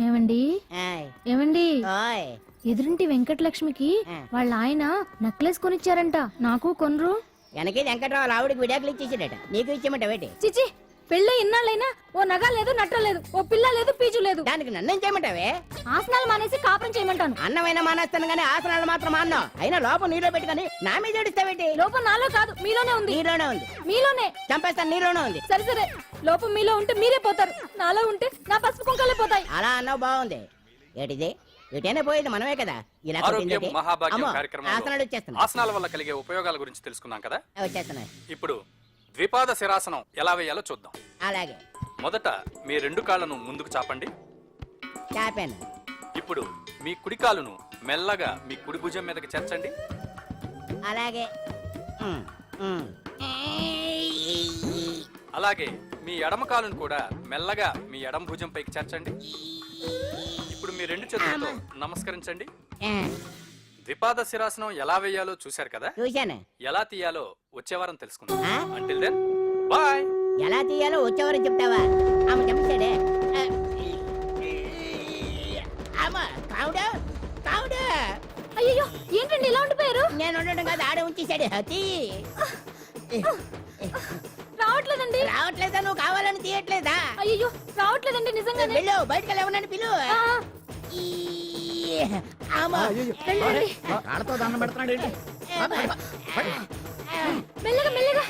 ఏమండి ఆయ్. ఏమండి ఓయ్. ఎదురింటి వెంకటలక్ష్మికి వాళ్ళ ఆయన నెక్లెస్ కొనిచ్చారంట. నాకు కొనరు? వెనకే వెంకట్రావు ఆవిడకి విడాకులు ఇచ్చేసాడట, నీకు ఇచ్చేమంట వేటి? చిచి, పెళ్ళి ఇన్నాళ్ళైనా ఓ నగ లేదు, నట్ట లేదు, ఓ పిల్ల లేదు, పీచు లేదు. దానికి నన్నేం చేయమంటావే? ఆసనాలు మానేసి కాపురం చేయమంటాను. అన్నమైన మానేస్తాను గానీ ఆసనాలు మాత్రం మాన్నా. అయినా లోపం నీలో పెట్టుకొని నా మీద ఏడుస్తావేటి? లోపం నాలో కాదు, మీలోనే ఉంది. నీలోనే ఉంది. మీలోనే చంపేస్తాను, నీలోనే ఉంది. సరే సరే, లోపం మీలో ఉంటే మీరే పోతారు, నాలో ఉంటే నా పసుపు కుంకాలే పోతాయి. అలా అన్నావు, బాగుంది. ఏటిది? ఎటైనా పోయేది మనమే కదా. ఇలా కొట్టిందేటి? అమ్మో, ఆసనాలు వచ్చేస్తున్నాయి. ఆసనాల వల్ల కలిగే ఉపయోగాల గురించి తెలుసుకున్నాం కదా. వచ్చేస్తున్నాయి. ఇప్పుడు ద్విపాద శిరాసనం ఎలా వేయాలో చూద్దాం. అలాగే మొదట మీ రెండు కాళ్ళను ముందుకు చాపండి. చాపాను. ఇప్పుడు మీ కుడి కాలును మెల్లగా మీ కుడి భుజం మీదకి చేర్చండి. అలాగే అలాగే మీ ఎడమ కాలును కూడా మెల్లగా మీ ఎడమ భుజం పైకి చేర్చండి. ఇప్పుడు మీ రెండు చేతులతో నమస్కరించండి. ద్విపాద శిరాసనం ఎలా వేయాలో చూశారు కదా. చూశాను. ఎలా తీయాలో వచ్చే వారం తెలుసుకుందాం. Until then bye. ఎలా తీయాలో వచ్చేవారు చెప్తావా? ఆమె చెప్పాడే. అయ్యో, ఏంటండి ఇలా ఉండిపోయారు? నేను ఉండడం కాదు, ఆడే ఉంచేసాడే. రావట్లేదండి. రావట్లేదా? నువ్వు కావాలని తీయట్లేదా? అయ్యో, రావట్లేదండి నిజంగానే. వెళ్ళు, బయటకు లేవనని పిలు. కాళ్ళతో దండం పెడుతున్నాడు ఏంటి? మెల్లగా మెల్లగా.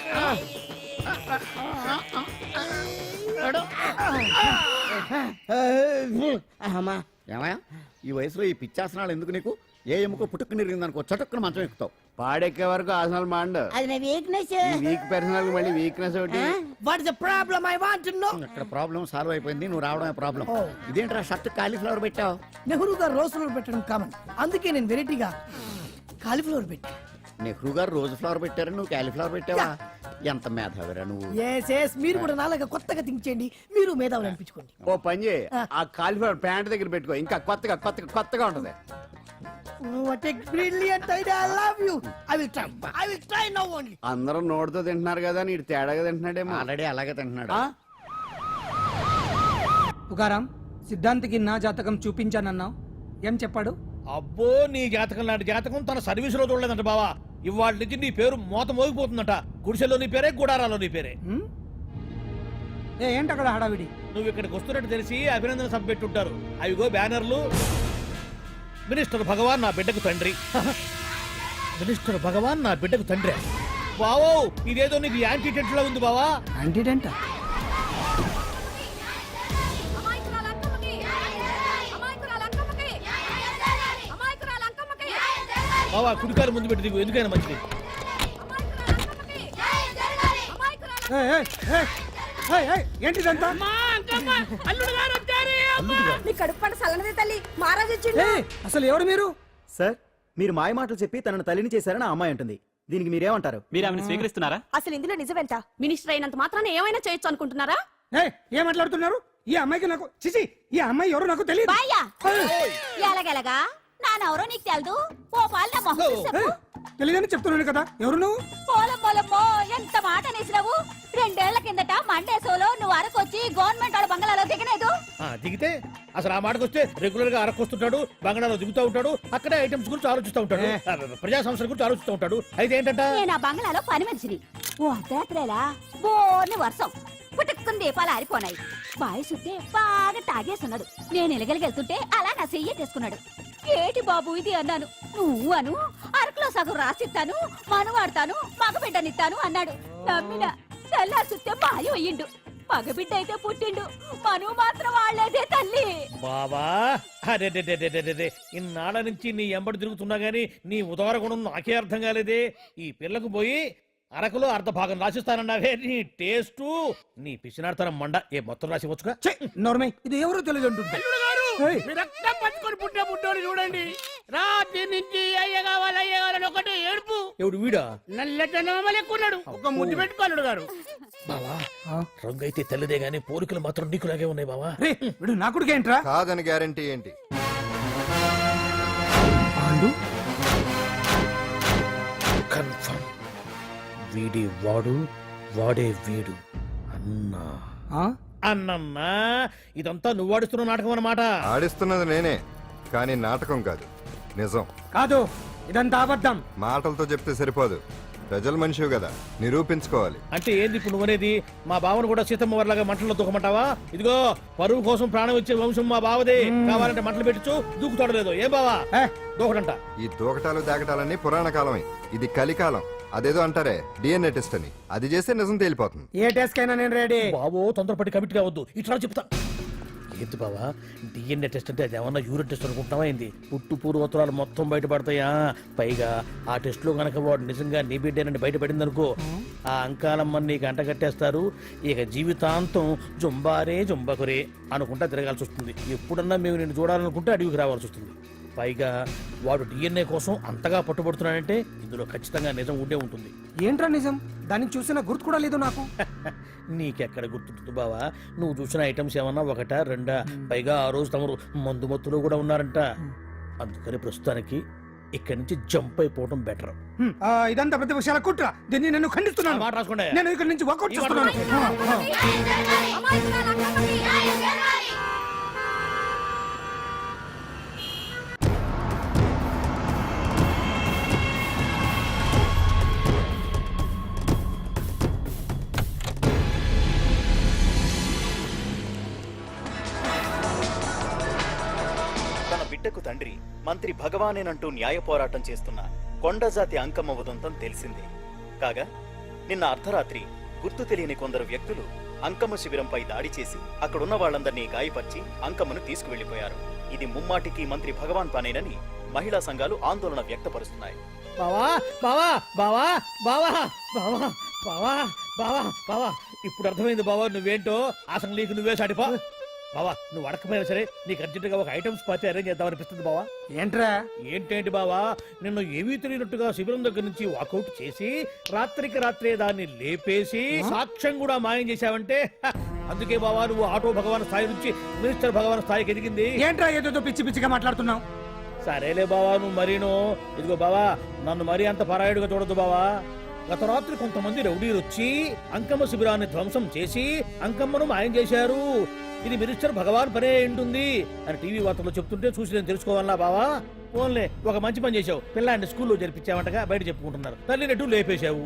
అమ్మా, ఏమయ్యా ఈ వయసులో ఈ పిచ్చాసనాలు ఎందుకు నీకు? ఏ ఎముకో పుట్టుకుని నిరిగిందనుకో చటుక్కున మంచం ఎక్కుతావు. పాడెక్కే వరకు ఆసనాలు మాండు. అది నా వీక్నెస్. వీక్ పర్సనల్ మళ్ళీ వీక్నెస్ ఒకటి. What is the problem? I want to know. ఇక్కడ ప్రాబ్లం సాల్వ్ అయిపోయింది, నువ్వు రావడమే ప్రాబ్లం. ఇదేంట్రా షర్ట్ కాలీఫ్లవర్ పెట్టావు? నెహ్రూ గారు రోజ్ ఫ్లవర్ పెట్టడం కామన్, అందుకే నేను వెరైటీగా కాలీఫ్లవర్ పెట్టా. నెహ్రూ గారు రోజు ఫ్లవర్ పెట్టారు, నువ్వు కాలీఫ్లవర్ పెట్టావా? ఎంత మేధావిరా నువ్వు. ఎస్ మీరు కూడా నాలాగా కొత్తగా థింక్ చేయండి, మీరు మేధావులు అనిపించుకోండి. ఓ పని చేయి, ఆ కాలిఫ్లవర్ ప్యాంట్ దగ్గర పెట్టుకో, ఇంకా కొత్తగా ఉంటది. What a brilliant idea. I love you. I will try now only. అందరూ నోటితో తింటున్నారు కదా, నీడు తేడాగా తింటున్నాడేమో. ఆల్రెడీ అలాగే తింటున్నాడు. పుకారాం, సిద్ధాంతికి నా జాతకం చూపించానన్నావు, ఏం చెప్పాడు? అబ్బో, నీ జాతకం లాంటి జాతకం తన సర్వీసులో చూడలేదంట బావా. ఇవాళ నుంచి నీ పేరు మోత మోగిపోతుందట. గుడిసెలో నీ పేరే, గుడారాలో నీ పేరే. ఏంటి అక్కడ హడావిడి? నువ్వు ఇక్కడికి వస్తున్నట్టు తెలిసి అభినందన సభ పెట్టుంటారు. అవిగో బ్యానర్లు. మినిస్టర్ భగవాన్ నా బిడ్డకు తండ్రి. మినిస్టర్ భగవాన్ నా బిడ్డకు తండ్రి. బావో, ఇదేదో నీకు యాంటీటెంట్ లా ఉంది బావా. యాంటీటెంట్? బావా, కుడికారు ముందు పెట్టి దిగు, ఎందుకైనా మంచిది. ఏంటిదంతా? అసలు ఎవరు మీరు? సార్, మీరు మాయ మాటలు చెప్పి తనను తల్లిని చేశారని ఆ అమ్మాయి అంటుంది. దీనికి మీరేమంటారు? మీరు ఆమెను స్వీకరిస్తున్నారా? అసలు ఇందులో నిజమేంట? మినిస్టర్ అయినంత మాత్రాన ఏమైనా చేయొచ్చు అనుకుంటున్నారా? ఏం మాట్లాడుతున్నారు? ఈ అమ్మాయికి నాకు చిచి, ఈ అమ్మాయి ఎవరు నాకు తెలియదు. ఎలాగెలగా నానెవరో నీకు తెలదు. ఓ పాల మొహం తెలియదని చెప్తున్నాను కదా, ఎవరు నువ్వు? పోలమ్మో, ఎంత మాట అనేసినావు. 2 ఏళ్ల కిందట మండేసోలో నువ్వు అరకొచ్చి గవర్నమెంట్ దిగితే అసలు ఆ మాటకు వస్తే రెగ్యులర్ గా అరకొస్తుంటాడు, బంగాళాలో దిగుతూ ఉంటాడు, అక్కడే ఐటమ్స్ గురించి ఆలోచిస్తూ ఉంటాడు, ప్రజా సమస్యల గురించి ఆలోచిస్తూ ఉంటాడు. అయితే ఏంటంట, నేను ఆ బంగ్లాలో పని మనిషిని. ఓ అర్ధరాత్రేలా బోర్ని వర్షం పుట్టుకుని దీపాలు ఆరిపోనాయి. బాయ్ సుట్టే బాగా తాగేస్తున్నాడు. నేను ఎలగలిగెళ్తుంటే అలా నా చెయ్యేసుకున్నాడు. ఏటి బాబు ఇది అన్నాను. నువ్వు అను, అరకులో సగం రాసిస్తాను, మనువాడతాను, మగబిడ్డనిస్తాను అన్నాడు. నమ్మిన తెల్లారి సుట్టే బాయ్ అయ్యిండు. మగబిడ్డ అయితే పుట్టిండు, మనువు మాత్రం వాళ్ళేదే తల్లి. బాబా అరే ఇన్నాళ్ళ నుంచి నీ ఎంబడి తిరుగుతున్నా గానీ నీ ఉదార గుణం నాకే అర్థం కాలేదే. ఈ పిల్లకు పోయి అరకులో అర్ధ భాగం రాసిస్తానన్నావే, నీ టేస్టు నీ పిచ్చినాడతనం మండ. ఏ మొత్తం రాసివచ్చుగా. నోర్మై ఇది ఎవరో తెలియదు అంటుంటే రక్తం పట్టుకొని పుట్టే పుట్టోడు చూడండి. రాత్రి నుంచి అయ్య కావాలని ఒకటే ఏడుపు. ఎవడు వీడా? నల్లెట్టనోమలు ఎక్కున్నాడు. ఒక ముద్దు పెట్టుకోలేడు గారు. బావా రంగు అయితే తెల్లదే గానీ పోలికలు మాత్రం నీకులాగే ఉన్నాయి బావా. వీడు నా కొడుకేంట్రా? కాదని గ్యారంటీ ఏంటి? పాండు కన్ఫర్మ్ వీడి వాడు, వాడే వీడు. అన్నా అన్నమ్మా, ఇదంతా నువ్వు ఆడిస్తున్న నాటకం అన్నమాట. ఆడిస్తున్నది నేనే, కానీ నాటకం కాదు, నిజం. కాదు, ఇదంతా అబద్ధం. మాటలతో చెప్తే సరిపోదు, ప్రజల మనిషివి కదా, నిరూపించుకోవాలి. అంటే ఏంది ఇప్పుడు నువ్వనేది? మా బావను కూడా సీతమ్మ వారిలాగా మంటల్లో దూకమంటావా? ఇదిగో పరువు కోసం ప్రాణం ఇచ్చే వంశం మా బావదే. కావాలంటే మంటలు పెట్టచ్చు, దూకుతాడు లేదు. ఏ బావా దూకడంట. ఈ దూకటాలు దాకటాలన్నీ పురాణ కాలమే, ఇది కలికాలం. అదేదో అంటారే డిఎన్ఏ టెస్ట్ అని, అది చేస్తే నిజం తేలిపోతుంది. ఏ టెస్ట్ కైనా నేను రెడీ. బావో తొందరపడి కమిట్ కావద్దు, ఇట్లా చెప్తా. ఏంటి బావా డిఎన్ఏ టెస్ట్ అంటే అది ఏమన్నా యూరిన్ టెస్ట్ అనుకుంటున్నావా ఏంది? పుట్టు పూర్వోత్తరాలు మొత్తం బయటపడతాయా? పైగా ఆ టెస్ట్ లో గనక వాడు నిజంగా నీ బిడ్డేనని బయటపడింది అనుకో, ఆ అంకాలమ్మని నీకు అంట కట్టేస్తారు. ఇక జీవితాంతం జుంబారే జుంబకురే అనుకుంటా తిరగాల్సి వస్తుంది. ఎప్పుడన్నా మేము నిన్ను చూడాలనుకుంటే అడవికి రావాల్సి వస్తుంది. పైగా వాడు డిఎన్ఏ కోసం అంతగా పట్టుబడుతున్నాడంటే ఇందులో ఖచ్చితంగా నిజం ఉండే ఉంటుంది. ఏంట్రా నిజం? దాన్ని చూసిన గుర్తు కూడా లేదు నాకు. నీకెక్కడ గుర్తుంటుంది బావా? నువ్వు చూసిన ఐటమ్స్ ఏమన్నా ఒకటా రెండా? పైగా ఆ రోజు తమరు మందు మత్తులో కూడా ఉన్నారంట. అందుకని ప్రస్తుతానికి ఇక్కడి నుంచి జంప్ అయిపోవడం బెటర్. ఇదంతా పెద్ద విషయాల కుట్ర. దీన్ని నేను ఖండిస్తున్నాను. మాట రాసుకోండి. నేను ఇక్కడ నుంచి వాకౌట్ చేస్తున్నాను. బిడ్డకు తండ్రి మంత్రి భగవానేనంటూ న్యాయ పోరాటం చేస్తున్న కొండజాతి అంకమ్మ ఉదంతం తెలిసిందే. కాగా నిన్న అర్ధరాత్రి గుర్తు తెలియని కొందరు వ్యక్తులు అంకమ్మ శిబిరంపై దాడి చేసి అక్కడున్న వాళ్ళందరినీ గాయపరిచి అంకమ్మను తీసుకువెళ్లిపోయారు. ఇది ముమ్మాటికి మంత్రి భగవాన్ పనేనని మహిళా సంఘాలు ఆందోళన వ్యక్తపరుస్తున్నాయి. బావా బావా బావా బావా బావా బావా బావా బావా ఇప్పుడు అర్థమైంది బావా నువ్వేంటో. అసలు నీకు నువ్వే సాటిపా. బావా నువ్వు అడకపోయినా సరే నీకు అర్జెంటుగా ఒక ఐటమ్స్ పార్టీ అరేంజ్ చేద్దామనిపిస్తుంది బావా. ఏంట్రా? ఏంటేంటి బావా, నిన్ను ఏమీ తెలియనట్టుగా శిబిరం దగ్గర నుంచి వాకౌట్ చేసి రాత్రికి రాత్రే దాన్ని లేపేసి సాక్ష్యం కూడా మాయం చేశావంటే అందుకే బావా నువ్వు ఆటో భగవాన్ స్థాయి నుంచి మినిస్టర్ భగవాన్ స్థాయికి ఎదిగింది. ఏంట్రా ఏదో పిచ్చి పిచ్చిగా మాట్లాడుతున్నావు? సరేలే బావా నువ్వు మరీను. ఇదిగో బావా నన్ను మరీ అంత పరాయుడుగా చూడద్దు బావా. గత రాత్రి కొంతమంది రౌడీలు వచ్చి అంకమ్మ శిబిరాన్ని ధ్వంసం చేసి అంకమ్మను మాయం చేశారు. ఇది మినిస్టర్ భగవాన్ పనే ఉంటుంది అని టీవీ వార్తల్లో చెప్తుంటే చూసి నేను తెలుసుకోవాలా బావా. ఓన్లే ఒక మంచి పని చేశావు, పిల్లాన్ని స్కూల్లో జరిపించావంటగా బయట చెప్పుకుంటున్నారు. తల్లి నెట్టు లేపేశావు.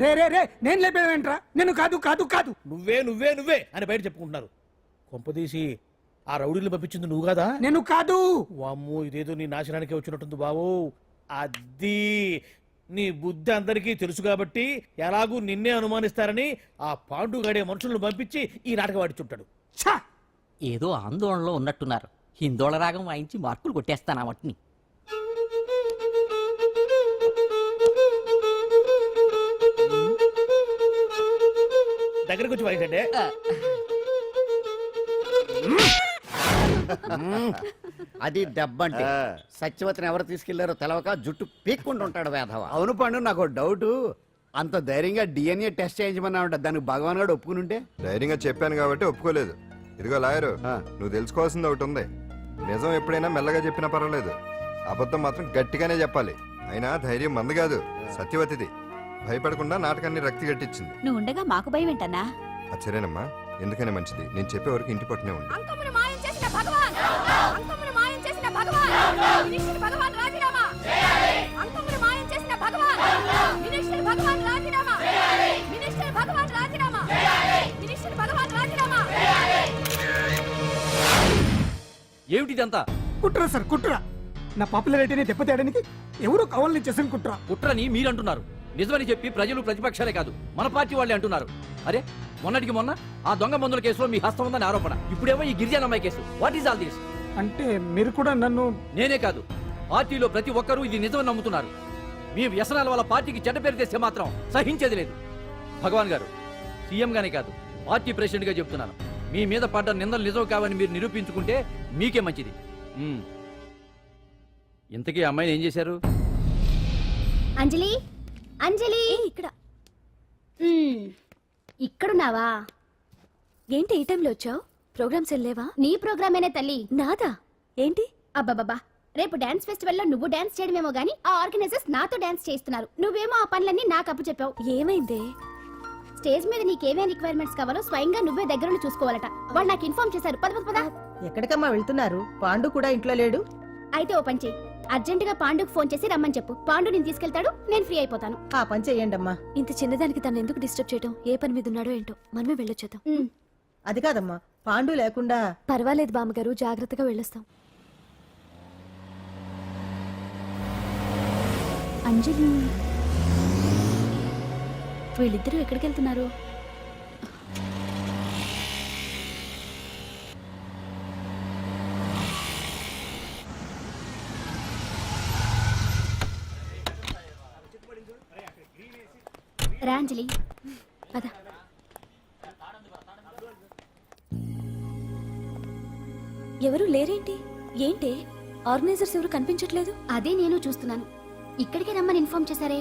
నేను లేపేవేంట్రా? నేను కాదు కాదు కాదు నువ్వే నువ్వే నువ్వే అని బయట చెప్పుకుంటున్నారు. కొంపదీసి ఆ రౌడీలు పంపించింది నువ్వు కదా? నేను కాదు. వామ్మో ఇదేదో నీ నాశనానికి వచ్చినట్టుంది బావు. అది నీ బుద్ధి అందరికీ తెలుసు కాబట్టి ఎలాగూ నిన్నే అనుమానిస్తారని ఆ పాండుగాడే మనుషులను పంపించి ఈ నాటకం ఆడిచుంటాడు. ఏదో ఆందోళనలో ఉన్నట్టున్నారు. హిందోళ రాగం వాయించి మార్కులు కొట్టేస్తాను వాటిని. దగ్గరకు వచ్చి వాయించండి. అది దెబ్బంటే. సత్యవతిని ఎవరు తీసుకెళ్లారో తెలవక జుట్టు పీక్కుంటుంటాడు వేధవ. అవును పండు, నాకు డౌట్. అంత ధైర్యంగా డిఎన్ఏ టెస్ట్ చేయించమన్నా దానికి భగవాన్ గారు ఒప్పుకునుంటే? ధైర్యంగా చెప్పాను కాబట్టి ఒప్పుకోలేదు. ఇదిగో లాయరు, నువ్వు తెలుసుకోవాల్సింది ఒకటి ఉంది. నిజం ఎప్పుడైనా మెల్లగా చెప్పినా పర్వాలేదు, అబద్ధం మాత్రం గట్టిగానే చెప్పాలి. అయినా ధైర్యం మంది కాదు, సత్యవతిది. భయపడకుండా నాటకాన్ని రక్తి గట్టించింది. నువ్వు ఉండగా మాకు భయం ఏంటన్నా? సరేనమ్మా, ఎందుకనే మంచిది. నేను చెప్పే వరకు ఇంటి పట్టునే ఉంది. అంకమ్మను మాయం చేసిన భగవాన్ భగవాన్ మినిస్టర్ భగవాన్ రాజీనామా అంకములు మాయం చేసిన భగవాన్ మినిస్టర్ భగవాన్ రాజీనామా మినిస్టర్ భగవాన్ రాజీనామా మినిస్టర్ భగవాన్ రాజీనామా. ఏమిటిదంతా? కుట్ర సార్ కుట్ర. నా పాపులారిటీని దెబ్బతేయడానికి ఎవరో కావాలని చేసిన కుట్ర. కుట్రని మీరంటున్నారు. నిజమని చెప్పి ప్రజలు ప్రతిపక్షాలే కాదు మన పార్టీ వాళ్ళే అంటున్నారు. అరే మొన్నటికి మొన్న ఆ దొంగ మందుల కేసులో మీ హస్తం ఉందని ఆరోపణ. ఇప్పుడేమో ఈ గిరిజన అమ్మాయి case. What is all this? అంటే మీరు కూడా నన్ను... నేనే కాదు, పార్టీలో ప్రతి ఒక్కరూ ఇది నిజమని నమ్ముతున్నారు. మీ వ్యసనాల వల్ల పార్టీకి చెడ్డ పేరు తెస్తే మాత్రం సహించేది లేదు. భగవాన్ గారు, సీఎం గానే కాదు పార్టీ ప్రెసిడెంట్ గా చెప్తున్నాను, మీ మీద పడ్డ నిందలు నిజం కావని మీరు నిరూపించుకుంటే మీకే మంచిది. ఇంతకీ అమ్మాయిని ఏం చేశారు? అంజలి అంజలి ఇక్కడ ఇక్కడున్నావా? ఏంటి ఈ టైంలో వచ్చావు? ప్రోగ్రామ్స్ వెళ్ళేవా? నీ ప్రోగ్రామేనే తల్లి. నాదా? ఏంటి? అబ్బబ్బబ్బా, రేపు డాన్స్ ఫెస్టివల్ లో నువ్వు డాన్స్ చేయడమేమో గానీ ఆ ఆర్గనైజర్స్ నాతో డాన్స్ చేస్తున్నారు. నువ్వేమో ఆ పనులన్నీ నాకు అప్పు చెప్పావు. ఏమైందే? స్టేజ్ మీద నీకేమేం రిక్వైర్మెంట్స్ కావాలో స్వయంగా నువ్వే దగ్గరుండి చూసుకోవాలట. వాళ్ళు నాకు ఇన్ఫార్మ్ చేశారు. పద పద పద. ఎక్కడికమ్మా వెళ్తున్నారు? పాండు కూడా ఇంట్లో లేడు. అయితే ఓ పని చెయ్యి, అర్జెంట్ గా పాండుకు ఫోన్ చేసి రమ్మని చెప్పు. పాండు నేను తీసుకెళ్తాడు, నేను ఫ్రీ అయిపోతాను. ఆ పని చెయ్యండమ్మా. ఇంత చిన్నదానికి తను ఎందుకు డిస్టర్బ్ చేయటం? ఏ పని మీద ఉన్నాడో ఏంటో, మనమే వెళ్ళొచ్చేద్దాం. అది కాదమ్మా, పాండు లేకుండా... పర్వాలేదు బామ్మగారు, జాగ్రత్తగా వెళ్ళొస్తాం. అంజలి, వీళ్ళిద్దరూ ఎక్కడికి వెళ్తున్నారు? రా అంజలి, పద. ఎవరు లేరేంటి? ఏంటి ఆర్గనైజర్స్ ఎవరు కనిపించట్లేదు? అదే నేను చూస్తున్నాను. ఇక్కడికి రమ్మని ఇన్ఫార్మ్ చేశారే.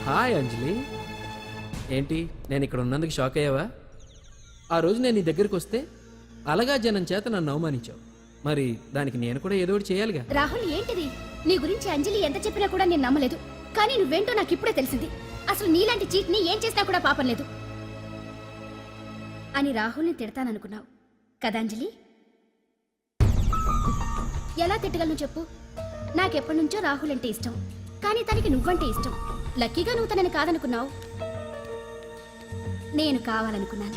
హాయ్ అంజలి. ఏంటి నేను ఇక్కడ ఉన్నందుకు షాక్ అయ్యావా? ఆ రోజు నేను నీ దగ్గరికి వస్తే అలగా జనం చేత నన్ను అవమానించావు. మరి దానికి నేను కూడా ఏదో ఒకటి చేయాలిగా. రాహుల్, ఏంటిది? నీ గురించి అంజలి ఎంత చెప్పినా కూడా నేను నమ్మలేదు. కానీ నువ్వేంటో నాకు ఇప్పుడే తెలిసింది. అసలు నీలాంటి చీట్ ని ఏం చేసినా కూడా పాపం లేదు అని రాహుల్ని తిడతాననుకున్నావు కదా అంజలి? ఎలా తిట్టగలను చెప్పు? నాకెప్పటి నుంచో రాహుల్ అంటే ఇష్టం, కానీ తనకి నువ్వంటే ఇష్టం. లక్కీగా నువ్వు తనని కాదనుకున్నావు, నేను కావాలనుకున్నాను.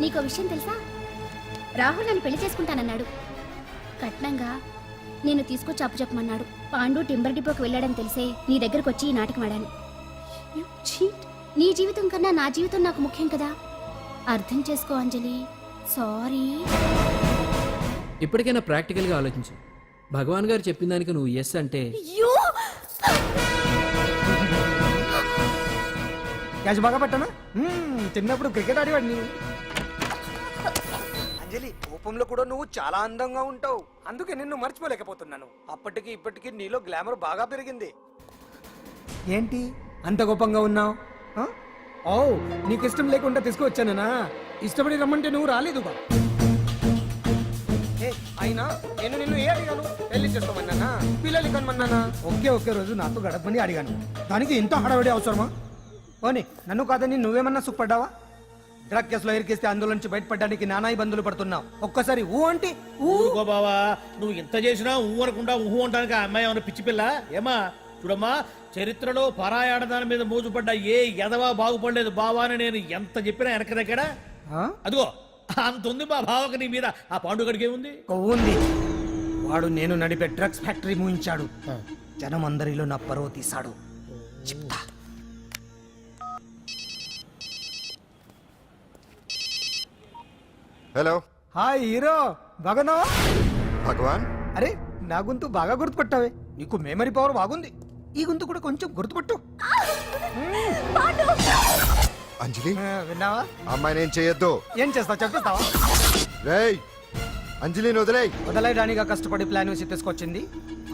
నీకో విషయం తెలుసా? రాహుల్ నన్ను పెళ్లి చేసుకుంటానన్నాడు. కట్నంగా నేను తీసుకొచ్చి అప్పు చెప్పమన్నాడు. పాండు టింబర్ డిపోకి వెళ్ళాడని తెలిసే నీ దగ్గరకు వచ్చి ఈ నాటకం ఆడాను. నీ జీవితం కన్నా నా జీవితం నాకు ముఖ్యం కదా. అర్థం చేసుకో అంజలి. సారీ. ఇప్పటికైనా ప్రాక్టికల్గా ఆలోచించు. భగవాన్ గారు చెప్పిన దానికి నువ్వు ఎస్ అంటే... క్యాష్ బాగా పట్టానా? చిన్నప్పుడు క్రికెట్ ఆడేవాడిని. అంజలి, కోపంలో కూడా నువ్వు చాలా అందంగా ఉంటావు. అందుకే నిన్ను మర్చిపోలేకపోతున్నాను. అప్పటికి ఇప్పటికి నీలో గ్లామర్ బాగా పెరిగింది. ఏంటి అంత కోపంగా ఉన్నావు? ఓ, నీకు ఇష్టం లేకుండా తీసుకువచ్చానా? ఇష్టపడి రమ్మంటే నువ్వు రాలేదుగా. అయినా నేను నిన్ను ఏ అడిగాను? పెళ్లి చేసుకోమన్నానా? పిల్లలు కనమన్నానా? ఒకే రోజు నాతో గడపని అడిగాను. దానికి ఇంత హడావిడి అవసరమా? ఓని, నన్ను కాదని నువ్వేమన్నా సుఖపడ్డావా? డ్రగ్ కేసులో ఇరికిస్తే అందులో నుంచి బయటపడడానికి నానా ఇబ్బందులు పడుతున్నావు. ఒక్కసారి ఊ అంటే ఊరుకో బావా. నువ్వు ఇంత చేసినా ఊ అనకుండా ఊహు అంటానికి ఆ అమ్మాయి ఏమన్నా పిచ్చి పిల్ల ఏమా? చూడమ్మా, చరిత్రలో పరాయాడదాని మీద మోజుపడ్డ ఏ ఎదవా బాగుపడలేదు బావా అని నేను ఎంత చెప్పినా వెనక దగ్గర. అదిగో అంత ఉంది మా బావకి నీ మీద. ఆ పాండుగడికి ఏముంది? ఉంది. వాడు నేను నడిపే డ్రగ్స్ ఫ్యాక్టరీ మూయించాడు. జనం అందరిలో నా పరువు తీశాడు. చెప్తా. హలో. హాయ్ హీరో, బాగున్నావా? భగవాన్, అరే నా గొంతు బాగా గుర్తుపట్టావే. నీకు మెమరీ పవర్ బాగుంది. ఈ గొంతు కూడా కొంచెం గుర్తుపట్టు. అంజలి విన్నావా? ఆ అమ్మాయిని ఏం చేయొద్దు. ఏం చేస్తావు చెప్పిస్తావా? రేయ్ అంజలిని వదిలేయ్. వదలయడానిగా కష్టపడి ప్లాన్ వేసి తీసుకొచ్చింది.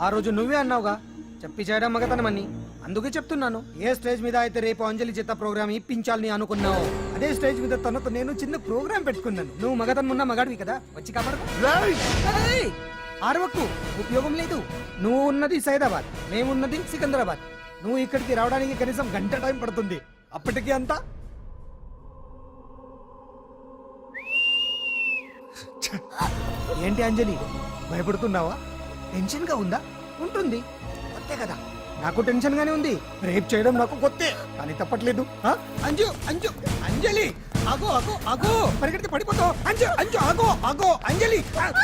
ఆ రోజు నువ్వే అన్నావుగా చెప్పి చేయడం మగతనమని. అందుకే చెప్తున్నాను, ఏ స్టేజ్ మీద అయితే రేపు అంజలి చేత ప్రోగ్రామ్ ఇప్పించాలని అనుకున్నావు, అదే స్టేజ్ మీద తనతో నేను చిన్న ప్రోగ్రామ్ పెట్టుకున్నాను. నువ్వు మగతనం ఉన్న మగాడివి కదా, వచ్చి కాపాడు. ఆరవకు, ఉపయోగం లేదు. నువ్వు ఉన్నది సైదాబాద్, మేమున్నది సికింద్రాబాద్. నువ్వు ఇక్కడికి రావడానికి కనీసం గంట టైం పడుతుంది. అప్పటికి అంతా ఏంటి అంజలి, భయపడుతున్నావా? టెన్షన్ గా ఉందా? ఉంటుంది, కొత్తే కదా. నాకు టెన్షన్ గానే ఉంది. రేప్ చేయడం నాకు కొత్తే, కానీ తప్పట్లేదు. అంజు అంజు అంజలి ఆగో ఆగో ఆగో, పరిగెడితే పడిపోతావు. అంజు అంజు ఆగో ఆగో అంజలి.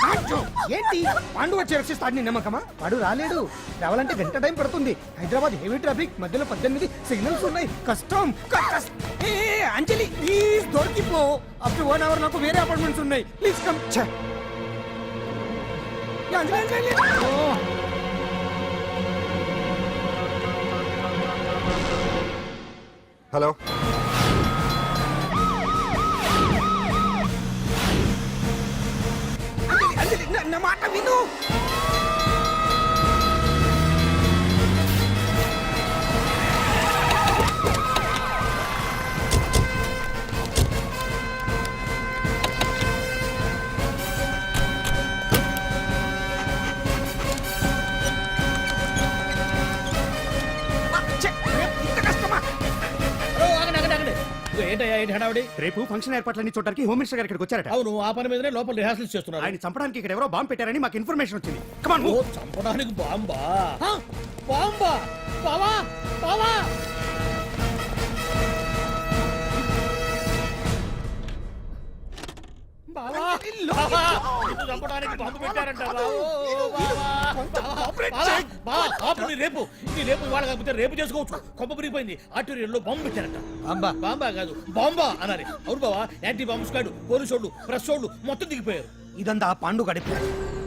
అంజు ఏంటి, పాండు వచ్చి రక్షిస్తాడు నీ నమ్మకమా? వాడు రాలేడు. రావాలంటే గంట టైం పడుతుంది. హైదరాబాద్ హెవీ ట్రాఫిక్, మధ్యలో 18 సిగ్నల్స్ ఉన్నాయి, కష్టం. ఏ అంజలి ప్లీజ్ దొరికిపో. అప్పుడు 1 అవర్ నాకు వేరే అపార్ట్మెంట్స్ ఉన్నాయి, please come. Anjali Anjali hello Anjali నా మాట విను. ఏంటయ్యా ఏంటి హడావుడి? రేపు ఫంక్షన్ ఏర్పాట్లన్నీ చూడడానికి హోమ్ మినిస్టర్ గారు ఇక్కడికి వచ్చారట. అవును, ఆ పని మీదనే లోపల రిహార్సల్స్ చేస్తున్నారు. ఆయన చంపడానికి ఇక్కడ ఎవరో బాంబు పెట్టారని మాకు ఇన్ఫర్మేషన్ వచ్చింది. కమాన్ ఓ, చంపడానికి బాంబా? బాంబా? బావా బావా బావా బావా, నిన్ను చంపడానికి బాంబు పెట్టారంట. రేపు ఇవాళ కాకపోతే రేపు చేసుకోవచ్చు. కొమ్మ పెరిగిపోయింది. ఆర్టీరియల్లో బాంబు పెట్టారంట. బాంబా? బాంబా కాదు, బాంబా అనాలి. అవును బావా, యాంటీ బాంబు స్క్వాడ్, పోలీసు వాళ్ళు, ప్రెస్ వాళ్ళు మొత్తం దిగిపోయారు. ఇదంతా ఆ పాండు గడిపి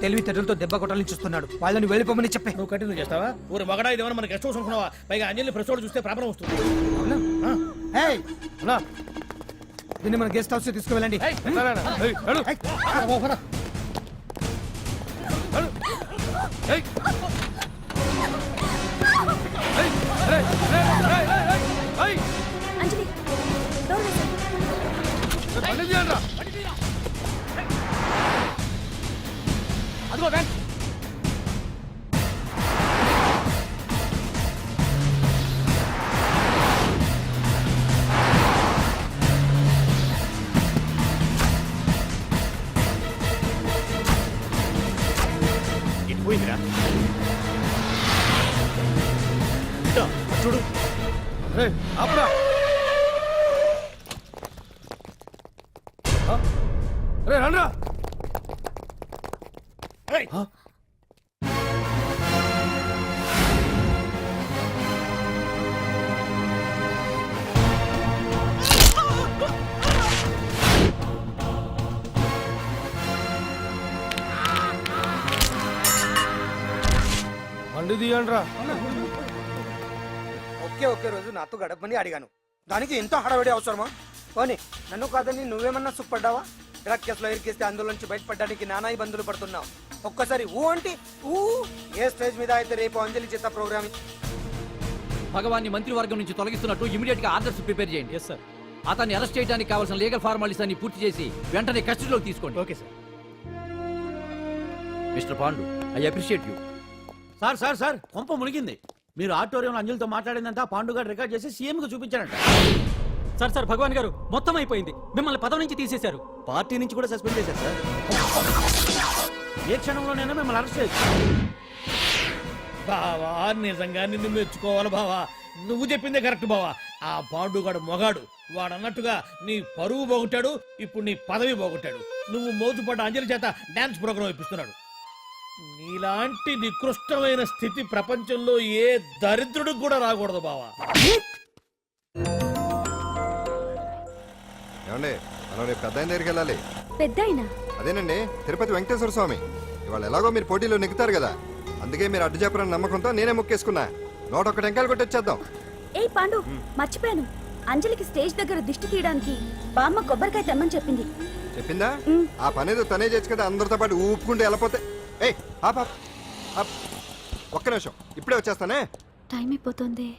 తెలివితేటలతో దెబ్బ కొట్టాలని చూస్తున్నాడు. వాళ్ళని వెళ్ళిపోమని చెప్పే. నువ్వు కంటిన్యూ చేస్తావా? ఊరు మగడా ఇదేమన్నా మన గెస్ట్ హౌస్ అనుకున్నావా? పైగా అంజలి ప్రెస్ వాళ్ళు చూస్తే ప్రాబ్లం వస్తుంది. ఏయ్, దీన్ని మన గెస్ట్ హౌస్ తీసుకువెళ్ళండి. అంజలి డోర్ వేసేయ్. అదిగో వ్యాన్. ఇటు పోయిందిరా, చూడు. అప్పుడా రే రండ్రా. బండి తీయండ్రా. ఒకే రోజు నాతో గడపని అడిగాను, దానికి ఎంతో హడావిడి అవసరమా? పోనీ నన్ను కాదని నువ్వేమన్నా సుఖపడ్డావా? డ్రగ్ కేసులో ఇరికిస్తే అందులోంచి బయటపడడానికి నానా ఇబ్బందులు పడుతున్నావు. ఒక్కసారి ఊ అంటే ఊ. ఏ స్టేజ్ మీద అయితే రేపు అంజలి చేత ప్రోగ్రామ్ భగవాన్ని మంత్రివర్గం నుంచి తొలగిస్తున్నట్టు ఇమీడియట్ గా ఆర్డర్స్ ప్రిపేర్ చేయండి. Yes sir. అతన్ని అరెస్ట్ చేయడానికి కావాల్సిన లీగల్ ఫార్మాలిటీస్ అన్ని పూర్తి చేసి వెంటనే కస్టడీలోకి తీసుకోండి. Okay sir. Mister Pandu, I appreciate you. Sir sir sir, కొంప మునిగింది. మీరు ఆడిటోరియంలో అంజలితో మాట్లాడిందంతా పాండు గారు రికార్డ్ చేసి సీఎం కు చూపించారంట. సార్ సార్, భగవాన్ గారు మొత్తం అయిపోయింది. మిమ్మల్ని పదవి నుంచి తీసేశారు. పార్టీ నుంచి కూడా సస్పెండ్ చేశారు సార్. ఏ క్షణంలోనైనా మిమ్మల్ని అరెస్ట్ చేయొచ్చు. బావా, నిజంగా నిన్ను మెచ్చుకోవాలి బావా. నువ్వు చెప్పిందే కరెక్ట్ బావా. ఆ పాండుగాడు మొగాడు. వాడు అన్నట్టుగా నీ పరువు పోగొట్టాడు, ఇప్పుడు నీ పదవి పోగొట్టాడు. నువ్వు మోతుపడ్డ అంజలి చేత డాన్స్ ప్రోగ్రాం ఇప్పిస్తున్నాడు. నీలాంటి నికృష్టమైన స్థితి ప్రపంచంలో ఏ దరిద్రుడికి కూడా రాకూడదు బావా. ఏమండి, మనం రేపు పెద్ద ఆయన దగ్గరికి వెళ్ళాలి. పెద్దాయనా? అదేనండి, తిరుపతి వెంకటేశ్వర స్వామి. ఇవాళ ఎలాగో మీరు పోటీలో నెగ్గుతారు కదా, అందుకే మీరు అడ్డు చెప్పరని నమ్మకంతో నేనే మొక్కేసుకున్నా. 101 టెంకాయలు కొట్టొచ్చేద్దాం. ఏ పాండు, మర్చిపోయాను, అంజలికి స్టేజ్ దగ్గర దిష్టి తీయడానికి బామ్మ కొబ్బరికాయ తెమ్మని చెప్పింది. చెప్పిందా? ఆ పనేదో తనే చేయొచ్చు కదా, అందరితో పాటు ఊపుకుంటూ వెళ్ళిపోతే. ఏయ్ ఆప్ ఆప్ ఆప్. ఒక్క నిమిషం, ఇప్పుడే వచ్చేస్తానే. టైం అయిపోతుంది.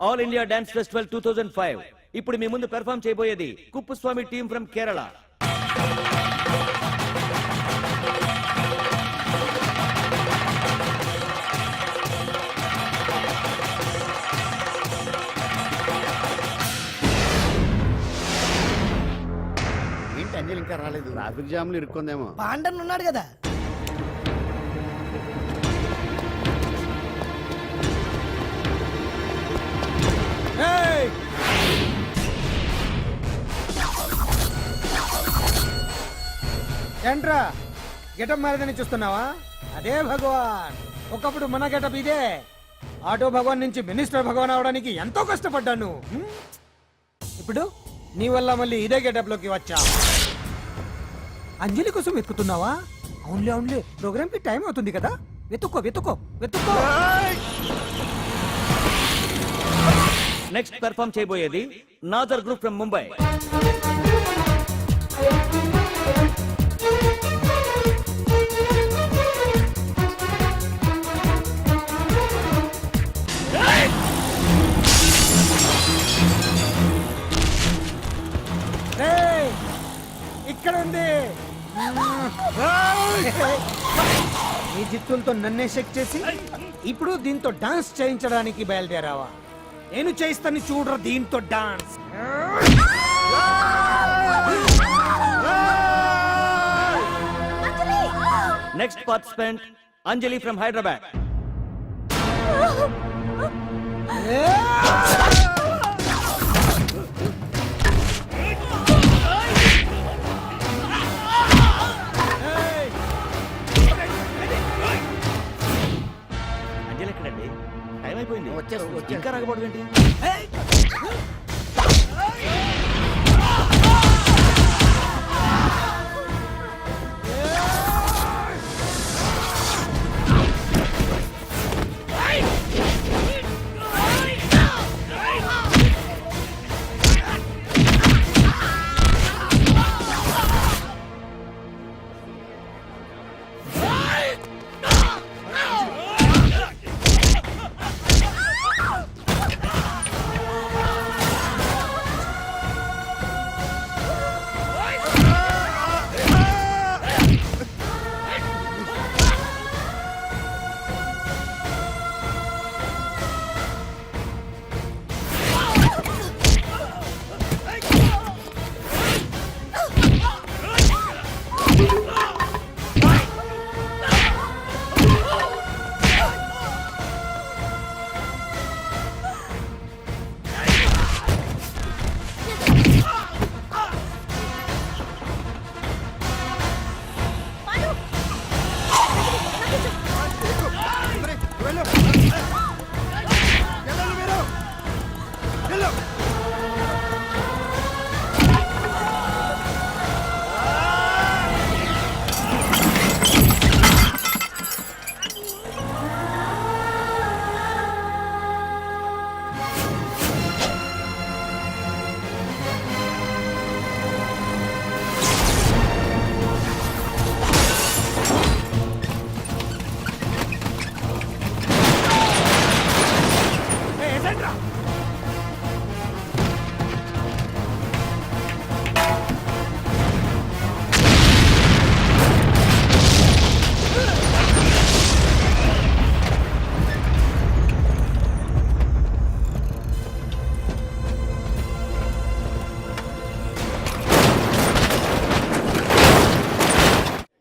ఆల్ ఇండియా డాన్స్ ఫెస్టివల్ 2005 ఇప్పుడు మీ ముందు పెర్ఫామ్ చేయబోయేది కుప్పుస్వామి టీమ్ ఫ్రమ్ కేరళ. ఏంటి అంజలి ఇంకా రాలేదు? ట్రాఫిక్ జామ్ లో ఇరుక్కుందేమో. పాండన్ ఉన్నాడు కదా. ఏంట్రా గెటప్ మారదని చూస్తున్నావా? అదే భగవాన్. ఒకప్పుడు మన గెటప్ ఇదే. ఆటో భగవాన్ నుంచి మినిస్టర్ భగవాన్ అవడానికి ఎంతో కష్టపడ్డాను. ఇప్పుడు నీ వల్ల మళ్ళీ ఇదే గెటప్ లోకి వచ్చా. అంజలి కోసం వెతుకుతున్నావా? అవునులే అవునులే, ప్రోగ్రామ్ కి టైం అవుతుంది కదా. వెతుక్కో వెతుక్కో వెతుక్కో. నెక్స్ట్ పెర్ఫామ్ చేయబోయేది నాదర్ గ్రూప్ ఫ్రమ్ ముంబై. ఇక్కడ ఉంది. ఈ జిత్తులతో నన్నే చెక్ చేసి ఇప్పుడు దీంతో డాన్స్ చేయించడానికి బయలుదేరావా? నేను చేయిస్తాను చూడరా దీంతో dance. Next participant Anjali from Hyderabad. Anjali ఎక్కడండి? టైం అయిపోయింది. ఇంకా రాకపోవడం ఏంటి?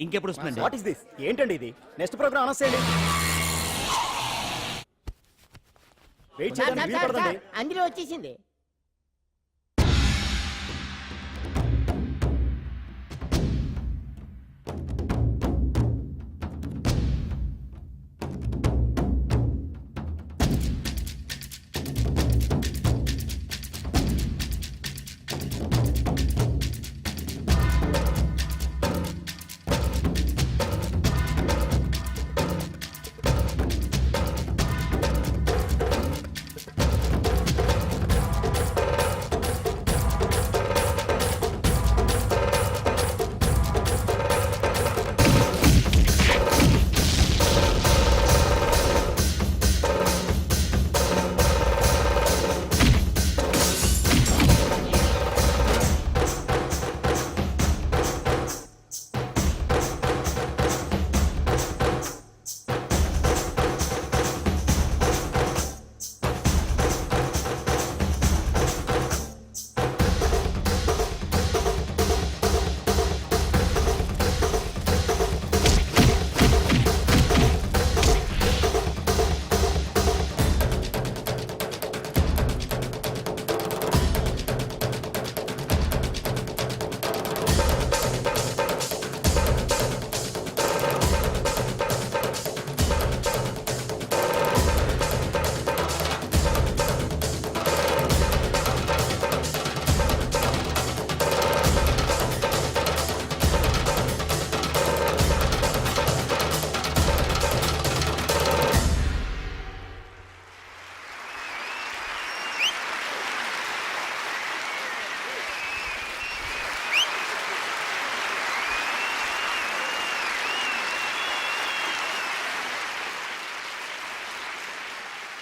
ఇంకెప్పుడు వస్తుందండి? What is this? ఏంటండి ఇది? నెక్స్ట్ ప్రోగ్రామ్ అనౌన్స్ చేయండి. వెయిట్ చేయడానికి వీలు పడదండి. అందులో వచ్చేసింది.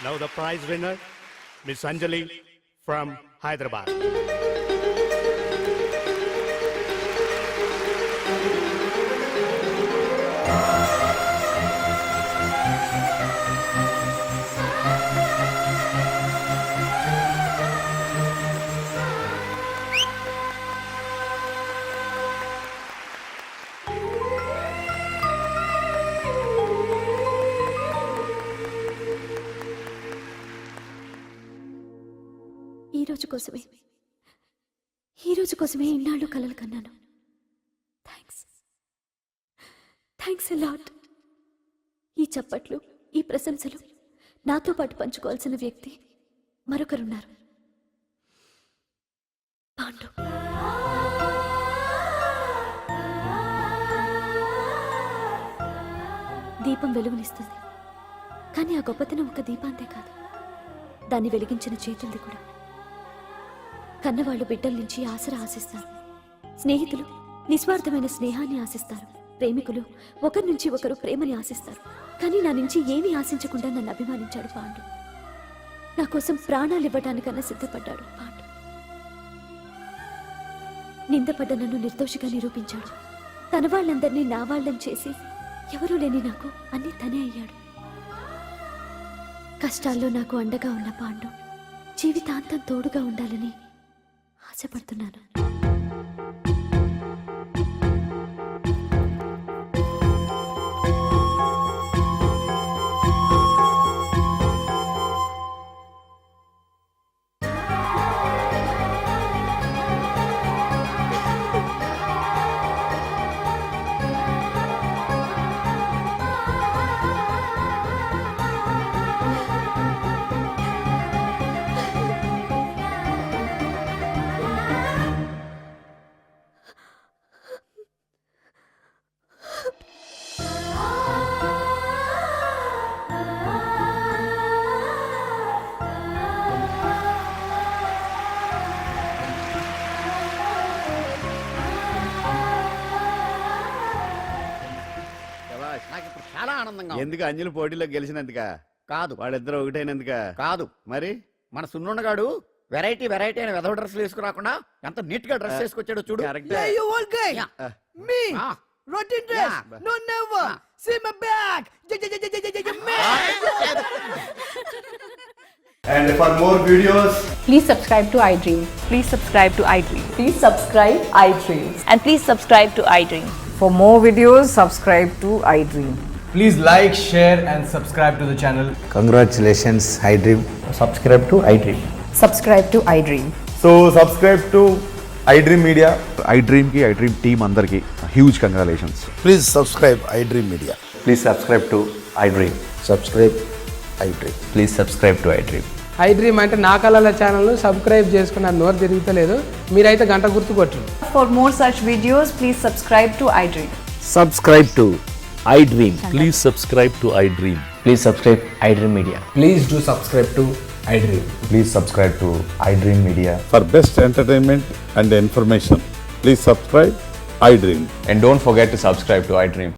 Now the prize winner, Miss Anjali from Hyderabad. ఈ రోజు కోసమే ఇన్నాళ్ళు కలలు కన్నాను. Thanks a lot. ఈ చప్పట్లు, ఈ ప్రశంసలు నాతో పాటు పంచుకోవాల్సిన వ్యక్తి మరొకరున్నారు. పాండు. దీపం వెలుగునిస్తుంది, కానీ ఆ గొప్పతనం ఒక దీపాంతే కాదు, దాన్ని వెలిగించిన చేతులది కూడా. కన్నవాళ్ళు బిడ్డల నుంచి ఆసరా ఆశిస్తారు, స్నేహితులు నిస్వార్థమైన స్నేహాన్ని ఆశిస్తారు, ప్రేమికులు ఒకరి నుంచి ఒకరు ప్రేమని ఆశిస్తారు. కానీ నా నుంచి ఏమీ ఆశించకుండా నన్ను అభిమానించాడు పాండు. నా కోసం ప్రాణాలు ఇవ్వడానికన్నా సిద్ధపడ్డాడు పాండు. నిందపడ్డ నన్ను నిర్దోషిగా నిరూపించాడు. తన వాళ్ళందరినీ నా వాళ్ళని చేసి ఎవరూ లేని నాకు అన్నీ తనే అయ్యాడు. కష్టాల్లో నాకు అండగా ఉన్న పాండు జీవితాంతం తోడుగా ఉండాలని ఆశపడుతున్నాను. నాకు ఇప్పుడు చాలా ఆనందంగా ఉంది. ఎందుకు అంజలి పోటీలో గెలిచినందుక? కాదు, వాళ్ళిద్దరు ఒకటైనందుక? కాదు. మరి మన సున్నున్నగాడు వెరైటీ వేసుకుని వెధవ డ్రెస్సులు వేసుకురాకుండా ఎంత నీట్ గా డ్రెస్ వేసుకొచ్చాడో చూడు. Yeah, you old guy. Me. Rotten dress. Yeah. No, never. See my back. And for more videos, Please subscribe to iDream. Please subscribe to iDream. Please subscribe iDream. And please subscribe to iDream. For more videos, subscribe to iDream. Please like, share and subscribe to the channel. Congratulations, iDream. Subscribe to iDream. Subscribe to iDream. So subscribe to iDream Media. iDream ki iDream team andarki huge congratulations. please subscribe iDream Media. Please subscribe to iDream. Subscribe iDream. Please subscribe to iDream. iDream అంటే నా కళల ఛానల్ సబ్స్క్రైబ్ చేసుకున్న నోరు తిరుగుతలేదు. మీరైతే గంట గుర్తు కొట్టండి. For more such videos, please subscribe to iDream. Subscribe to iDream. Please subscribe to iDream. Please subscribe iDream Media. Please do subscribe to iDream. Please subscribe to iDream Media. For best entertainment and information, please subscribe iDream. And don't forget to subscribe to iDream.